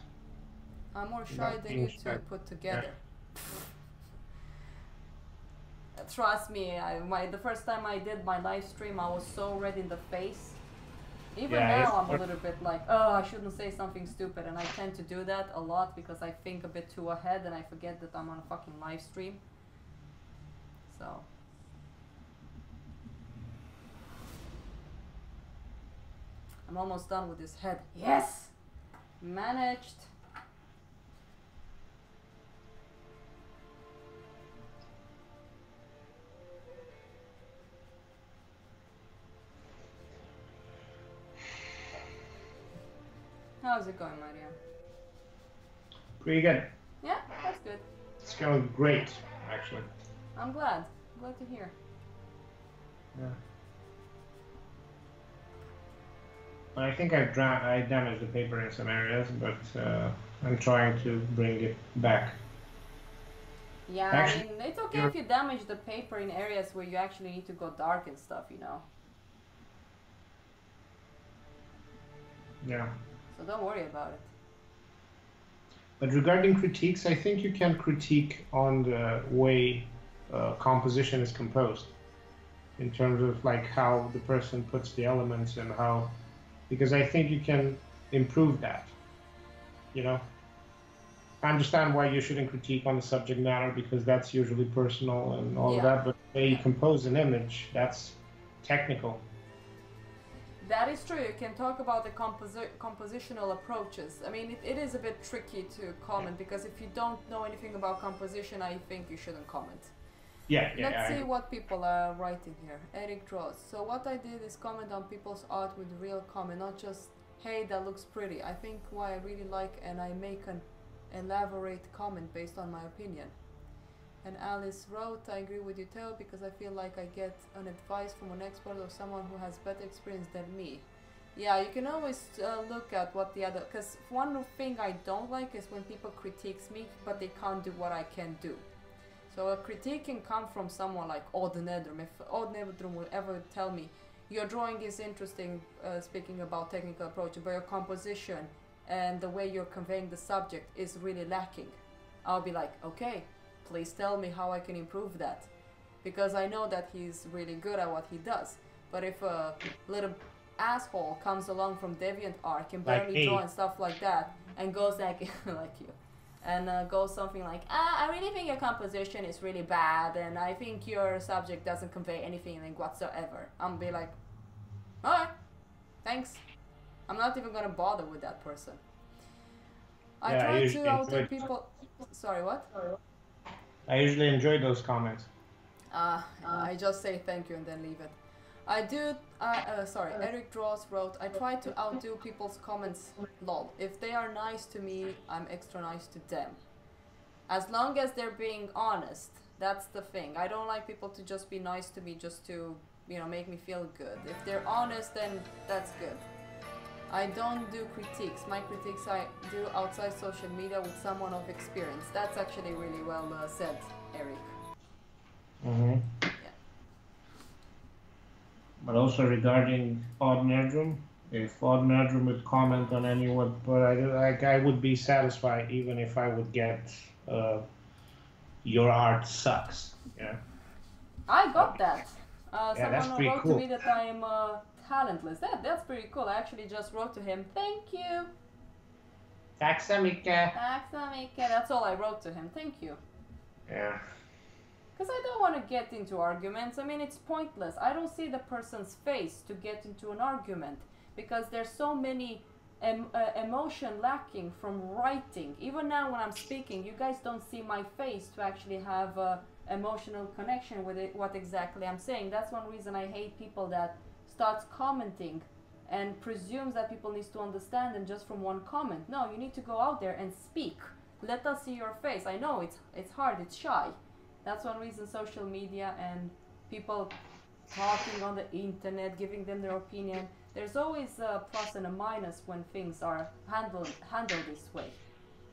I'm more shy Not than being you two shy. put together. Trust me, the first time I did my live stream, I was so red in the face. Even Yeah, now, I'm a little bit like, oh, I shouldn't say something stupid, and I tend to do that a lot because I think a bit too ahead and I forget that I'm on a fucking live stream. So. I'm almost done with this head. Yes! Managed. How's it going, Maria? Pretty good. Yeah, that's good. It's going great, actually. I'm glad. Glad to hear. Yeah. I think I damaged the paper in some areas, but I'm trying to bring it back. Yeah, Actually, I mean, it's okay if you damage the paper in areas where you actually need to go dark and stuff, you know. Yeah. So don't worry about it. But regarding critiques, I think you can critique on the way composition is composed, in terms of like how the person puts the elements and how, because I think you can improve that, you know. I understand why you shouldn't critique on the subject matter because that's usually personal and all of that, but the way you compose an image, that's technical. That is true. You can talk about the compositional approaches. I mean, it is a bit tricky to comment because if you don't know anything about composition, I think you shouldn't comment. Let's see what people are writing here. Eric draws. So what I did is comment on people's art with real comment, not just, hey, that looks pretty. I think why I really like and I make an elaborate comment based on my opinion. And Alice wrote, I agree with you, Theo, because I feel like I get an advice from an expert or someone who has better experience than me. Yeah, you can always look at what the other... Because one thing I don't like is when people critiques me, but they can't do what I can do. So a critique can come from someone like Odd Nedrum. If Odd Nedrum will ever tell me, your drawing is interesting, speaking about technical approach, but your composition and the way you're conveying the subject is really lacking. I'll be like, okay. Please tell me how I can improve that, because I know that he's really good at what he does. But if a little asshole comes along from DeviantArt, can barely draw and stuff like that, and goes like like you, and goes something like, I really think your composition is really bad, and I think your subject doesn't convey anything whatsoever, I'm be like, alright, thanks. I'm not even gonna bother with that person. I try to outdo people. Sorry, what? I usually enjoy those comments. I just say thank you and then leave it. Eric Draws wrote, I try to outdo people's comments, lol. If they are nice to me, I'm extra nice to them. As long as they're being honest, that's the thing. I don't like people to just be nice to me just to, you know, make me feel good. If they're honest, then that's good. I don't do critiques. My critiques I do outside social media with someone of experience. That's actually really well said, Eric. Mm-hmm. Yeah. But also regarding Odd Nedrum, if Odd Nedrum would comment on any but I would be satisfied even if I would get your art sucks. Yeah. I got that. That's someone pretty wrote cool. to me that I'm talentless. That's pretty cool. I actually just wrote to him, thank you. Tack så mycket. Tack så mycket. That's all I wrote to him. Thank you. Yeah. Because I don't want to get into arguments. I mean, it's pointless. I don't see the person's face to get into an argument because there's so many emotion lacking from writing. Even now when I'm speaking, you guys don't see my face to actually have emotional connection with it, what exactly I'm saying. That's one reason I hate people that starts commenting and presumes that people need to understand them just from one comment. No, you need to go out there and speak. Let us see your face. I know it's hard, it's shy. That's one reason social media and people talking on the internet, giving them their opinion. There's always a plus and a minus when things are handled this way.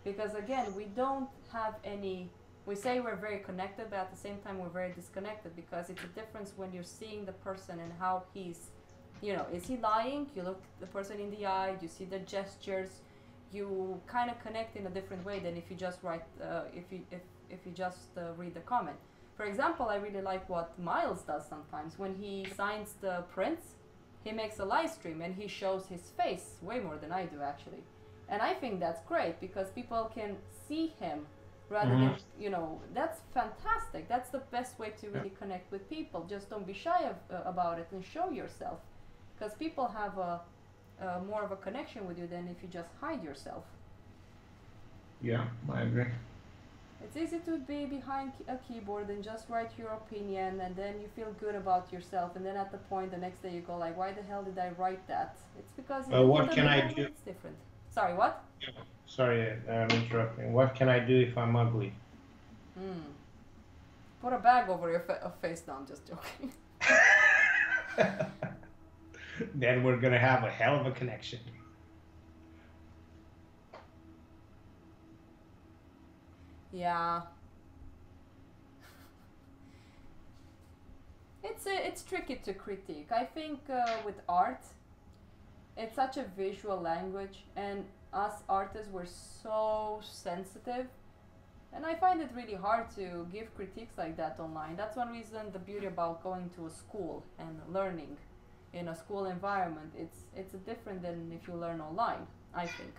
Because again, we don't have any, we say we're very connected, but at the same time we're very disconnected, because it's a difference when you're seeing the person and how he's, you know, is he lying? You look the person in the eye, you see the gestures, you kind of connect in a different way than if you just write, if you just read the comment. For example, I really like what Miles does sometimes. When he signs the prints, he makes a live stream and he shows his face way more than I do actually. And I think that's great because people can see him rather than, you know, that's fantastic. That's the best way to really connect with people. Just don't be shy about it and show yourself. Because people have a more of a connection with you than if you just hide yourself. Yeah, I agree. It's easy to be behind a keyboard and just write your opinion, and then you feel good about yourself, and then at the point the next day you go like, why the hell did I write that? It's because what can I do? It's different. Sorry, what? Sorry, I'm interrupting. What can I do if I'm ugly? Put a bag over your face. No, I'm just joking. Then we're gonna have a hell of a connection. Yeah. It's tricky to critique. I think with art, it's such a visual language, and us artists were so sensitive, and I find it really hard to give critiques like that online. That's one reason the beauty about going to a school and learning in a school environment. It's different than if you learn online, I think.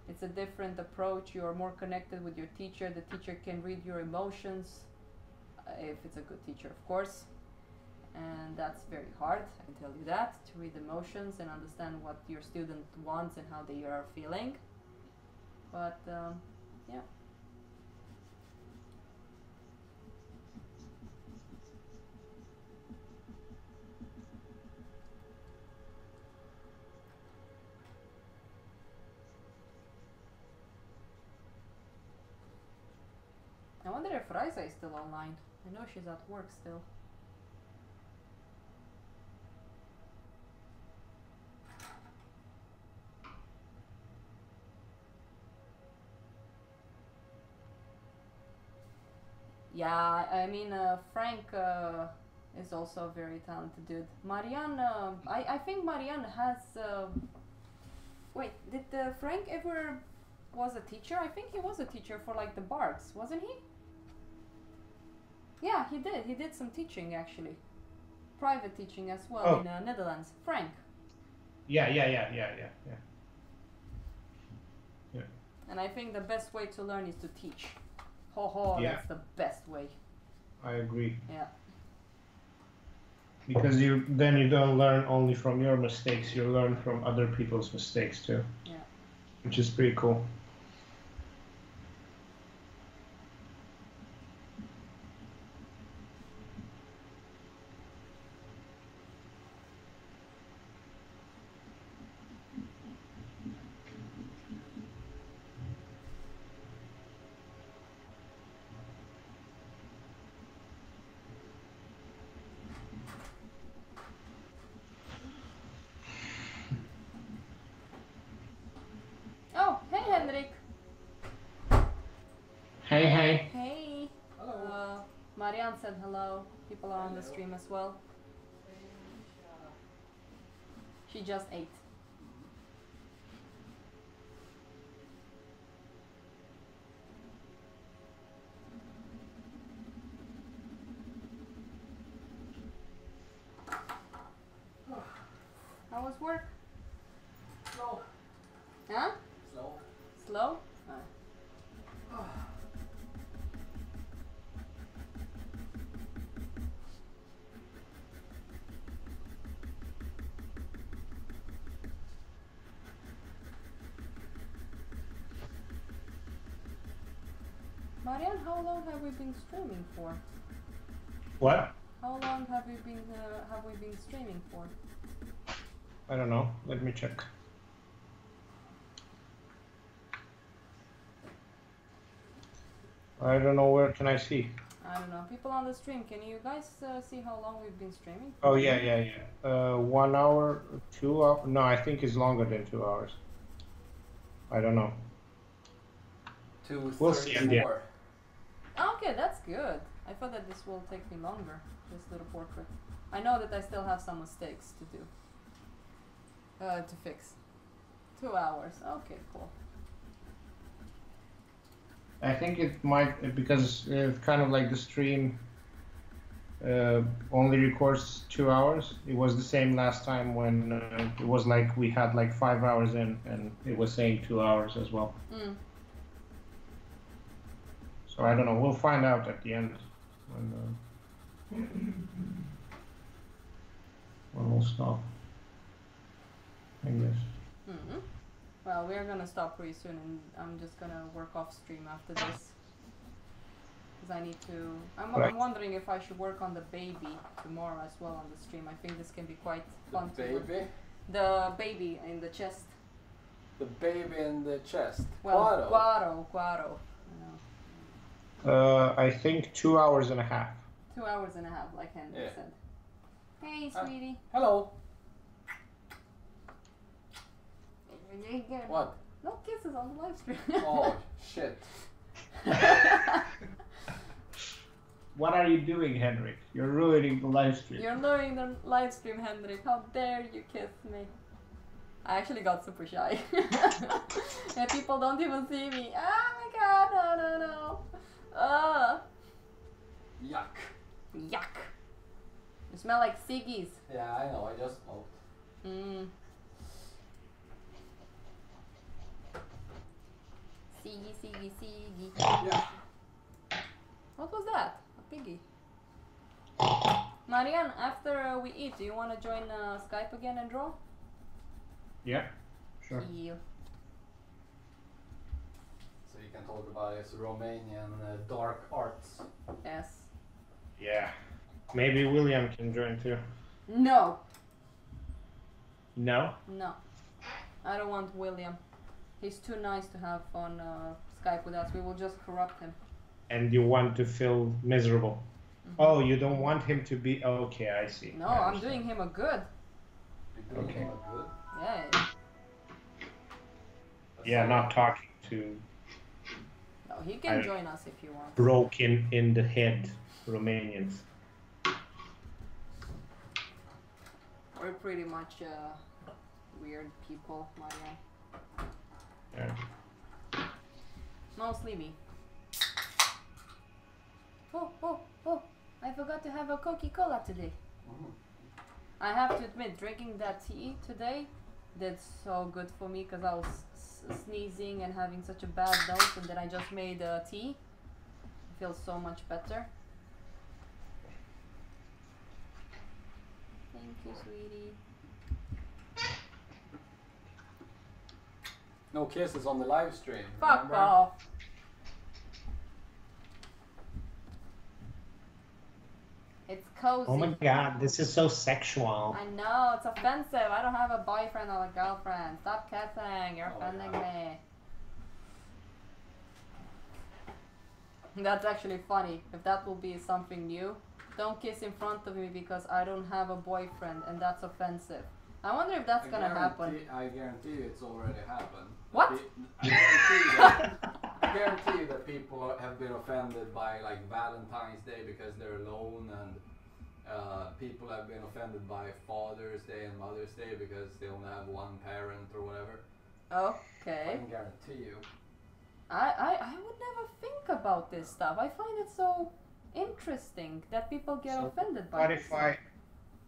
It's a different approach. You're more connected with your teacher. The teacher can read your emotions, if it's a good teacher, of course. And that's very hard, I can tell you that, to read emotions and understand what your student wants and how they are feeling. But yeah. I wonder if Raisa is still online. I know she's at work still. Yeah, I mean, Frank is also a very talented dude. Marianne, I think Marianne has... wait, did Frank ever was a teacher? I think he was a teacher for like the Bards, wasn't he? Yeah, he did. He did some teaching actually. Private teaching as well in Netherlands. Frank. Yeah. And I think the best way to learn is to teach. Ho ho, Yeah. that's the best way. I agree. Yeah. Because then you don't learn only from your mistakes, you learn from other people's mistakes too. Yeah. Which is pretty cool. Oh, hey Henrik. Hey, hey. Hey. Hello. Marianne said hello. People are on the stream as well. She just ate. How was work? Slow. Huh? Slow. Slow? Marianne, how long have we been streaming for? What? How long have we been streaming for? I don't know. Let me check. I don't know, where can I see? I don't know. People on the stream, can you guys see how long we've been streaming? Oh yeah. 1 hour, 2 hours. No, I think it's longer than 2 hours. I don't know. 2:34. We'll see in the end. Okay, that's good. I thought that this will take me longer, this little portrait. I know that I still have some mistakes to do. To fix. 2 hours. Okay, cool. I think it might, because it's kind of like the stream only records 2 hours. It was the same last time when it was like we had like 5 hours in and it was saying 2 hours as well. Mm. So I don't know. We'll find out at the end when we'll stop, I guess. Mm-hmm. Well, we're gonna stop pretty soon, and I'm just gonna work off stream after this. Because I need to... I'm wondering if I should work on the baby tomorrow as well on the stream. I think this can be quite fun to work. Baby? The baby in the chest. The baby in the chest. Well, Guaro. I think 2 hours and a half. 2 hours and a half, like Henry said. Hey, sweetie. Hello. What? No kisses on the live stream. Oh, shit. What are you doing, Henrik? You're ruining the live stream. You're ruining the live stream, Henrik. How dare you kiss me? I actually got super shy. And people don't even see me. Oh my god, no. Yuck. Yuck. You smell like ciggies. Yeah, I know. I just smoked. Siggy. Yeah. What was that? A piggy. Marianne, after we eat, do you want to join Skype again and draw? Yeah, sure. Yeah. So you can talk about his Romanian dark arts. Yes. Yeah. Maybe William can join too. No. No? No. I don't want William. He's too nice to have on Skype with us. We will just corrupt him. And you want to feel miserable. Oh, you don't want him to be... Okay, I see. No, I'm doing him a good. You're doing Okay. good. Yeah. Yeah, not talking to No, he can join us if you want. broken in the head Romanians. We're pretty much weird people, Marianne. Yeah. Mostly me. Oh, I forgot to have a Coca-Cola today. I have to admit, drinking that tea today did so good for me because I was sneezing and having such a bad nose, and then I just made tea. I feel so much better. Thank you, sweetie. No kisses on the live stream. Fuck remember? off. It's cozy. Oh my god, this is so sexual. I know, it's offensive. I don't have a boyfriend or a girlfriend. Stop kissing. You're offending me. That's actually funny. If that will be something new, don't kiss in front of me because I don't have a boyfriend, and that's offensive. I wonder if that's gonna happen. I guarantee you it's already happened. What? I guarantee you that people have been offended by like Valentine's Day because they're alone, and people have been offended by Father's Day and Mother's Day because they only have one parent or whatever. Okay. I can guarantee you. I would never think about this stuff. I find it so interesting that people get offended by this.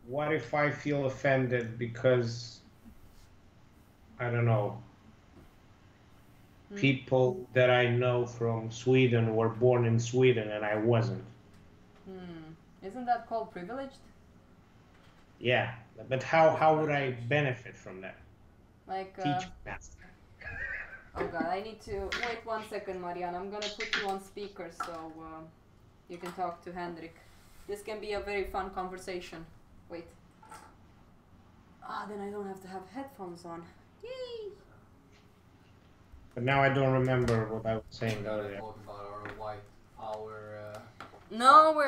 What if I feel offended because, I don't know, people that I know from Sweden were born in Sweden and I wasn't? Isn't that called privileged? Yeah, but how would I benefit from that? Like, Teach master. oh god, I need to... Wait 1 second, Marianne. I'm gonna put you on speaker so you can talk to Hendrik. This can be a very fun conversation. Wait. Then I don't have to have headphones on. Yay! But now I don't remember what I was saying We're earlier. talking about our white power No,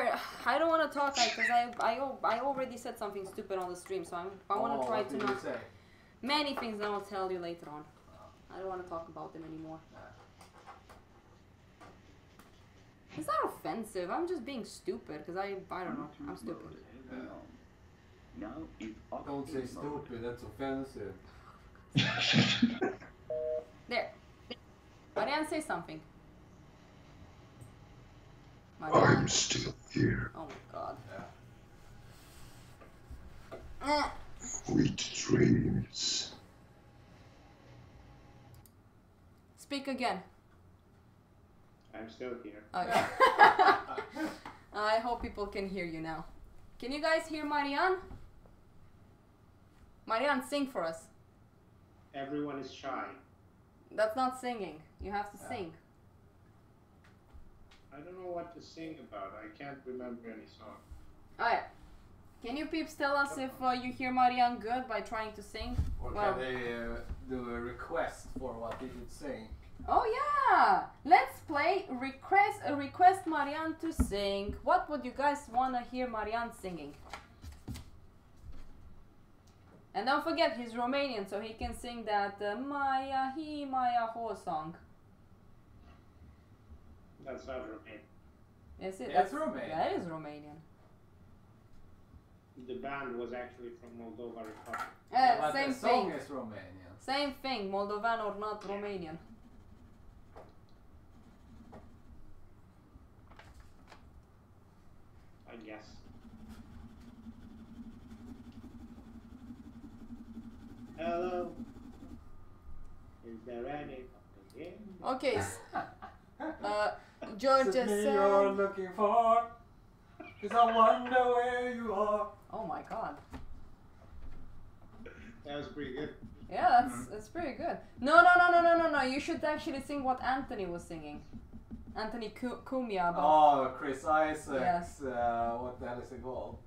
I don't want to talk because I already said something stupid on the stream, so I want to try what to did not. you say? Many things that I'll tell you later on. I don't want to talk about them anymore. It's not offensive. I'm just being stupid because I don't know. I'm stupid. Don't say stupid. That's offensive. There. Marianne, say something. Marianne. I'm still here. Oh my god. Yeah. Sweet dreams. Speak again. I'm still here. Okay. I hope people can hear you now. Can you guys hear Marianne? Marianne, sing for us. Everyone is shy. That's not singing. You have to sing. I don't know what to sing about. I can't remember any song. Alright. Can you peeps tell us if you hear Marianne good by trying to sing? Or can they do a request for what he should sing? Oh yeah! Let's play request Marianne to sing. What would you guys wanna hear Marianne singing? And don't forget he's Romanian, so he can sing that Maya Hi Maya Ho song. That's not Romanian. Is it? That's Romanian. That is Romanian. The band was actually from Moldova Republic. But Same the song thing. is Romanian. Same thing, Moldovan or not Romanian. I guess. Hello. Is there any Okay. Georgia It's me said. you're looking for. 'Cause I wonder where you are. Oh my god. That was pretty good. Yeah, that's pretty good. No. You should actually sing what Anthony was singing. Anthony Cumia about. Oh, Chris Isaacs. Yes. What the hell is it called?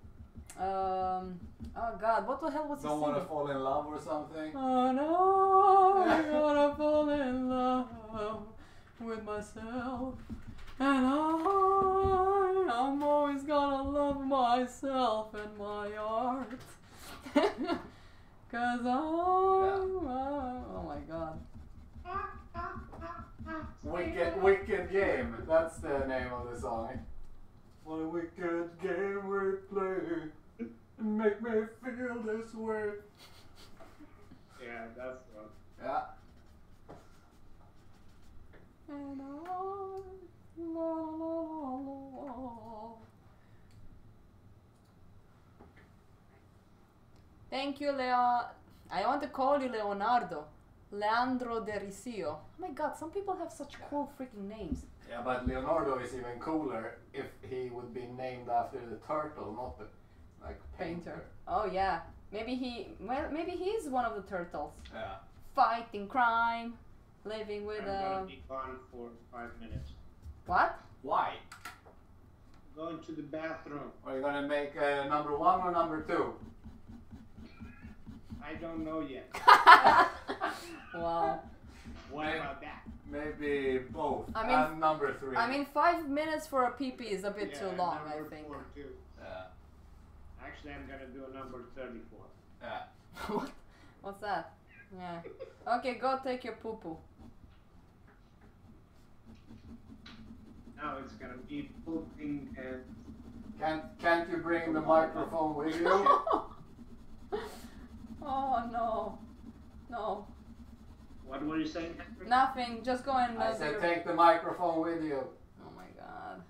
Oh god, what the hell was he Don't singing? want to fall in love or something? Oh no, I gotta fall in love with myself. And I'm always gonna love myself and my art. Cause oh my god. Wicked Game. That's the name of the song. What a wicked game we play. Make me feel this way. Yeah, that's one. Yeah. And la, la. Thank you, Leo. I want to call you Leonardo. Leandro de Risio. Oh my god, some people have such cool freaking names. Yeah, but Leonardo is even cooler if he would be named after the turtle, not the painter. Oh yeah. Maybe he's one of the turtles. Yeah. Fighting crime. Living with I'm gonna be gone for 5 minutes. What? Why? Going to the bathroom. Are you gonna make number 1 or number 2? I don't know yet. Wow. What about that? Maybe both. I mean- and number 3. I mean, 5 minutes for a PP is a bit too long, I number think. 4 too. Yeah. Actually, I'm gonna do a number 34. Yeah. What? What's that? Yeah. Okay, go take your poo poo. Now it's gonna be pooping and Can't you bring the microphone with you? Oh no. No. what were you saying? Nothing. Just go and I said take the microphone with you. Oh my god.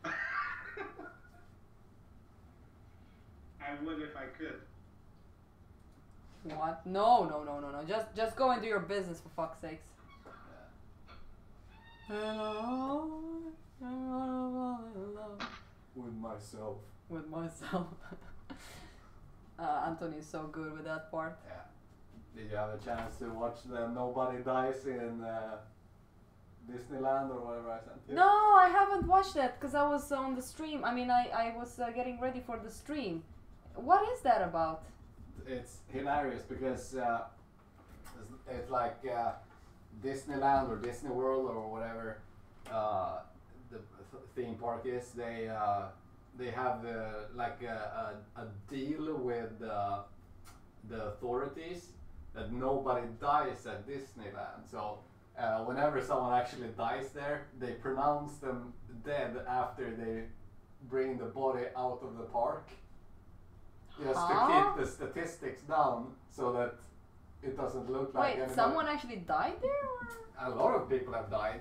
I would if I could. What? No. Just go and do your business for fuck's sakes. Hello. With myself. With myself. Anthony is so good with that part. Yeah. Did you have a chance to watch the Nobody Dies in Disneyland or whatever I sent you? No, I haven't watched that because I was on the stream. I mean, I was getting ready for the stream. What is that about? It's hilarious because it's like Disneyland or Disney World or whatever the theme park is. They they have like a deal with the authorities that nobody dies at Disneyland. So whenever someone actually dies there, they pronounce them dead after they bring the body out of the park. Just to keep the statistics down so that it doesn't look like Wait, someone actually died there? Or? A lot of people have died.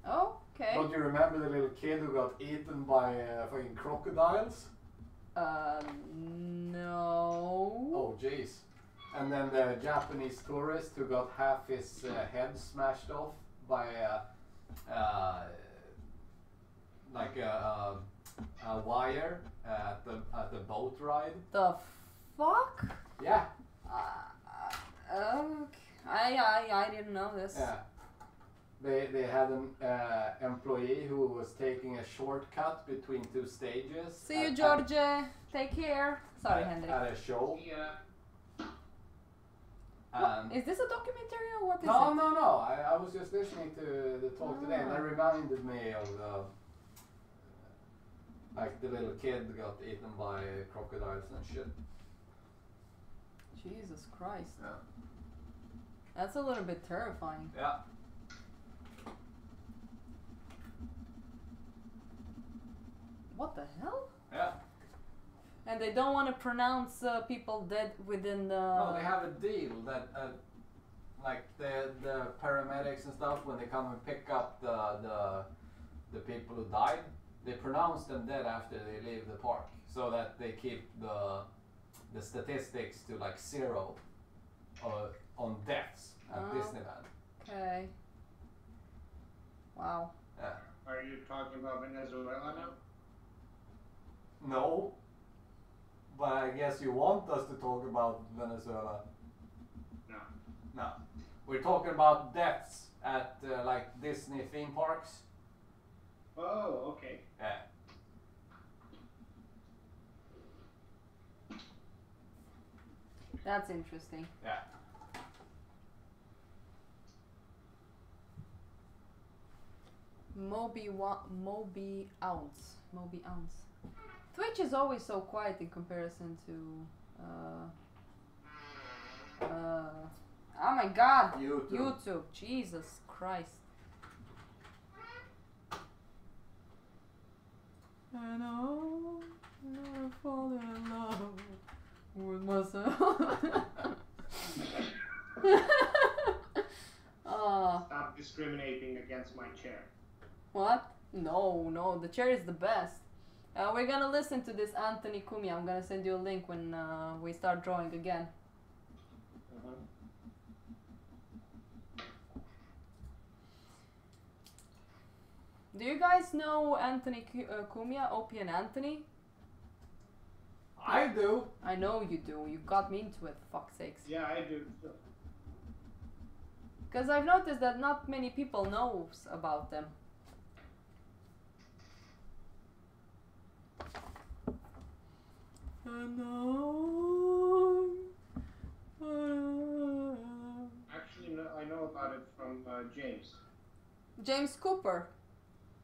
Oh, okay. Don't you remember the little kid who got eaten by fucking crocodiles? No. Oh, jeez. And then the Japanese tourist who got half his head smashed off by like a wire at the boat ride. The fuck? Yeah. Okay. I didn't know this. Yeah. They had an employee who was taking a shortcut between two stages. See you, George. Take care. Sorry, Henrik. At a show. Yeah. And Is this a documentary or what is it? no. I was just listening to the talk today, and it reminded me of the like the little kid got eaten by crocodiles and shit. Jesus Christ. Yeah. That's a little bit terrifying. Yeah. What the hell? Yeah. And they don't want to pronounce people dead within the... No, they have a deal that like the paramedics and stuff, when they come and pick up the people who died, they pronounce them dead after they leave the park, so that they keep the statistics to like 0 on deaths at Disneyland. Okay. Wow. Yeah. Are you talking about Venezuela now? No. But I guess you want us to talk about Venezuela. No. No. We're talking about deaths at like Disney theme parks. Oh, okay. Yeah. That's interesting. Yeah. Moby Ounce. Twitch is always so quiet in comparison to oh my god, YouTube. Jesus Christ. And I'll never fall in love with myself. Stop discriminating against my chair. What? No, the chair is the best. We're gonna listen to this Anthony Cumia. I'm gonna send you a link when we start drawing again. Do you guys know Anthony Cumia, Opie and Anthony? I do. I know you do. You got me into it, for fuck's sakes. Yeah, I do. Because I've noticed that not many people knows about them. Actually, no, I know about it from James. James Cooper.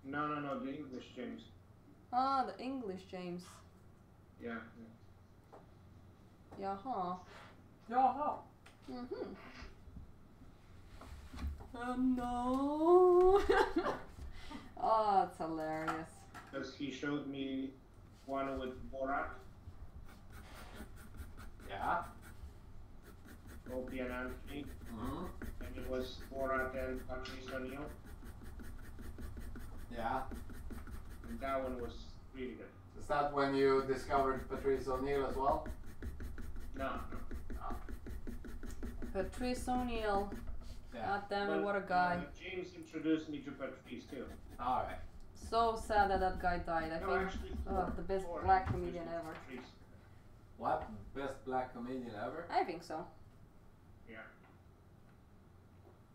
No, the English James. Ah, the English James. Yeah. Jaha. Jaha. Mhm. No. Oh, it's hilarious. Because he showed me one with Borat, Yeah. Opie and Anthony, Mm-hmm. and it was Borat and Patrice O'Neill, Yeah. and that one was really good. Is that when you discovered Patrice O'Neill as well? No. Patrice O'Neill. Yeah. God damn it, what a guy. James introduced me to Patrice too. Alright. So sad that that guy died. I No, think actually, the best Ford black introduced comedian me to ever. Patrice. What? Best black comedian ever? I think so. Yeah.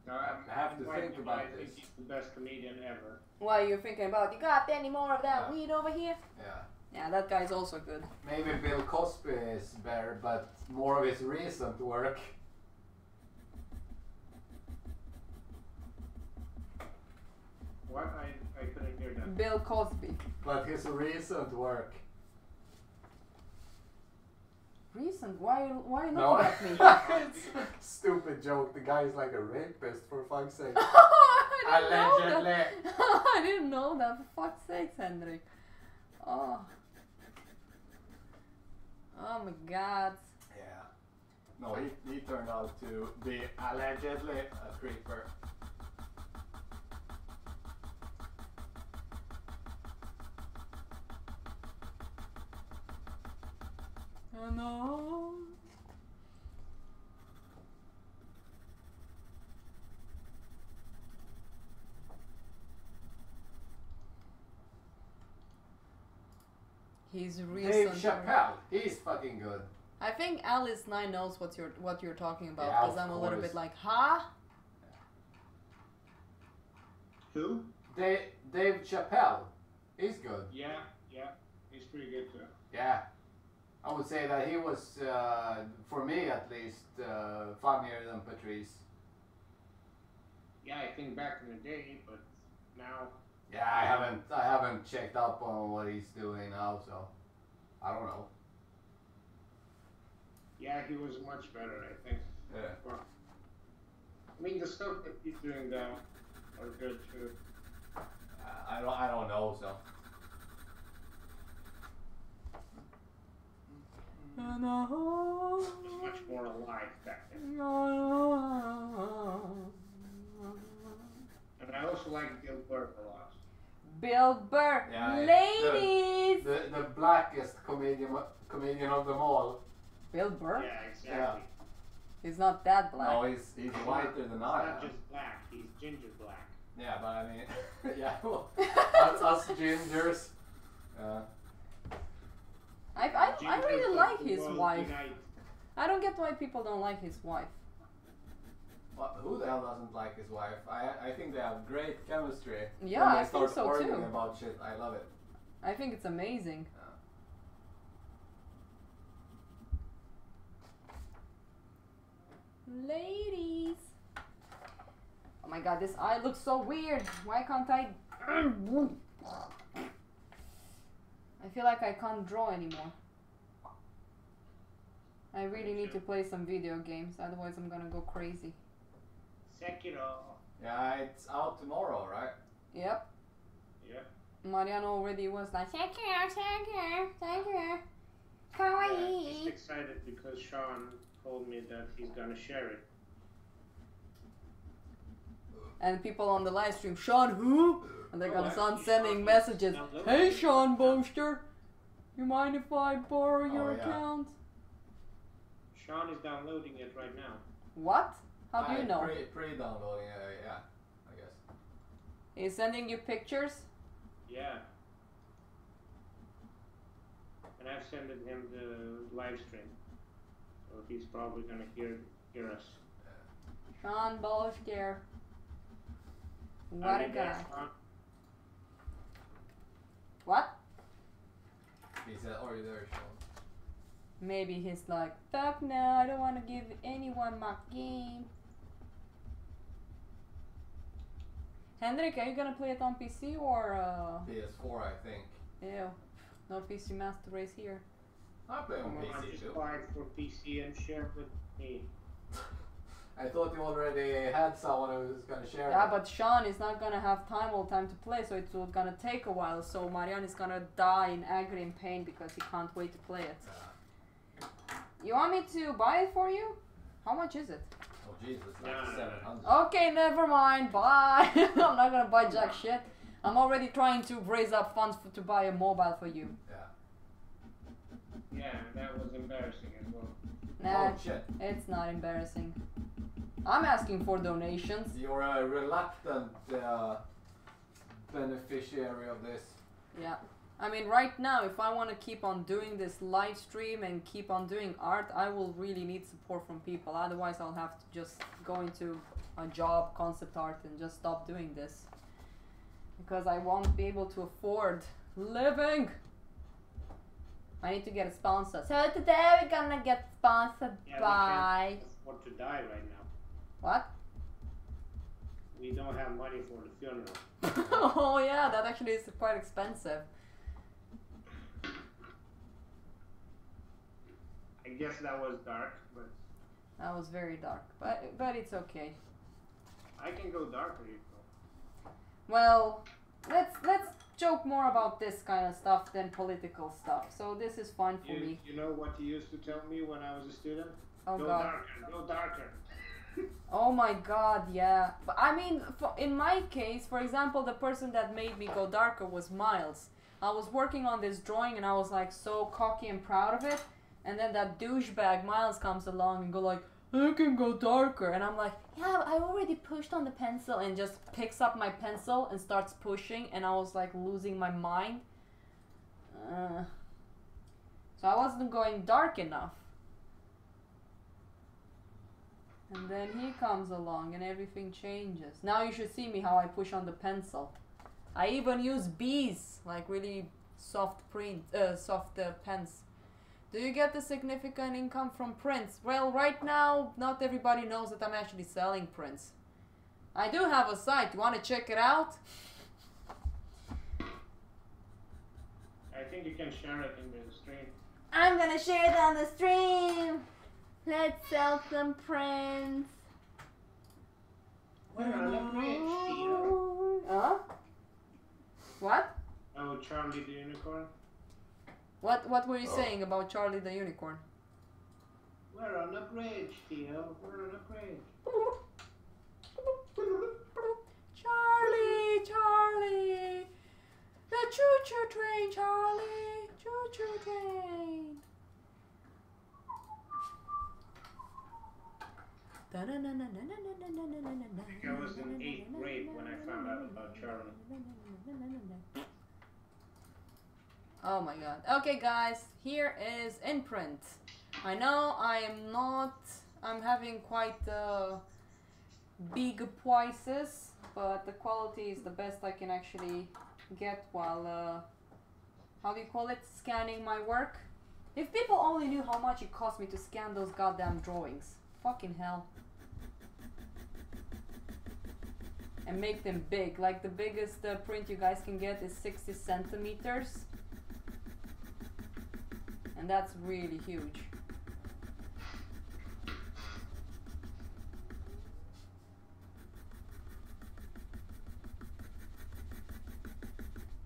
No, I have to think about I think this. he's the best comedian ever. What are you thinking about? You got any more of that weed over here? Yeah. Yeah, that guy's also good. Maybe Bill Cosby is better, but more of his recent work. What? I couldn't hear hear that. Bill Cosby. But his recent work. Recent? Why looking No, at me? it's a stupid joke. The guy is like a rapist, for fuck's sake. I didn't know Allegedly. that. I didn't know that. For fuck's sake, Henrik. Oh. Oh my god. Yeah. No, he turned out to be allegedly a creeper. Oh no. He's Dave recent. Chappelle, he's fucking good. I think Alice 9 knows what you're talking about, Yeah, because of I'm a little course. bit like, huh? Who? Dave Chappelle, he's good. Yeah, he's pretty good too. Yeah. I would say that he was, for me at least, funnier than Patrice. Yeah, I think back in the day, but now. Yeah, I haven't checked up on what he's doing now, so I don't know. Yeah, he was much better, I think. Yeah. Well, I mean, the stuff that he's doing now are good too. I don't know, so. It was much more alive back then. And I also like Bill Burr a lot. Bill Burr. Yeah, Ladies! The blackest comedian of them all. Bill Burr? Yeah, exactly. He's not that black. No, he's whiter than He's I not am. just black, he's ginger black. Yeah, but I mean, yeah, well, us gingers. I really like his World wife. Unite. I don't get why people don't like his wife. But who the hell doesn't like his wife? I think they have great chemistry. Yeah, when they I think start so arguing too. about shit. I love it. I think it's amazing. Ladies! Oh my god, this eye looks so weird. Why can't I... I feel like I can't draw anymore. I really need to play some video games, otherwise I'm gonna go crazy. Sekiro. Yeah, it's out tomorrow, right? Yep. Yeah. Mariano already was like, thank you. Yeah, just Kawaii. excited because Sean told me that he's gonna share it. And people on the live stream, Sean who? And they're gonna start sending messages. Download Hey it. Sean Boaster, you mind if I borrow your yeah. account? Sean is downloading it right now. What? How do you know? Pre-downloading, yeah, I guess. He's sending you pictures? Yeah. And I've sent him the live stream. So he's probably gonna hear us. Sean Boaster. What Are a you there, guy. Sean? What? He said, "Are you there, Sean?" Maybe he's like, fuck no, I don't want to give anyone my game. Hendrik, are you gonna play it on PC or PS4, I think. ew, no PC Master Race here. I play on Come on, PC just too. buy it for PC and share with me. I thought you already had someone who was gonna share Yeah, it. but Sean is not gonna have all time to play, so it's gonna take a while. So Marianne is gonna die in agony and pain because he can't wait to play it. You want me to buy it for you? How much is it? Oh Jesus, like No. 700. Okay, never mind. Bye. I'm not gonna buy jack shit. I'm already trying to raise up funds to buy a mobile for you. Yeah. Yeah, that was embarrassing as well. Nah, Oh shit. it's not embarrassing. I'm asking for donations. You're a reluctant beneficiary of this. Yeah. I mean, right now, if I want to keep on doing this live stream and keep on doing art, I will really need support from people. Otherwise, I'll have to just go into a job, concept art, and just stop doing this. Because I won't be able to afford living. I need to get a sponsor. So today we're gonna get sponsored Yeah, by... we can't afford to die right now. What? we don't have money for the funeral. Oh yeah, that actually is quite expensive. I guess that was dark, but That was very dark, but it's okay. I can go darker, you know. Well, let's joke more about this kind of stuff than political stuff. So this is fun for me. You know what you used to tell me when I was a student? Oh Go God. darker, go darker. Oh my God, yeah. But I mean, in my case, for example, the person that made me go darker was Miles. I was working on this drawing and I was like so cocky and proud of it. And then that douchebag Miles comes along and go like, I can go darker. And I'm like, yeah, I already pushed on the pencil, and just picks up my pencil and starts pushing. And I was like losing my mind. So I wasn't going dark enough. And then he comes along and everything changes. Now you should see me how I push on the pencil. I even use bees, like really soft pens. Do you get the significant income from prints? Well, right now, not everybody knows that I'm actually selling prints. I do have a site. You want to check it out? I think you can share it in the stream. I'm gonna share it on the stream. Let's sell some prints. We're on a bridge, Theo. Huh? What? Oh, Charlie the Unicorn. What were you saying about Charlie the Unicorn? We're on a bridge, Theo. We're on a bridge. Charlie, Charlie. The choo-choo train, Charlie. Choo-choo train. I think I was in 8th grade when I found out about Charlie. Oh my God. Okay guys, here is Imprint. I know I'm having quite big prices, but the quality is the best I can actually get while, how do you call it, scanning my work. If people only knew how much it cost me to scan those goddamn drawings. Fucking hell. And make them big. Like the biggest print you guys can get is 60 centimeters. And that's really huge.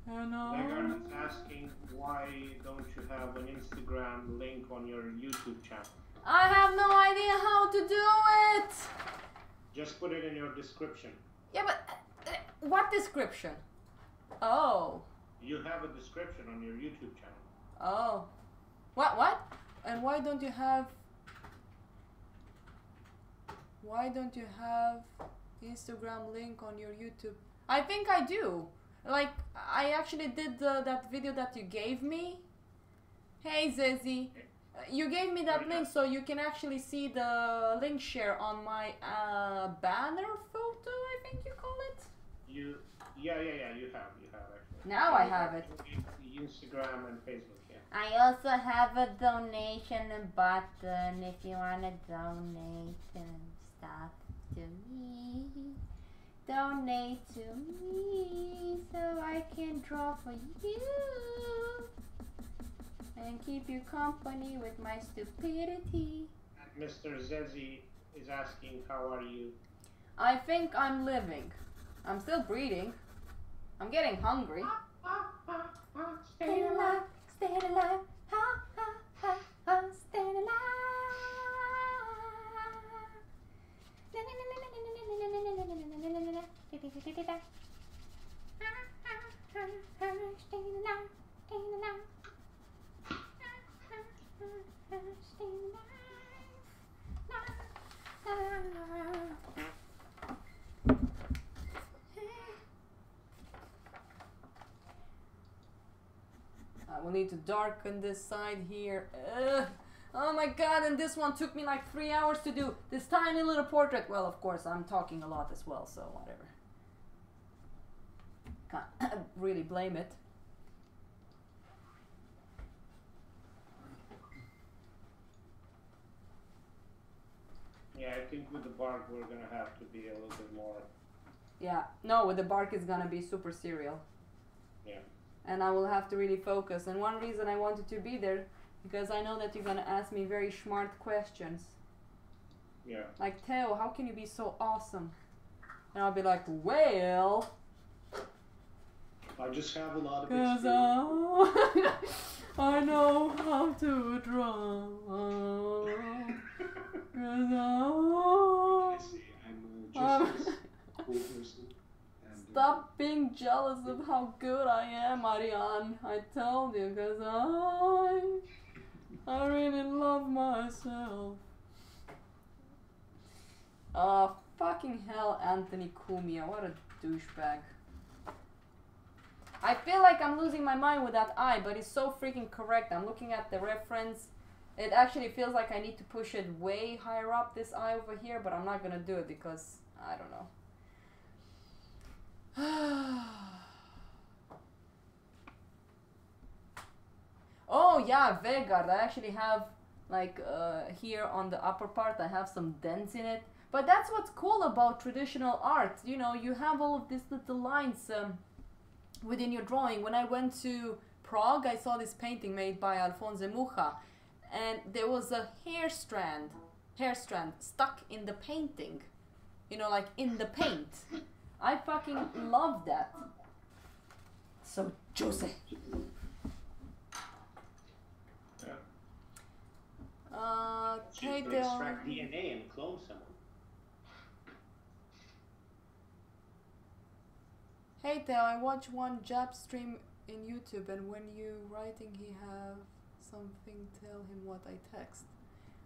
Megan is asking why don't you have an Instagram link on your YouTube channel? I have no idea how to do it! Just put it in your description. Yeah, but what description? Oh. You have a description on your YouTube channel. Oh. What? And why don't you have Instagram link on your YouTube? I think I do. Like, I actually did that video that you gave me. Hey Zezzy, you gave me that link so you can actually see the link share on my banner photo, I think you call it. You have actually. Now I have it. Instagram and Facebook, yeah. I also have a donation button if you want to donate stuff to me. Donate to me so I can draw for you and keep you company with my stupidity. And Mr. Zezzy is asking, how are you? I think I'm living. I'm still breathing. I'm getting hungry. Stay alive, stay alive, ha ha ha ha, stay alive. I will need to darken this side here. Oh my God, and this one took me like 3 hours to do. This tiny little portrait. Well, of course, I'm talking a lot as well, so whatever. Can't really blame it. Yeah, I think with the bark we're gonna have to be a little bit more Yeah, no, with the bark it's gonna be super serial. Yeah. And I will have to really focus. And one reason I wanted to be there, because I know that you're gonna ask me very smart questions. Yeah. Like, Theo, how can you be so awesome? And I'll be like, well... I just have a lot of Cause experience. I know how to draw. Cause I see. I'm just this cool person. And, Stop being jealous of how good I am, Marianne. I told you, cause I really love myself. Oh, fucking hell, Anthony Cumia, what a douchebag. I feel like I'm losing my mind with that eye, but it's so freaking correct. I'm looking at the reference. It actually feels like I need to push it way higher up, this eye over here, but I'm not gonna do it because, I don't know. Oh yeah, Vegard. I actually have, like, here on the upper part, I have some dents in it. But that's what's cool about traditional art. You know, you have all of these little lines within your drawing. When I went to Prague, I saw this painting made by Alphonse Mucha, and there was a hair strand stuck in the painting. You know, like in the paint. I fucking love that. So juicy. you Okay, can extract DNA and clone someone. Hey Theo, I watch one Jap stream in YouTube, and when you writing he have something, tell him what I text.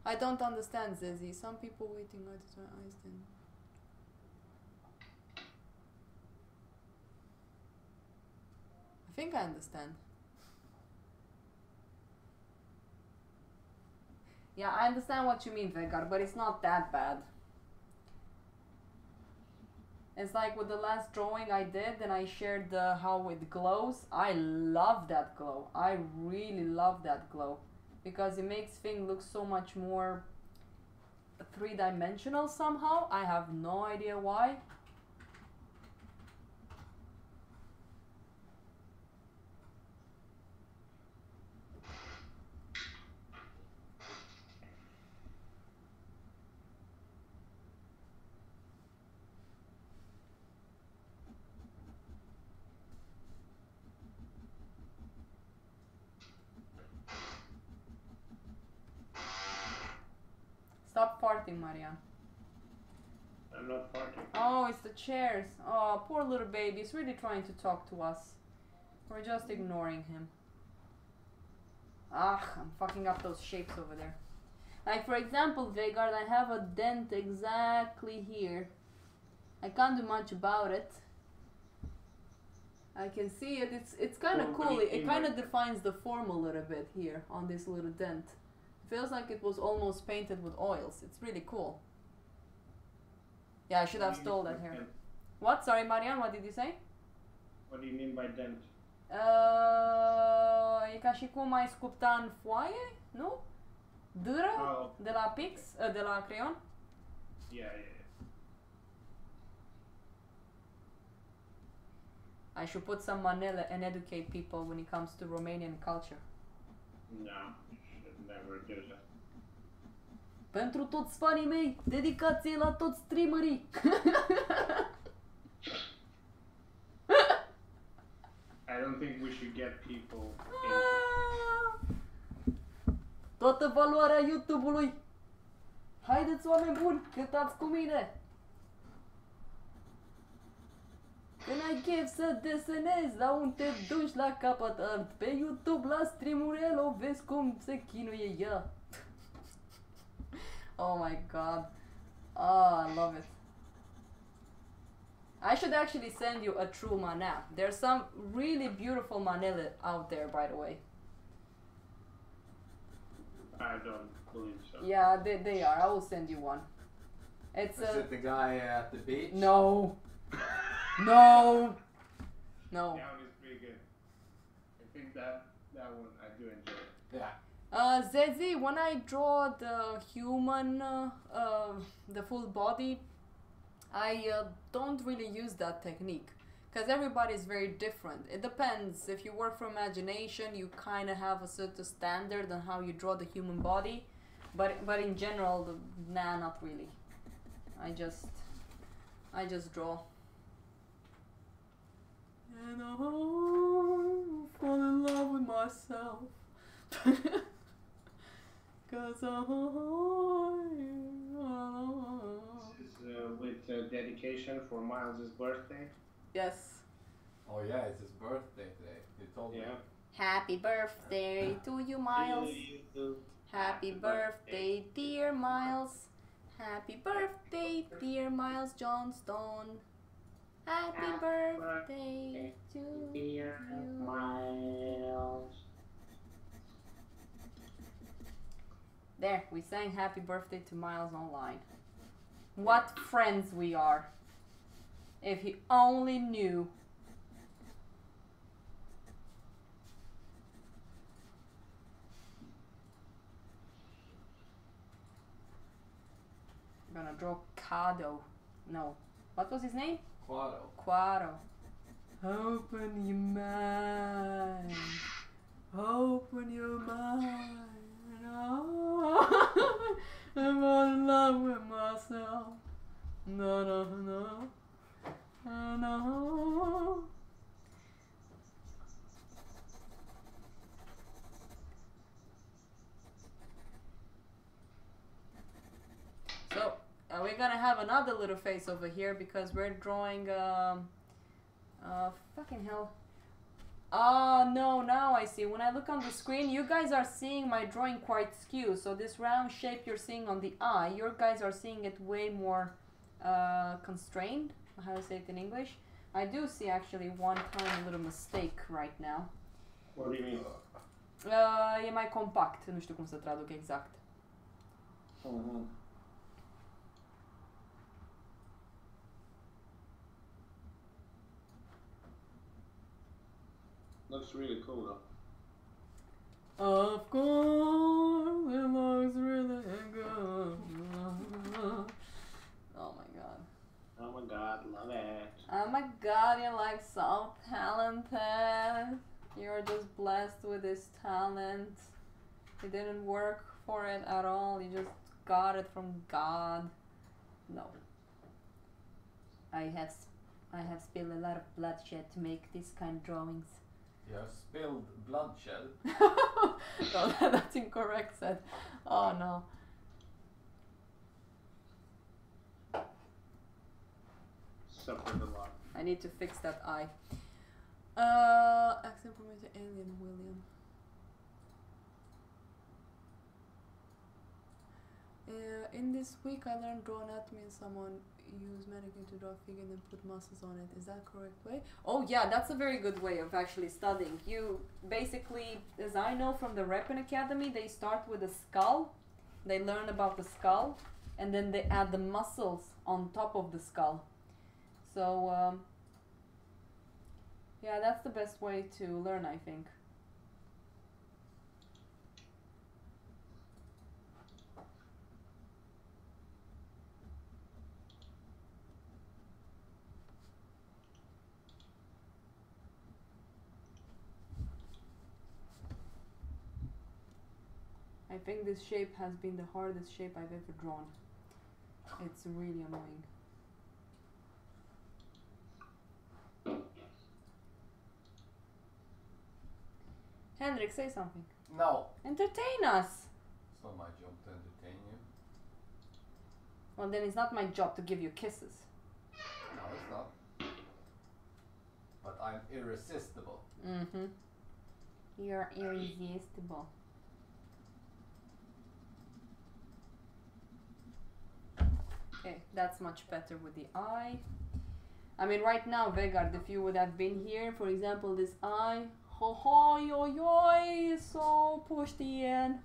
I don't understand, Zezzy. Some people waiting out to eyes then. I think I understand. Yeah, I understand what you mean, Vegard, but it's not that bad. It's like with the last drawing I did, and I shared how it glows. I love that glow. I really love that glow. Because it makes things look so much more three-dimensional somehow. I have no idea why. Stop farting, Marianne. I'm not farting. Oh, it's the chairs. Oh, poor little baby. He's really trying to talk to us. We're just ignoring him. Ah, I'm fucking up those shapes over there. Like, for example, Vegard, I have a dent exactly here. I can't do much about it. I can see it. It's kind of cool. It kind of defines the form a little bit here on this little dent. Feels like it was almost painted with oils. It's really cool. Yeah, I should have stole that hair. What? Sorry, Marian, what did you say? What do you mean by dent? E ca și cum ai sculpta în foaie, nu? Dâră? Oh. De la pix? De la creion? Yeah. I should put some manele and educate people when it comes to Romanian culture. No, you should never do that. Pentru toți fanii mei, dedicație la toți streamerii. I don't think we should get people into Toată valoarea YouTube-ului. Haideți, oameni buni, cântați cu mine. Când ai chef să desenezi, la unde te duci la capăt art. Pe YouTube, la stream-uri, o vezi cum se chinuie ea. Oh my god. Oh, I love it. I should actually send you a true manap. There's some really beautiful manele out there, by the way. I don't believe so. Yeah, they are. I will send you one. It's Is it the guy at the beach? No. No. No. That one is pretty good. I think that one I do enjoy it. Yeah. Zezi, when I draw the human, the full body, I don't really use that technique because everybody's very different. It depends. If you work for imagination, you kind of have a certain standard on how you draw the human body, but in general, nah, not really. I just draw. And I fall in love with myself. Cause This is with dedication for Miles's birthday. yes. Oh yeah, it's his birthday today. You told me. Yeah. Happy birthday to you, Miles. Happy birthday, dear Miles. Happy birthday, dear Miles Johnstone. Happy birthday to you, Miles. There, we sang happy birthday to Miles online. What friends we are. If he only knew. I'm gonna draw Cado. No. What was his name? Quado. Quado. Open your mind. Open your mind. Oh, I'm in love with myself. No, no, no. No. So, we're gonna have another little face over here because we're drawing, fucking hell. Oh, no, now I see. When I look on the screen, you guys are seeing my drawing quite skewed. So this round shape you're seeing on the eye, your guys are seeing it way more constrained. How to say it in English? I do see actually one tiny little mistake right now. What do you mean? E mai compact, nu știu cum să traduc exact. Looks really cool though. Of course, it looks really good. Oh my god. Oh my god, love it. Oh my god, you're like so talented. You're just blessed with this talent. You didn't work for it at all. You just got it from God. No. I have spilled a lot of bloodshed to make this kind of drawings. You have spilled bloodshed. No, that's incorrect said. Oh no. Suffered a lot. I need to fix that eye. Accent promoter Alien William. In this week I learned draw anatomy and someone use mannequin to draw a figure and then put muscles on it. Is that correct way? Oh yeah, that's a very good way of actually studying. You basically, as I know from the Repin Academy, they start with the skull. They learn about the skull and then they add the muscles on top of the skull. So yeah, that's the best way to learn, I think. I think this shape has been the hardest shape I've ever drawn. It's really annoying. Henrik, say something. No. Entertain us! It's not my job to entertain you. Well, then it's not my job to give you kisses. No, it's not. But I'm irresistible. Mm-hmm. You're irresistible. Okay, that's much better with the eye. I mean, right now, Vegard, if you would have been here, for example, this eye, ho ho yo yo, so pushed in.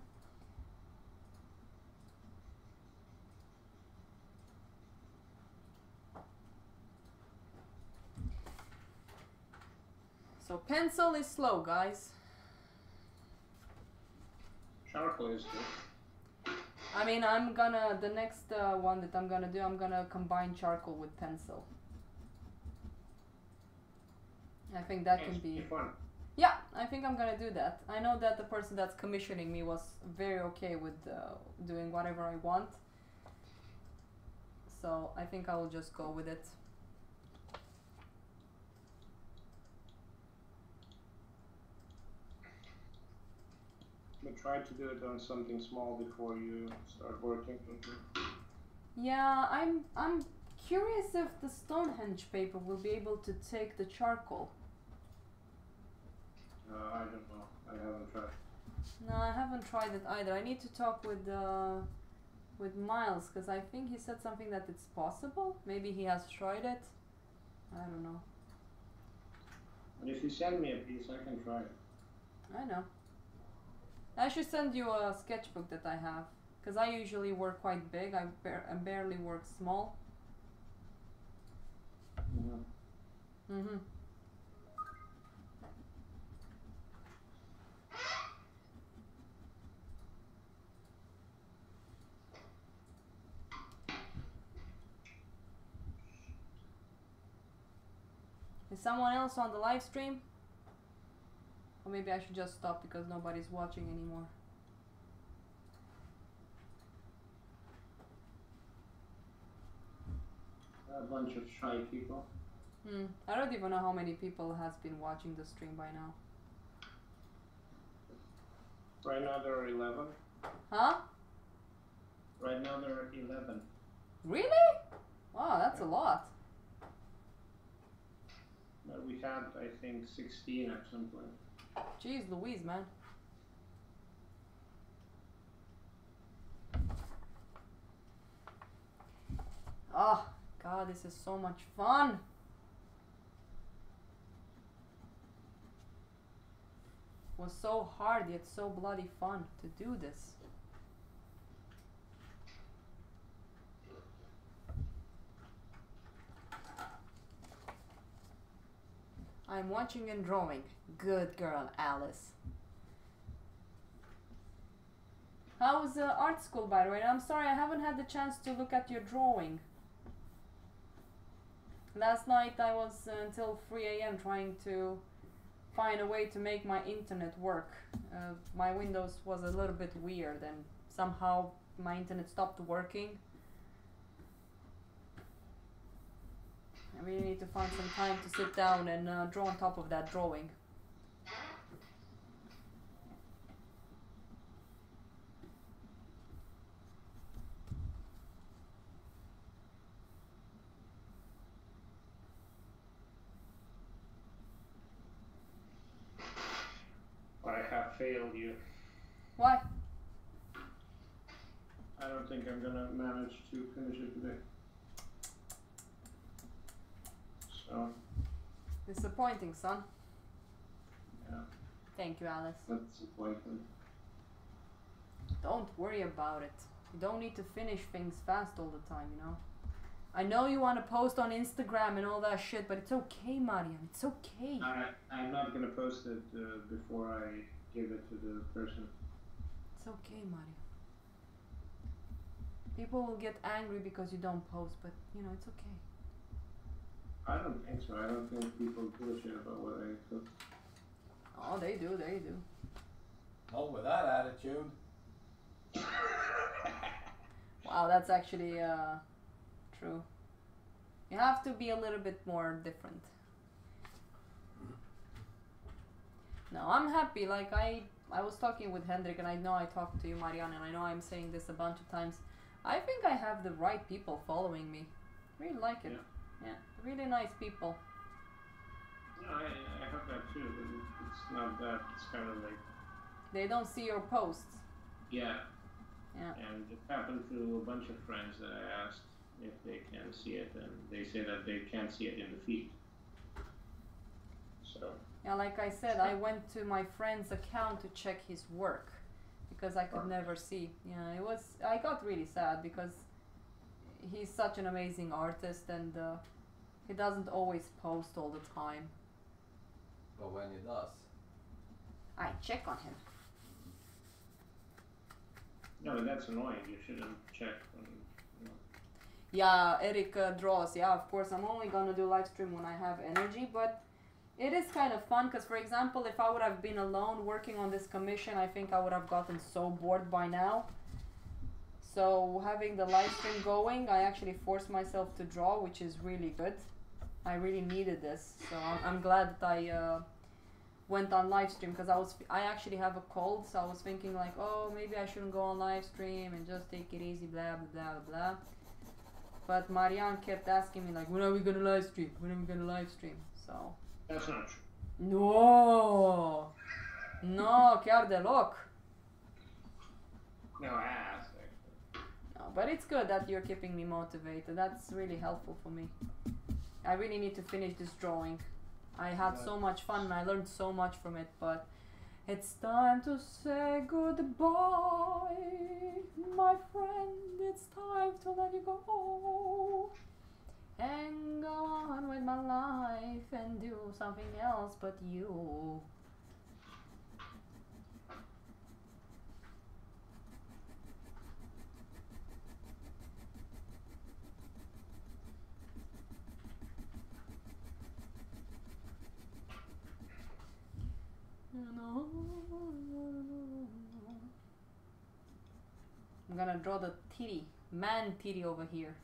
So pencil is slow, guys. Charcoal is good. I mean, I'm gonna, the next one that I'm gonna do, I'm gonna combine charcoal with pencil. I think that can be fun. Yeah, I think I'm gonna do that. I know that the person that's commissioning me was very okay with doing whatever I want. So I think I will just go with it. But try to do it on something small before you start working. Yeah, I'm curious if the Stonehenge paper will be able to take the charcoal. I don't know. I haven't tried. No, I haven't tried it either. I need to talk with Miles, because I think he said something that it's possible. Maybe he has tried it. I don't know. But if you send me a piece, I can try it. I know. I should send you a sketchbook that I have, because I usually work quite big. I barely work small. Yeah. Mm-hmm. Is someone else on the live stream? Or maybe I should just stop because nobody's watching anymore. A bunch of shy people. I don't even know how many people has been watching the stream by now. Right now there are 11. Huh? Right now there are 11. Really? Wow, that's a lot. But we had, I think, 16 at some point. Jeez Louise, man. Oh, God, this is so much fun. It was so hard, yet so bloody fun to do this. I'm watching and drawing. Good girl, Alice. How was art school, by the way? I'm sorry, I haven't had the chance to look at your drawing. Last night I was until 3 a.m. trying to find a way to make my internet work. My Windows was a little bit weird and somehow my internet stopped working. I really need to find some time to sit down and draw on top of that drawing. I have failed you. Why? I don't think I'm gonna manage to finish it today. So, Disappointing, son. yeah, Thank you, Alice. that's disappointment. Don't worry about it. You don't need to finish things fast all the time, you know? I know you want to post on Instagram and all that shit, but it's okay, Marian. It's okay. I'm not gonna post it before I give it to the person. It's okay, Marian. People will get angry because you don't post, but, you know, it's okay. I don't think so. I don't think people give a shit about what I cook. Oh, they do, they do. Not with that attitude. Wow, that's actually true. You have to be a little bit more different. No, I'm happy. Like I was talking with Hendrik, and I know I talked to you, Marianne, and I know I'm saying this a bunch of times. I think I have the right people following me. Really like it. Yeah, really nice people. No, I have that too, but it's not that. It's kind of like, They don't see your posts. yeah. Yeah. And it happened to a bunch of friends that I asked if they can see it, and they say that they can't see it in the feed. So. Yeah, like I said, I went to my friend's account to check his work because I could never see. Yeah, I got really sad because he's such an amazing artist and he doesn't always post all the time. But when he does. I check on him. No, but that's annoying. You shouldn't check. Yeah, Eric draws. Yeah, of course. I'm only gonna do live stream when I have energy, but it is kind of fun because, for example, if I would have been alone working on this commission, I think I would have gotten so bored by now. So having the live stream going, I actually forced myself to draw, which is really good. I really needed this, so I'm glad that I went on live stream because I actually have a cold, so I was thinking like, oh, maybe I shouldn't go on live stream and just take it easy, blah blah blah blah. But Marianne kept asking me like, when are we gonna live stream? When are we gonna live stream? So. That's not true. No, no, chiar deloc. No, I asked actually. No, but it's good that you're keeping me motivated. That's really helpful for me. I really need to finish this drawing. I had so much fun and I learned so much from it, but it's time to say goodbye, my friend. It's time to let you go and go on with my life and do something else but you. I'm gonna draw the titty, man titty over here.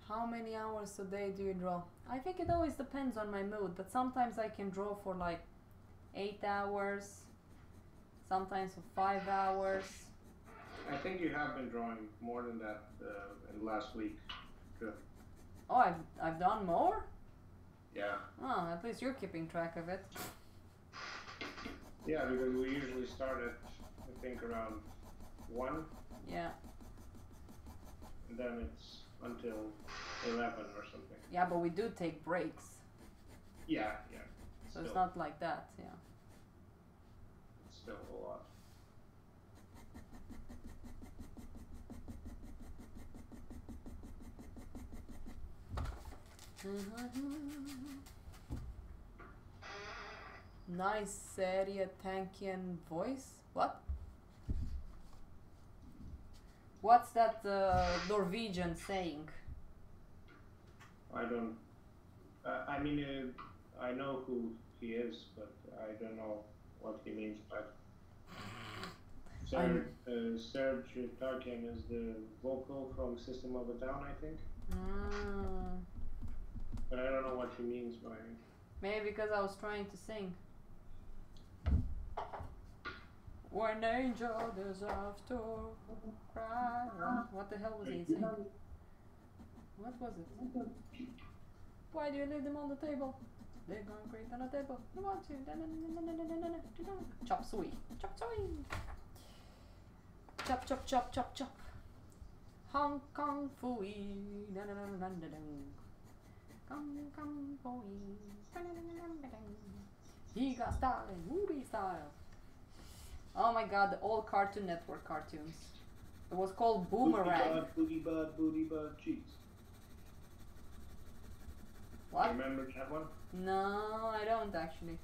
How many hours a day do you draw? I think it always depends on my mood, but sometimes I can draw for like 8 hours, sometimes for 5 hours. I think you have been drawing more than that in last week. Good. Oh, I've done more? Yeah. Oh, at least you're keeping track of it. Yeah, because we usually start at, I think, around 1. Yeah. And then it's until 11 or something. Yeah, but we do take breaks. Yeah, yeah. So it's not like that, yeah. It's still a lot. Nice, Seria Tankian voice. What? What's that Norwegian saying? I don't. I mean, I know who he is, but I don't know what he means by it. Serge Tankian is the vocal from System of a Down, I think. But I don't know what he means by it. Maybe because I was trying to sing. When angel deserves to cry. What the hell was he saying? What was it? Why do you leave them on the table? They're going great on the table. You want to? Chop suey. Chop suey. Chop chop chop chop chop. Hong Kong fooey. Come fooey. He got style and movie style. Oh my god, the old Cartoon Network cartoons. It was called Boomerang. Booty bud, cheese. What? Remember that one? No, I don't actually.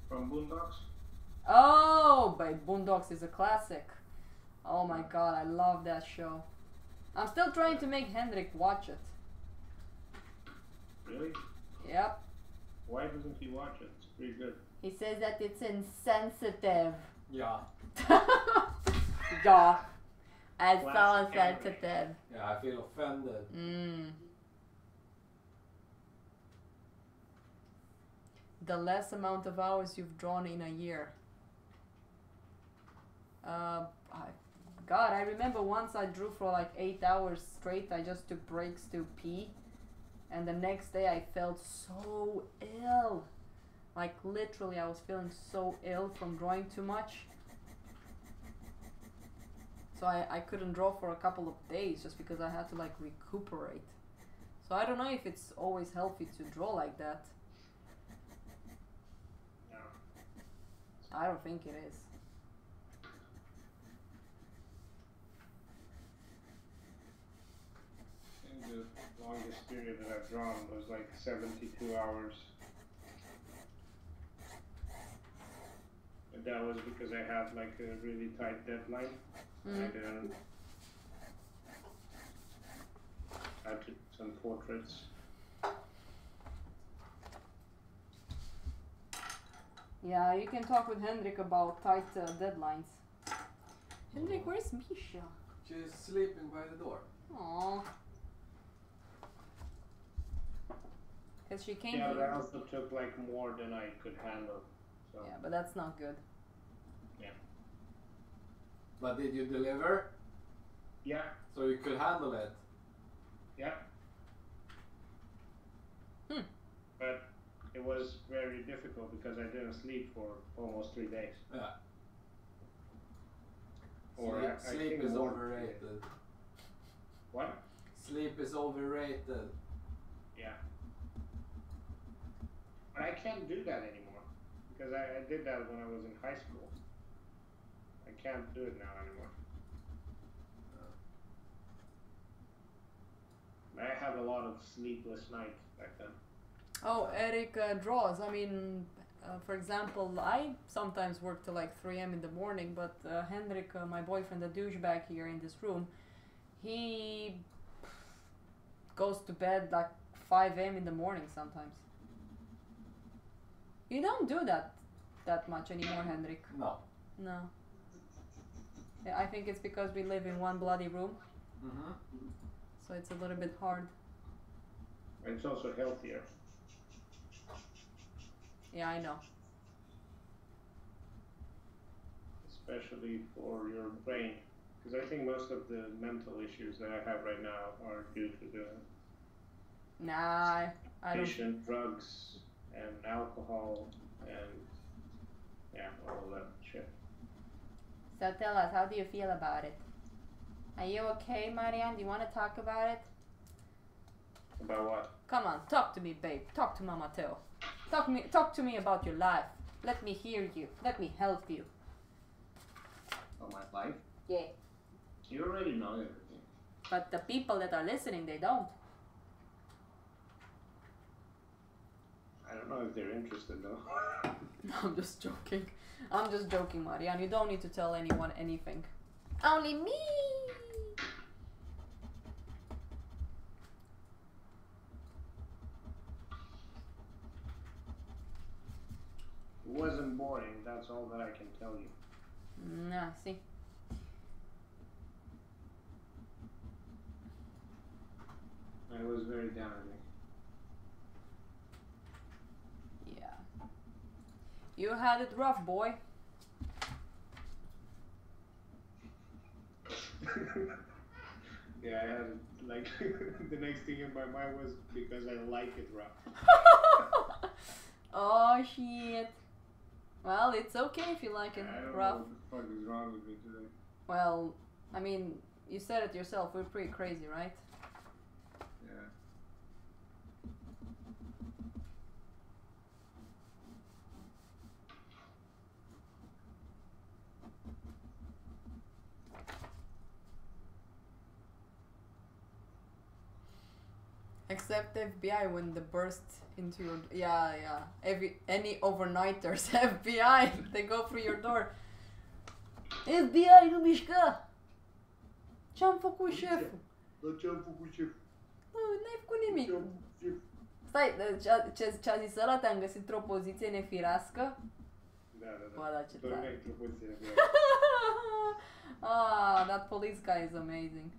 From Boondocks? Oh, but Boondocks is a classic. Oh my god, I love that show. I'm still trying to make Hendrik watch it. Really? Yep. Why doesn't he watch it? It's pretty good. He says that it's insensitive. Yeah. Yeah. It's so Classic insensitive. Yeah, I feel offended. The less amount of hours you've drawn in a year. God, I remember once I drew for like 8 hours straight. I just took breaks to pee. And the next day I felt so ill. Like literally I was feeling so ill from drawing too much. So I couldn't draw for a couple of days just because I had to like recuperate. So I don't know if it's always healthy to draw like that. No. I don't think it is. drawn was like 72 hours. And that was because I had like a really tight deadline. I didn't. I did some portraits. Yeah, you can talk with Henrik about tight deadlines. Henrik, where's Misha? She's sleeping by the door. Aww. Because she came Yeah, but I here. also took like more than I could handle. So Yeah, but that's not good. But did you deliver? yeah, So you could handle it? yeah. But it was very difficult because I didn't sleep for almost 3 days. Yeah. Or I Sleep think is more. overrated. What? Sleep is overrated. Yeah. But I can't do that anymore because I did that when I was in high school. I can't do it now anymore. I had a lot of sleepless nights back then. Oh, Eric draws. I mean, for example, I sometimes work till like 3 a.m. in the morning, but Henrik, my boyfriend, the douchebag here in this room, he goes to bed like 5 a.m. in the morning sometimes. You don't do that much anymore, Henrik. No. No. Yeah, I think it's because we live in one bloody room, Mm-hmm. so it's a little bit hard. It's also healthier. Yeah, I know. Especially for your brain. Because I think most of the mental issues that I have right now are due to the Nah, I don't. patient drugs and alcohol and yeah, all of that shit. So tell us, how do you feel about it? Are you okay, Marianne? Do you want to talk about it? About what? Come on, talk to me, babe. Talk to Mama Teo. Talk to me about your life. Let me hear you. Let me help you. Oh, my life? Yeah. You already know everything. But the people that are listening, they don't. I don't know if they're interested though. No, I'm just joking. I'm just joking, Marianne. You don't need to tell anyone anything. Only me! It wasn't boring, that's all that I can tell you. Nah, see. It was very damaging. Yeah. You had it rough, boy. Yeah, I had like the next thing in my mind was because I like it rough. Oh, shit. Well, it's okay if you like it I don't rough. know what the fuck is wrong with me today. Well, I mean, you said it yourself. We're pretty crazy, right? Yeah. Except FBI when they burst into your yeah. Any overnighters FBI they go through your door. FBI, nu mișca! Ce-am făcut, șeful? Dar ce-am făcut, șef? Nu, n-ai făcut nimic. Ce-am făcut, șef? Stai, ce-a zis ăla? Te-am găsit într-o poziție nefirească? Da. Bă, da, ce Dormeai tare. într-o poziție. Ah, that police guy is amazing.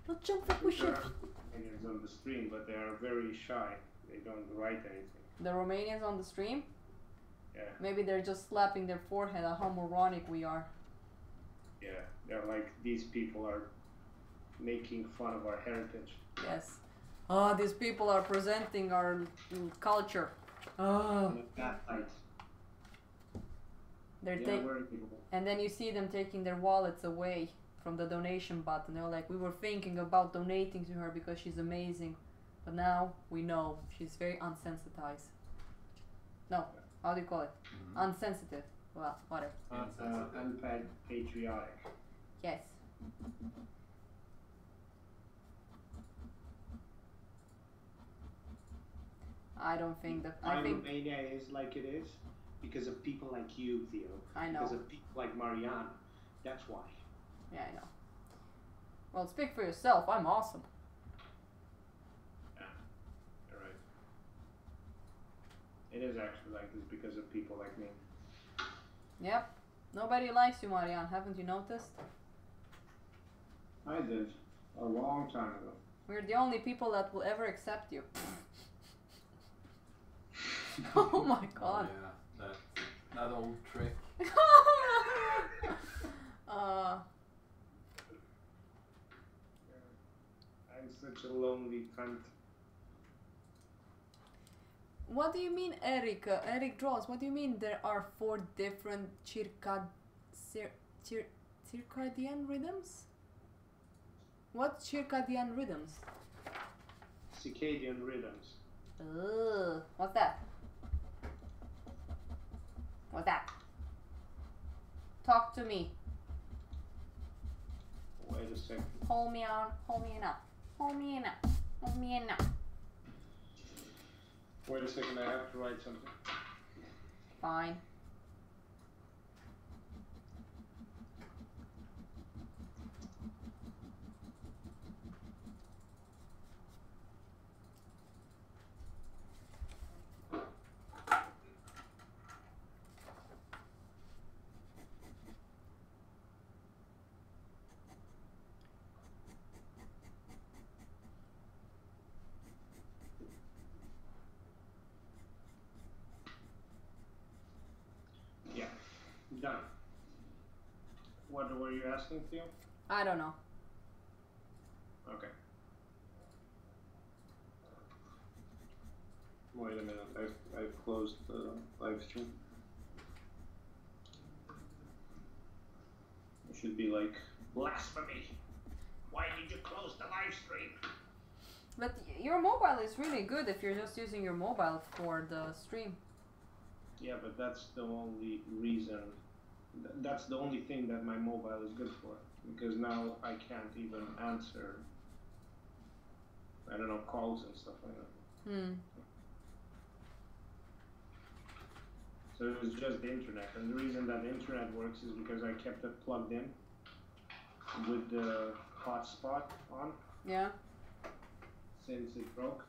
Dar ce-am făcut, There șef? are Romanians on the stream, but they are very shy. They don't write anything. The Romanians on the stream? Yeah. Maybe they're just slapping their forehead at how moronic we are. Yeah. They're like, these people are making fun of our heritage. Yes. Oh, these people are presenting our culture. Oh. That night. They're Yeah, taking, where are people? and then you see them taking their wallets away from the donation button. They're like, we were thinking about donating to her because she's amazing, but now we know she's very unsensitized. No, how do you call it? Unsensitive. Well, whatever. Unpatriotic. Yes. I don't think that. I think Romania is like it is because of people like you, Theo. I know. Because of people like Marianne. That's why. Yeah, I know. Well, speak for yourself. I'm awesome. Yeah, you're right. It is actually like this because of people like me. Yep. Nobody likes you, Marianne. Haven't you noticed? I did a long time ago. We're the only people that will ever accept you. Oh my god. Oh, yeah, that old trick. I'm such a lonely cunt. What do you mean, Eric? Eric draws. What do you mean there are 4 different circadian rhythms? What circadian rhythms? Circadian rhythms. Ugh. What's that? What's that? Talk to me. Wait a second. Hold me on. Hold me in up. Hold me in up. Hold me in up. Wait a second, I have to write something. Fine. Yeah, done. What were you asking, Theo? I don't know. Okay. Wait a minute, I've closed the live stream. It should be like, blasphemy! Why did you close the live stream? But your mobile is really good if you're just using your mobile for the stream. Yeah, but that's the only reason. That's the only thing that my mobile is good for. Because now I can't even answer, I don't know, calls and stuff like that. So it was just the internet. And the reason that the internet works is because I kept it plugged in with the hotspot on. Yeah. Since it broke.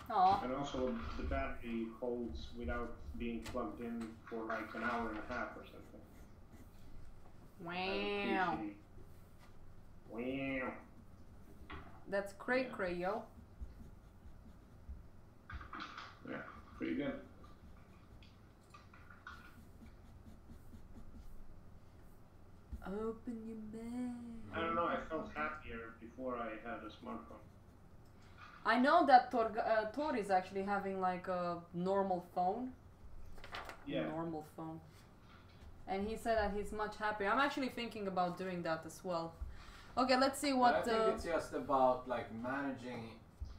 Aw. And also the battery holds without being plugged in for like an hour and a half or something. Wow. Wow. That's cray cray, yo. Yeah, pretty good. Open your mouth. I don't know, I felt happier before I had a smartphone. I know that Tor is actually having like a normal phone. Yeah. Normal phone. And he said that he's much happier. I'm actually thinking about doing that as well. Okay, let's see what. But I think it's just about like managing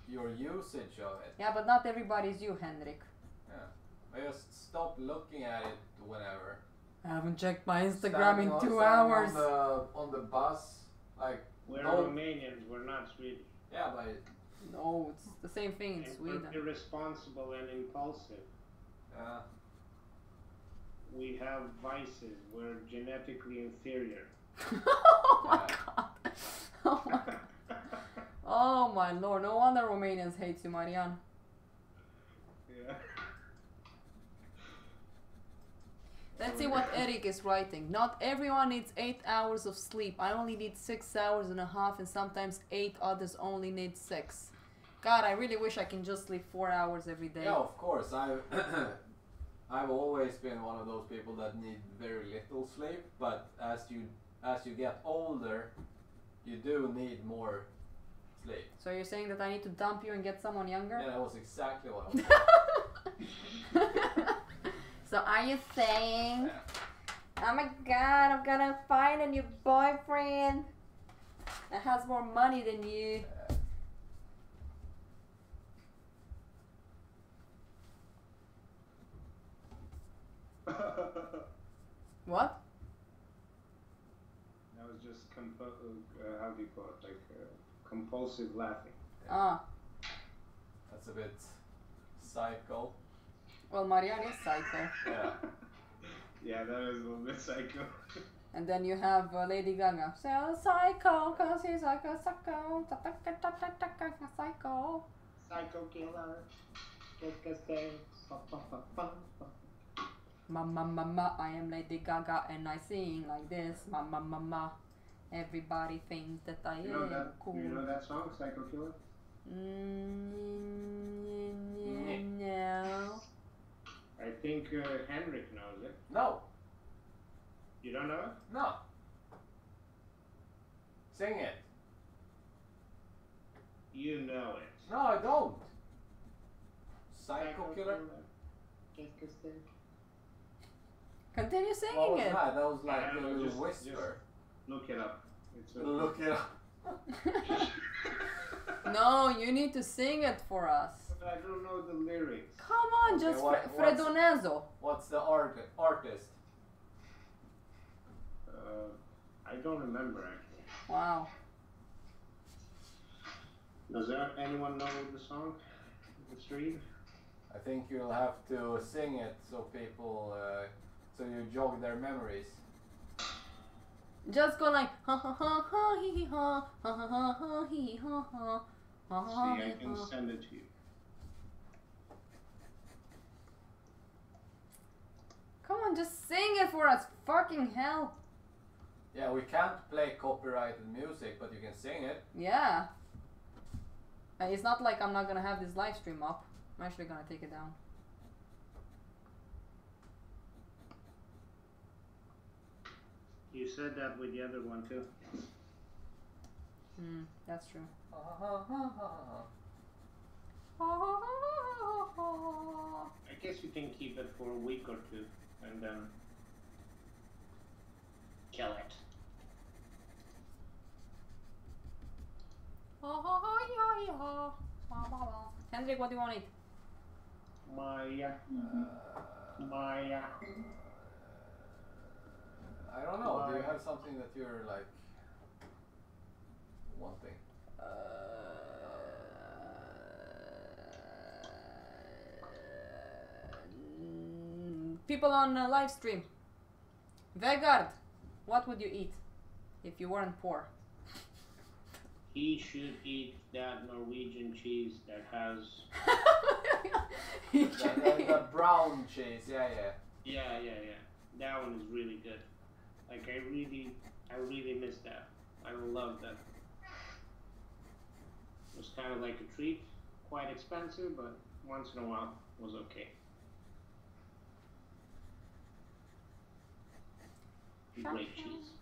your usage of it. Yeah, but not everybody's you, Henrik. Yeah. I just stop looking at it whenever. I haven't checked my Instagram Standing in on- 2 standing hours. On the bus, like We're no- Romanians, we're not Swedish. yeah, but No, it's the same thing in And Sweden. we're irresponsible and impulsive. We have vices, we're genetically inferior. Oh my god. Oh my god. Oh my lord. No wonder Romanians hate you, Marian. Yeah. Let's see what Eric is writing. Not everyone needs 8 hours of sleep. I only need 6 hours and a half, and sometimes 8 others only need 6. God, I really wish I can just sleep 4 hours every day. yeah, of course. I've always been one of those people that need very little sleep, but as you get older, you do need more sleep. So you're saying that I need to dump you and get someone younger? Yeah, that was exactly what I was saying. So are you saying, Yeah. oh my god, I'm gonna find a new boyfriend that has more money than you? What? That was just how do you call it? Like compulsive laughing. Ah. That's a bit psycho. Well, Marianne is psycho. Yeah. Yeah, that is a little bit psycho. And then you have Lady Gaga. So psycho, cause he's like a psycho. Psycho. Psycho killer. Mama, mama, I am Lady Gaga and I sing like this. Mama, mama, everybody thinks that I am cool. Do you know that song, Psycho Killer? No. I think Henrik knows it. No. You don't know it? No. Sing it. You know it. No, I don't. Psycho Killer? Continue What singing was it. that? That was like Yeah, a no, little just whisper. Look it up. It's Look it up. No, you need to sing it for us. But I don't know the lyrics. Come on, Okay, just what's- Fredonezzo. What's the artist? I don't remember actually. Wow. Does anyone know the song? The stream? I think you'll have to sing it so people, so you jog their memories. Just go like ha ha ha ha hee ha ha ha ha ha hee ha ha ha ha See, I hee can ha. send it to you. Come on, just sing it for us. Fucking hell. Yeah, we can't play copyrighted music, but you can sing it. Yeah. And it's not like I'm not gonna have this live stream up. I'm actually gonna take it down. You said that with the other one too. That's true. I guess you can keep it for a week or two and then kill it. Hendrik, what do you want to eat? Maya. Maya. I don't know. Do you have something that you're like wanting? People on live stream. Vegard, what would you eat if you weren't poor? He should eat that Norwegian cheese that has. The brown cheese, yeah. Yeah. That one is really good. Like I really miss that. I love that. It was kind of like a treat, quite expensive, but once in a while was okay. Great cheese.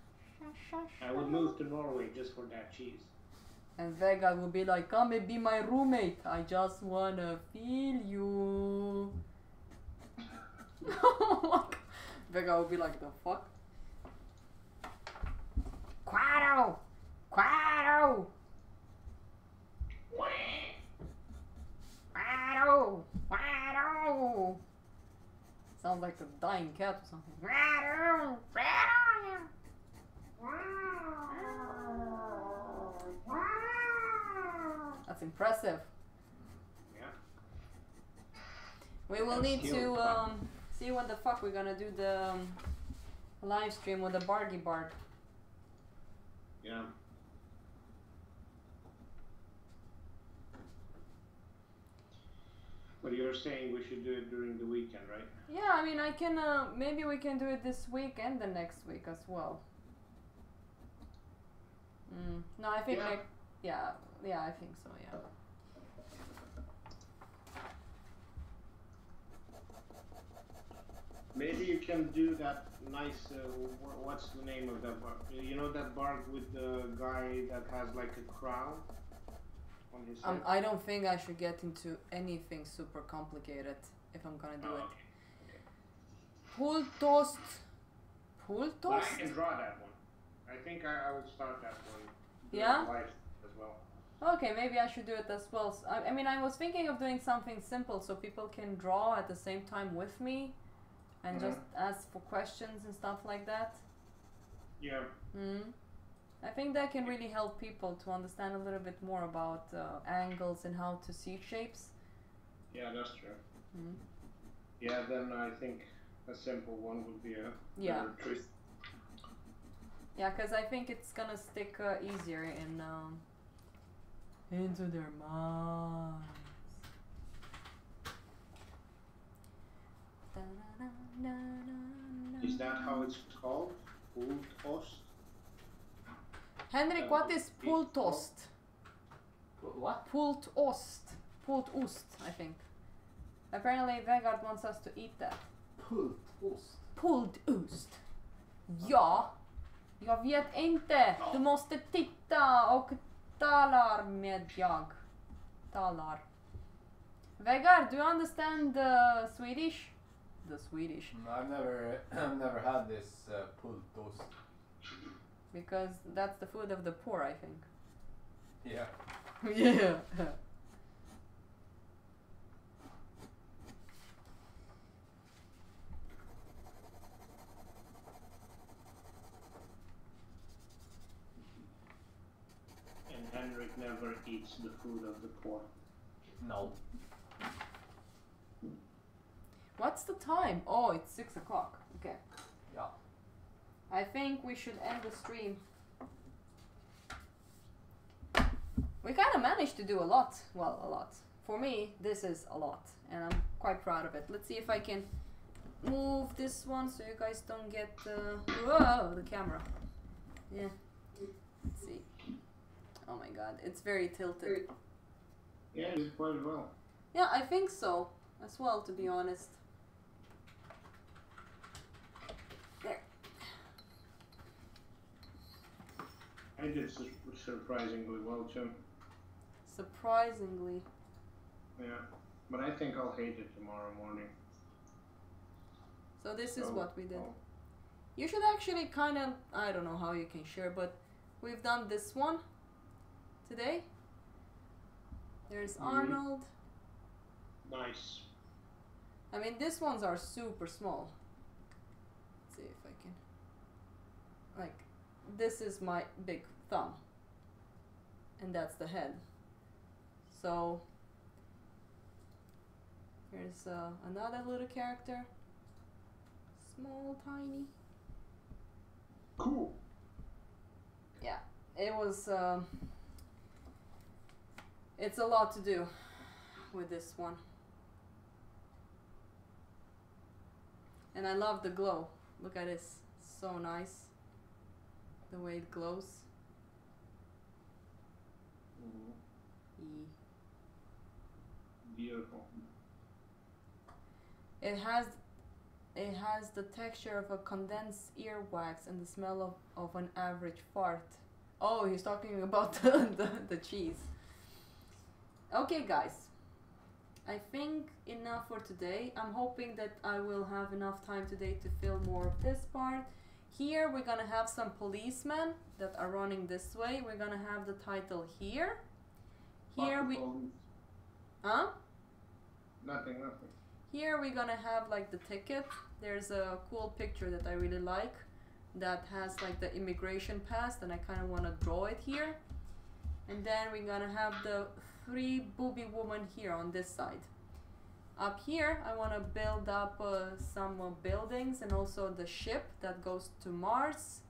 I would move to Norway just for that cheese. And Vegard would be like, come and be my roommate. I just wanna feel you. Vegard would be like, the fuck? Quado! Quado! Quado! Quado! Sounds like a dying cat or something. Quado! Quado! That's impressive. Yeah. We will need to see when the fuck we're gonna do the live stream with the Bargy Bard. Yeah. But you're saying we should do it during the weekend, right? Yeah, I mean, I can, maybe we can do it this week and the next week as well. No, I think, Yeah. yeah, I think so, yeah. Maybe you can do that nice, what's the name of that bar? You know that bar with the guy that has like a crown on his head? I don't think I should get into anything super complicated if I'm gonna do it. Okay. Pool toast. Pool But toast? I can draw that one. I think I will start that one. Yeah? Live as well. Okay, maybe I should do it as well. I mean, I was thinking of doing something simple so people can draw at the same time with me and just ask for questions and stuff like that. Yeah. I think that can really help people to understand a little bit more about angles and how to see shapes. Yeah, that's true. Mm. Yeah, then I think a simple one would be a Yeah. better choice. Yeah, because I think it's gonna stick easier in into their minds. Is that how it's called? Pultost? Henrik, what is pultost? What? Pultost. Pultost, I think. Apparently Vegard wants us to eat that. Pultost. Pultost. Ja. Jag vet inte. Du måste titta och talar med jag. Talar. Vegard, do you understand Swedish? The Swedish. I've never had this pultost. Because that's the food of the poor, I think. Yeah. Yeah. And Henrik never eats the food of the poor. No. What's the time? Oh, it's 6 o'clock. Okay. Yeah. I think we should end the stream. We kind of managed to do a lot. Well, a lot. For me, this is a lot. And I'm quite proud of it. Let's see if I can move this one so you guys don't get whoa, the camera. Yeah. Let's see. Oh my god, it's very tilted. Yeah, you did quite well. Yeah, I think so as well, to be honest. There. I did surprisingly well too. Surprisingly. Yeah, but I think I'll hate it tomorrow morning. So this is So, what we did. well, You should actually kind of, I don't know how you can share, but we've done this one today. There's Arnold. nice. I mean, these ones are super small. Let's see if I can. Like, this is my big thumb. And that's the head. So, here's another little character. Small, tiny. Cool. Yeah, it was. It's a lot to do with this one. And I love the glow. Look at this. So nice. The way it glows. E. Beautiful. It has the texture of a condensed earwax and the smell of an average fart. Oh, he's talking about the cheese. Okay, guys. I think enough for today. I'm hoping that I will have enough time today to film more of this part. Here we're gonna have some policemen that are running this way. We're gonna have the title here. Here we... Huh? Nothing. Here we're gonna have like the ticket. There's a cool picture that I really like that has like the immigration pass, and I kind of want to draw it here. And then we're gonna have the 3 booby women here on this side. Up here I want to build up some buildings and also the ship that goes to Mars.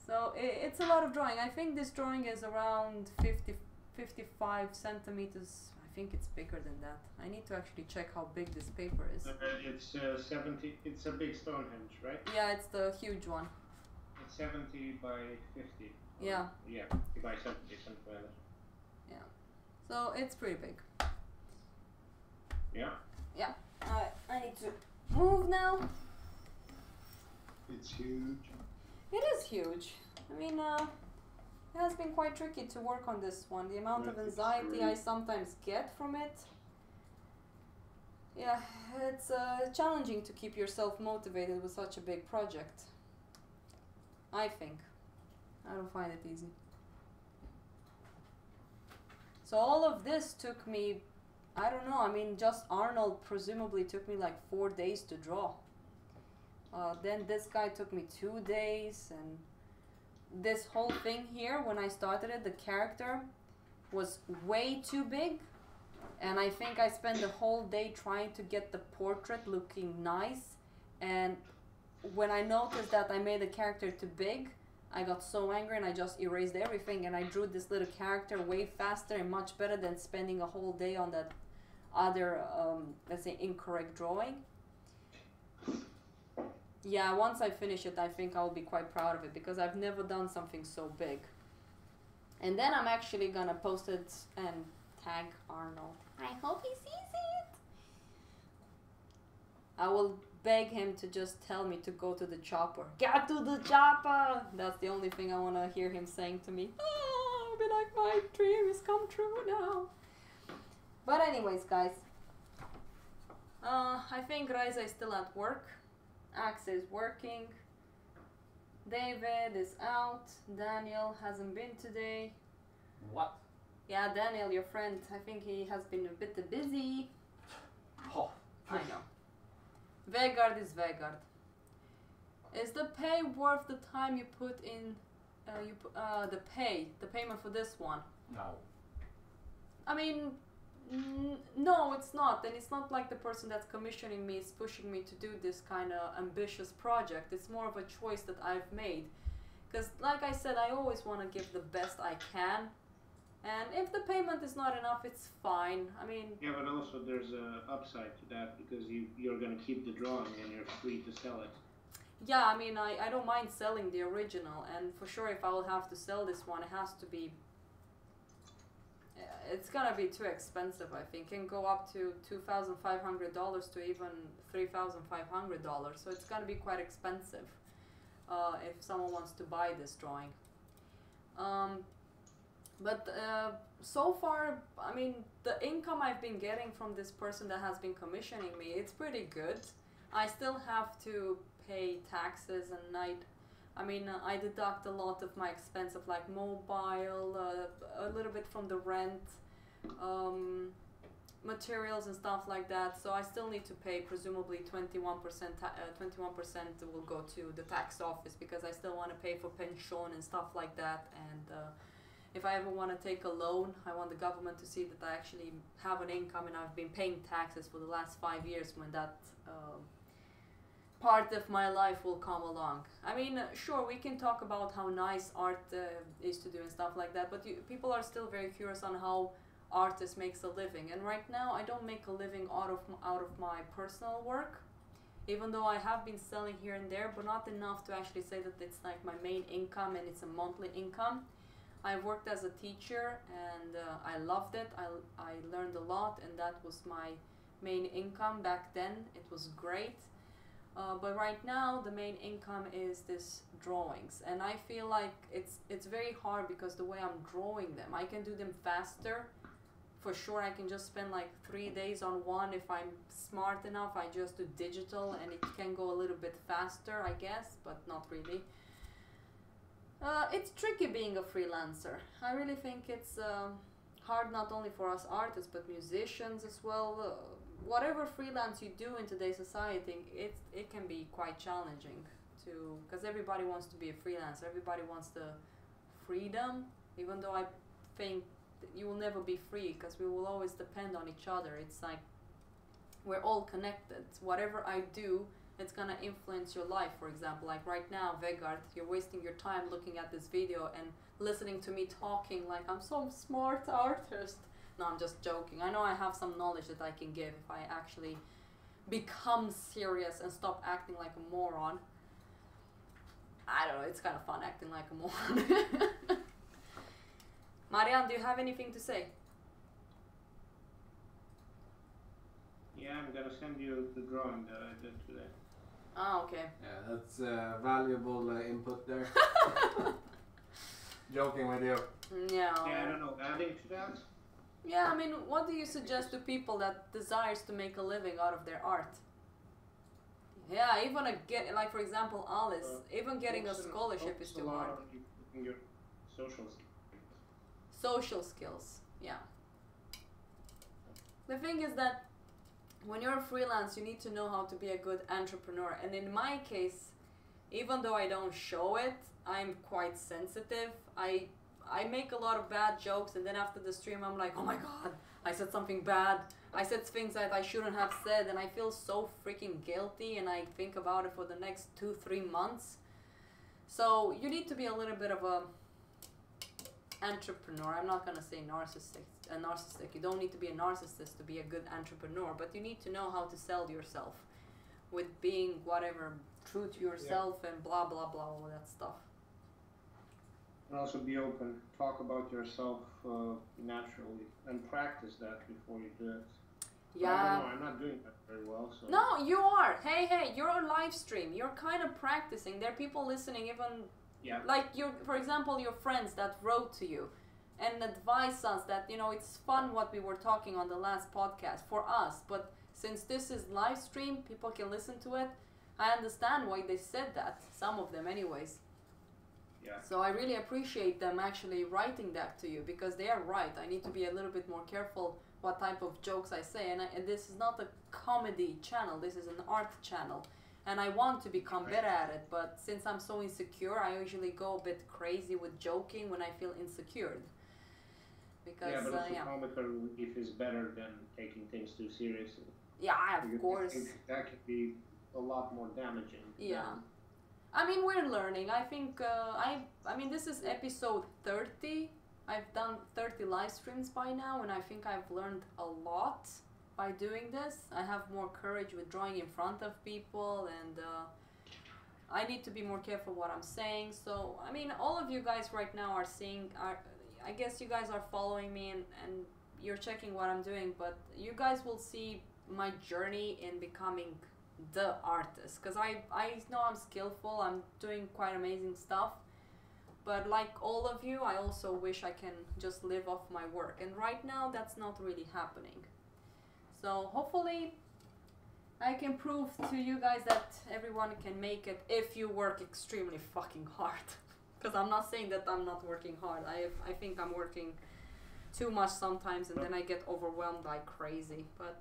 So it's a lot of drawing. I think this drawing is around 55 centimeters. I think it's bigger than that. I need to actually check how big this paper is. It's 70. It's a big Stonehenge, right? Yeah, it's the huge one. It's 70 by 50. Yeah. Yeah, by 70 centimeters. Yeah. So it's pretty big. Yeah. Yeah. I need to move now. It's huge. It is huge. I mean, it has been quite tricky to work on this one. The amount of anxiety I sometimes get from it. Yeah, it's challenging to keep yourself motivated with such a big project. I think. I don't find it easy. So all of this took me, I don't know, I mean, just Arnold presumably took me like 4 days to draw. Then this guy took me 2 days, and this whole thing here, when I started it, the character was way too big, and I think I spent the whole day trying to get the portrait looking nice, and when I noticed that I made the character too big, I got so angry and I just erased everything, and I drew this little character way faster and much better than spending a whole day on that other, let's say, incorrect drawing. Yeah, once I finish it, I think I'll be quite proud of it, because I've never done something so big. And then I'm actually gonna post it and tag Arnold. I hope he sees it. I will beg him to just tell me to go to the chopper. Get to the chopper! That's the only thing I want to hear him saying to me. Oh, I'll be like, my dream has come true now. But anyways, guys. I think Raisa is still at work. Axe is working. David is out. Daniel hasn't been today. What? Yeah, Daniel, your friend, I think he has been a bit busy. Oh. I know. Vegard is Vegard. Is the pay worth the time you put in? The payment for this one? No. I mean, no, it's not, and it's not like the person that's commissioning me is pushing me to do this kind of ambitious project. It's more of a choice that I've made, because, like I said, I always want to give the best I can. And if the payment is not enough, it's fine. I mean... Yeah, but also there's a upside to that, because you're going to keep the drawing and you're free to sell it. Yeah, I mean, I don't mind selling the original, and for sure if I will have to sell this one, it has to be... It's gonna be too expensive, I think. It can go up to $2,500 to even $3,500, so it's gonna be quite expensive if someone wants to buy this drawing. But so far, I mean, the income I've been getting from this person that has been commissioning me, it's pretty good. I still have to pay taxes, and I deduct a lot of my expense of like mobile, a little bit from the rent, materials and stuff like that. So I still need to pay presumably 21%. 21% will go to the tax office, because I still want to pay for pension and stuff like that. And if I ever want to take a loan, I want the government to see that I actually have an income and I've been paying taxes for the last 5 years when that part of my life will come along. I mean, sure, we can talk about how nice art is to do and stuff like that, but people are still very curious on how artist makes a living. And right now, I don't make a living out of my personal work, even though I have been selling here and there, but not enough to actually say that it's like my main income and it's a monthly income. I worked as a teacher and I loved it. I learned a lot, and that was my main income back then. It was great. But right now the main income is this drawings, and I feel like it's very hard because the way I'm drawing them, I can do them faster. For sure, I can just spend like 3 days on one. If I'm smart enough, I just do digital and it can go a little bit faster, I guess, but not really. It's tricky being a freelancer. I really think it's hard not only for us artists but musicians as well. Whatever freelance you do in today's society, it can be quite challenging to, because everybody wants to be a freelancer. Everybody wants the freedom, even though I think that you will never be free, because we will always depend on each other. It's like we're all connected. Whatever I do, it's gonna influence your life. For example, like right now, Vegard, you're wasting your time looking at this video and listening to me talking like I'm some smart artist. No, I'm just joking. I know I have some knowledge that I can give if I actually become serious and stop acting like a moron. I don't know, it's kind of fun acting like a moron. Marianne, do you have anything to say? Yeah, I'm gonna send you the drawing that I did today. Oh, okay. Yeah, that's valuable input there. Joking with you. Yeah. Yeah, I don't know, adding to that? Yeah, I mean, what do you suggest to people that desires to make a living out of their art? Yeah, even like for example, Alice, even getting a scholarship is too hard. Your social skills. Social skills, yeah. The thing is that when you're a freelance, you need to know how to be a good entrepreneur. And in my case, even though I don't show it, I'm quite sensitive. I make a lot of bad jokes, and then after the stream I'm like, oh my god, I said something bad. I said things that I shouldn't have said, and I feel so freaking guilty, and I think about it for the next 2-3 months. So you need to be a little bit of a entrepreneur. I'm not gonna say narcissistic. You don't need to be a narcissist to be a good entrepreneur, but you need to know how to sell yourself with being whatever, true to yourself, and blah blah blah, all that stuff. And also be open, talk about yourself naturally, and practice that before you do it. Yeah. I don't know, I'm not doing that very well. So. No, you are. Hey, you're on live stream. You're kind of practicing. There are people listening, even like your, for example, your friends that wrote to you and advise us that, you know, it's fun what we were talking on the last podcast for us, but since this is live stream, people can listen to it. I understand why they said that. Some of them, anyways. Yeah. So I really appreciate them actually writing that to you, because they are right. I need to be a little bit more careful what type of jokes I say, and this is not a comedy channel, this is an art channel, and I want to become better at it, but since I'm so insecure, I usually go a bit crazy with joking when I feel insecure. Because, yeah, but also comical relief is better than taking things too seriously. Yeah, of course. That could be a lot more damaging. Yeah. I mean, we're learning. I think, I mean, this is episode 30. I've done 30 live streams by now, and I think I've learned a lot by doing this. I have more courage with drawing in front of people, and I need to be more careful what I'm saying. So, I mean, all of you guys right now are seeing, I guess you guys are following me and you're checking what I'm doing, but you guys will see my journey in becoming the artist, because I know I'm skillful, I'm doing quite amazing stuff, but like all of you, I also wish I can just live off my work, and right now that's not really happening. So hopefully I can prove to you guys that everyone can make it if you work extremely fucking hard. Because I'm not saying that I'm not working hard. I think I'm working too much sometimes, and then I get overwhelmed like crazy, but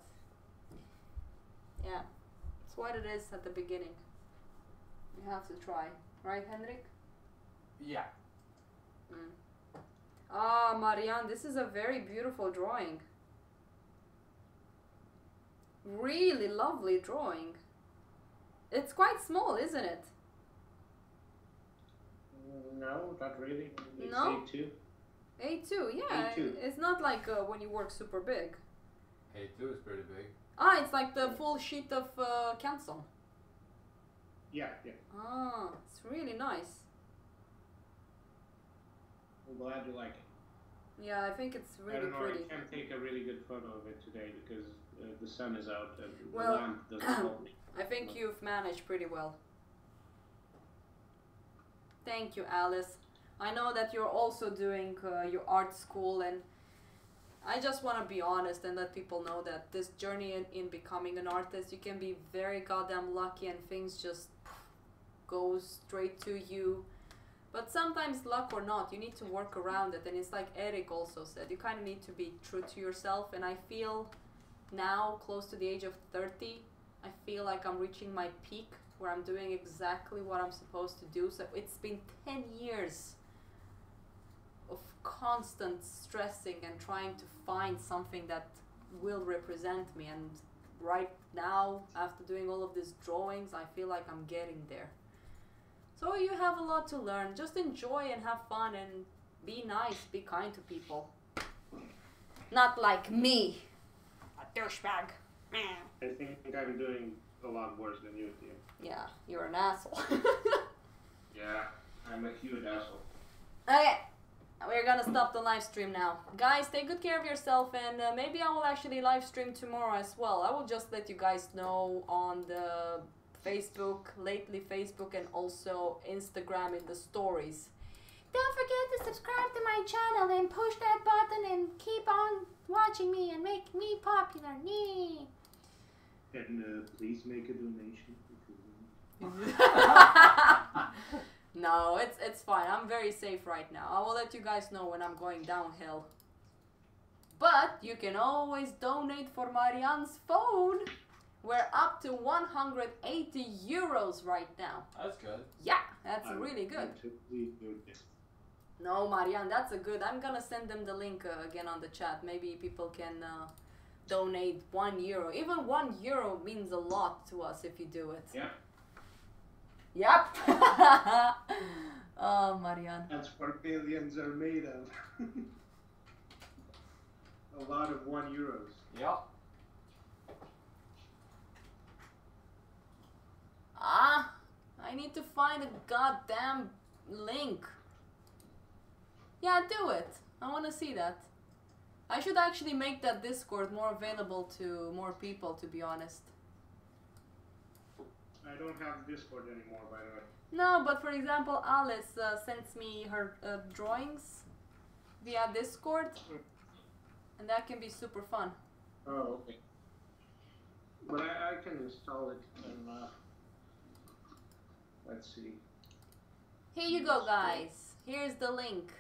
yeah. It's what it is at the beginning. You have to try. Right, Henrik? Yeah. Ah, Marianne, this is a very beautiful drawing. Really lovely drawing. It's quite small, isn't it? No, not really. It's No? A2. A2, yeah. A2. It's not like when you work super big. A2 is pretty big. Ah, it's like the full sheet of Canson. Yeah. Ah, it's really nice. I'm glad you like it. Yeah, I think it's I really don't know, pretty. I can't take a really good photo of it today because the sun is out and Well, the lamp doesn't help me. I think you've managed pretty well. Thank you, Alice. I know that you're also doing your art school, and I just want to be honest and let people know that this journey in becoming an artist, you can be very goddamn lucky and things just go straight to you. But sometimes, luck or not, you need to work around it. And it's like Eric also said, you kind of need to be true to yourself. And I feel now, close to the age of 30, I feel like I'm reaching my peak where I'm doing exactly what I'm supposed to do. So it's been 10 years of constant stressing and trying to find something that will represent me. And right now, after doing all of these drawings, I feel like I'm getting there. So you have a lot to learn. Just enjoy and have fun and be nice, be kind to people. Not like me, a douchebag. I think I'm doing a lot worse than you do. Yeah, you're an asshole. Yeah, I'm a huge asshole. Okay, we're gonna stop the live stream now. Guys, take good care of yourself, and maybe I will actually live stream tomorrow as well. I will just let you guys know on the Facebook, lately Facebook, and also Instagram in the stories. Don't forget to subscribe to my channel and push that button and keep on watching me and make me popular. Nee. And please make a donation. No, it's fine. I'm very safe right now. I will let you guys know when I'm going downhill. But you can always donate for Marianne's phone. We're up to 180 euros right now. That's good. Yeah, that's really good. No, Marian, that's a good. I'm gonna send them the link again on the chat. Maybe people can donate €1. Even €1 means a lot to us if you do it. Yeah. Yep. Oh, Marian. That's what billions are made of. A lot of €1. Yeah. Ah, I need to find a goddamn link. Yeah, do it. I want to see that. I should actually make that Discord more available to more people, to be honest. I don't have Discord anymore, by the way. No, but for example, Alice sends me her drawings via Discord, and that can be super fun. Oh, okay. But I can install it and let's see. Here you go, guys. Here's the link.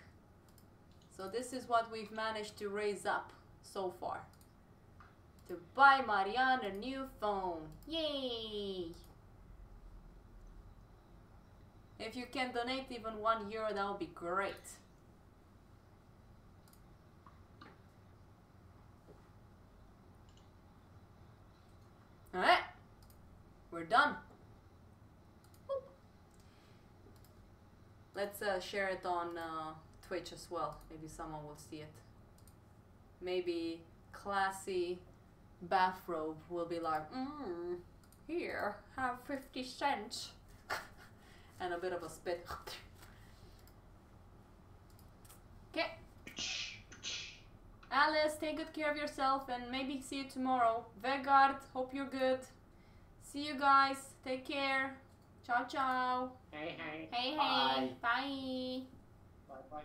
So this is what we've managed to raise up so far. To buy Marianne a new phone. Yay! If you can donate even €1, that would be great. Alright, we're done. Boop. Let's share it on Twitch as well. Maybe someone will see it. Maybe classy bathrobe will be like, here, have 50 cents. And a bit of a spit. Okay. Alice, take good care of yourself and maybe see you tomorrow. Vegard, hope you're good. See you guys. Take care. Ciao, ciao. Hey, hey. Hey, hey. Bye. Bye. Bye, bye.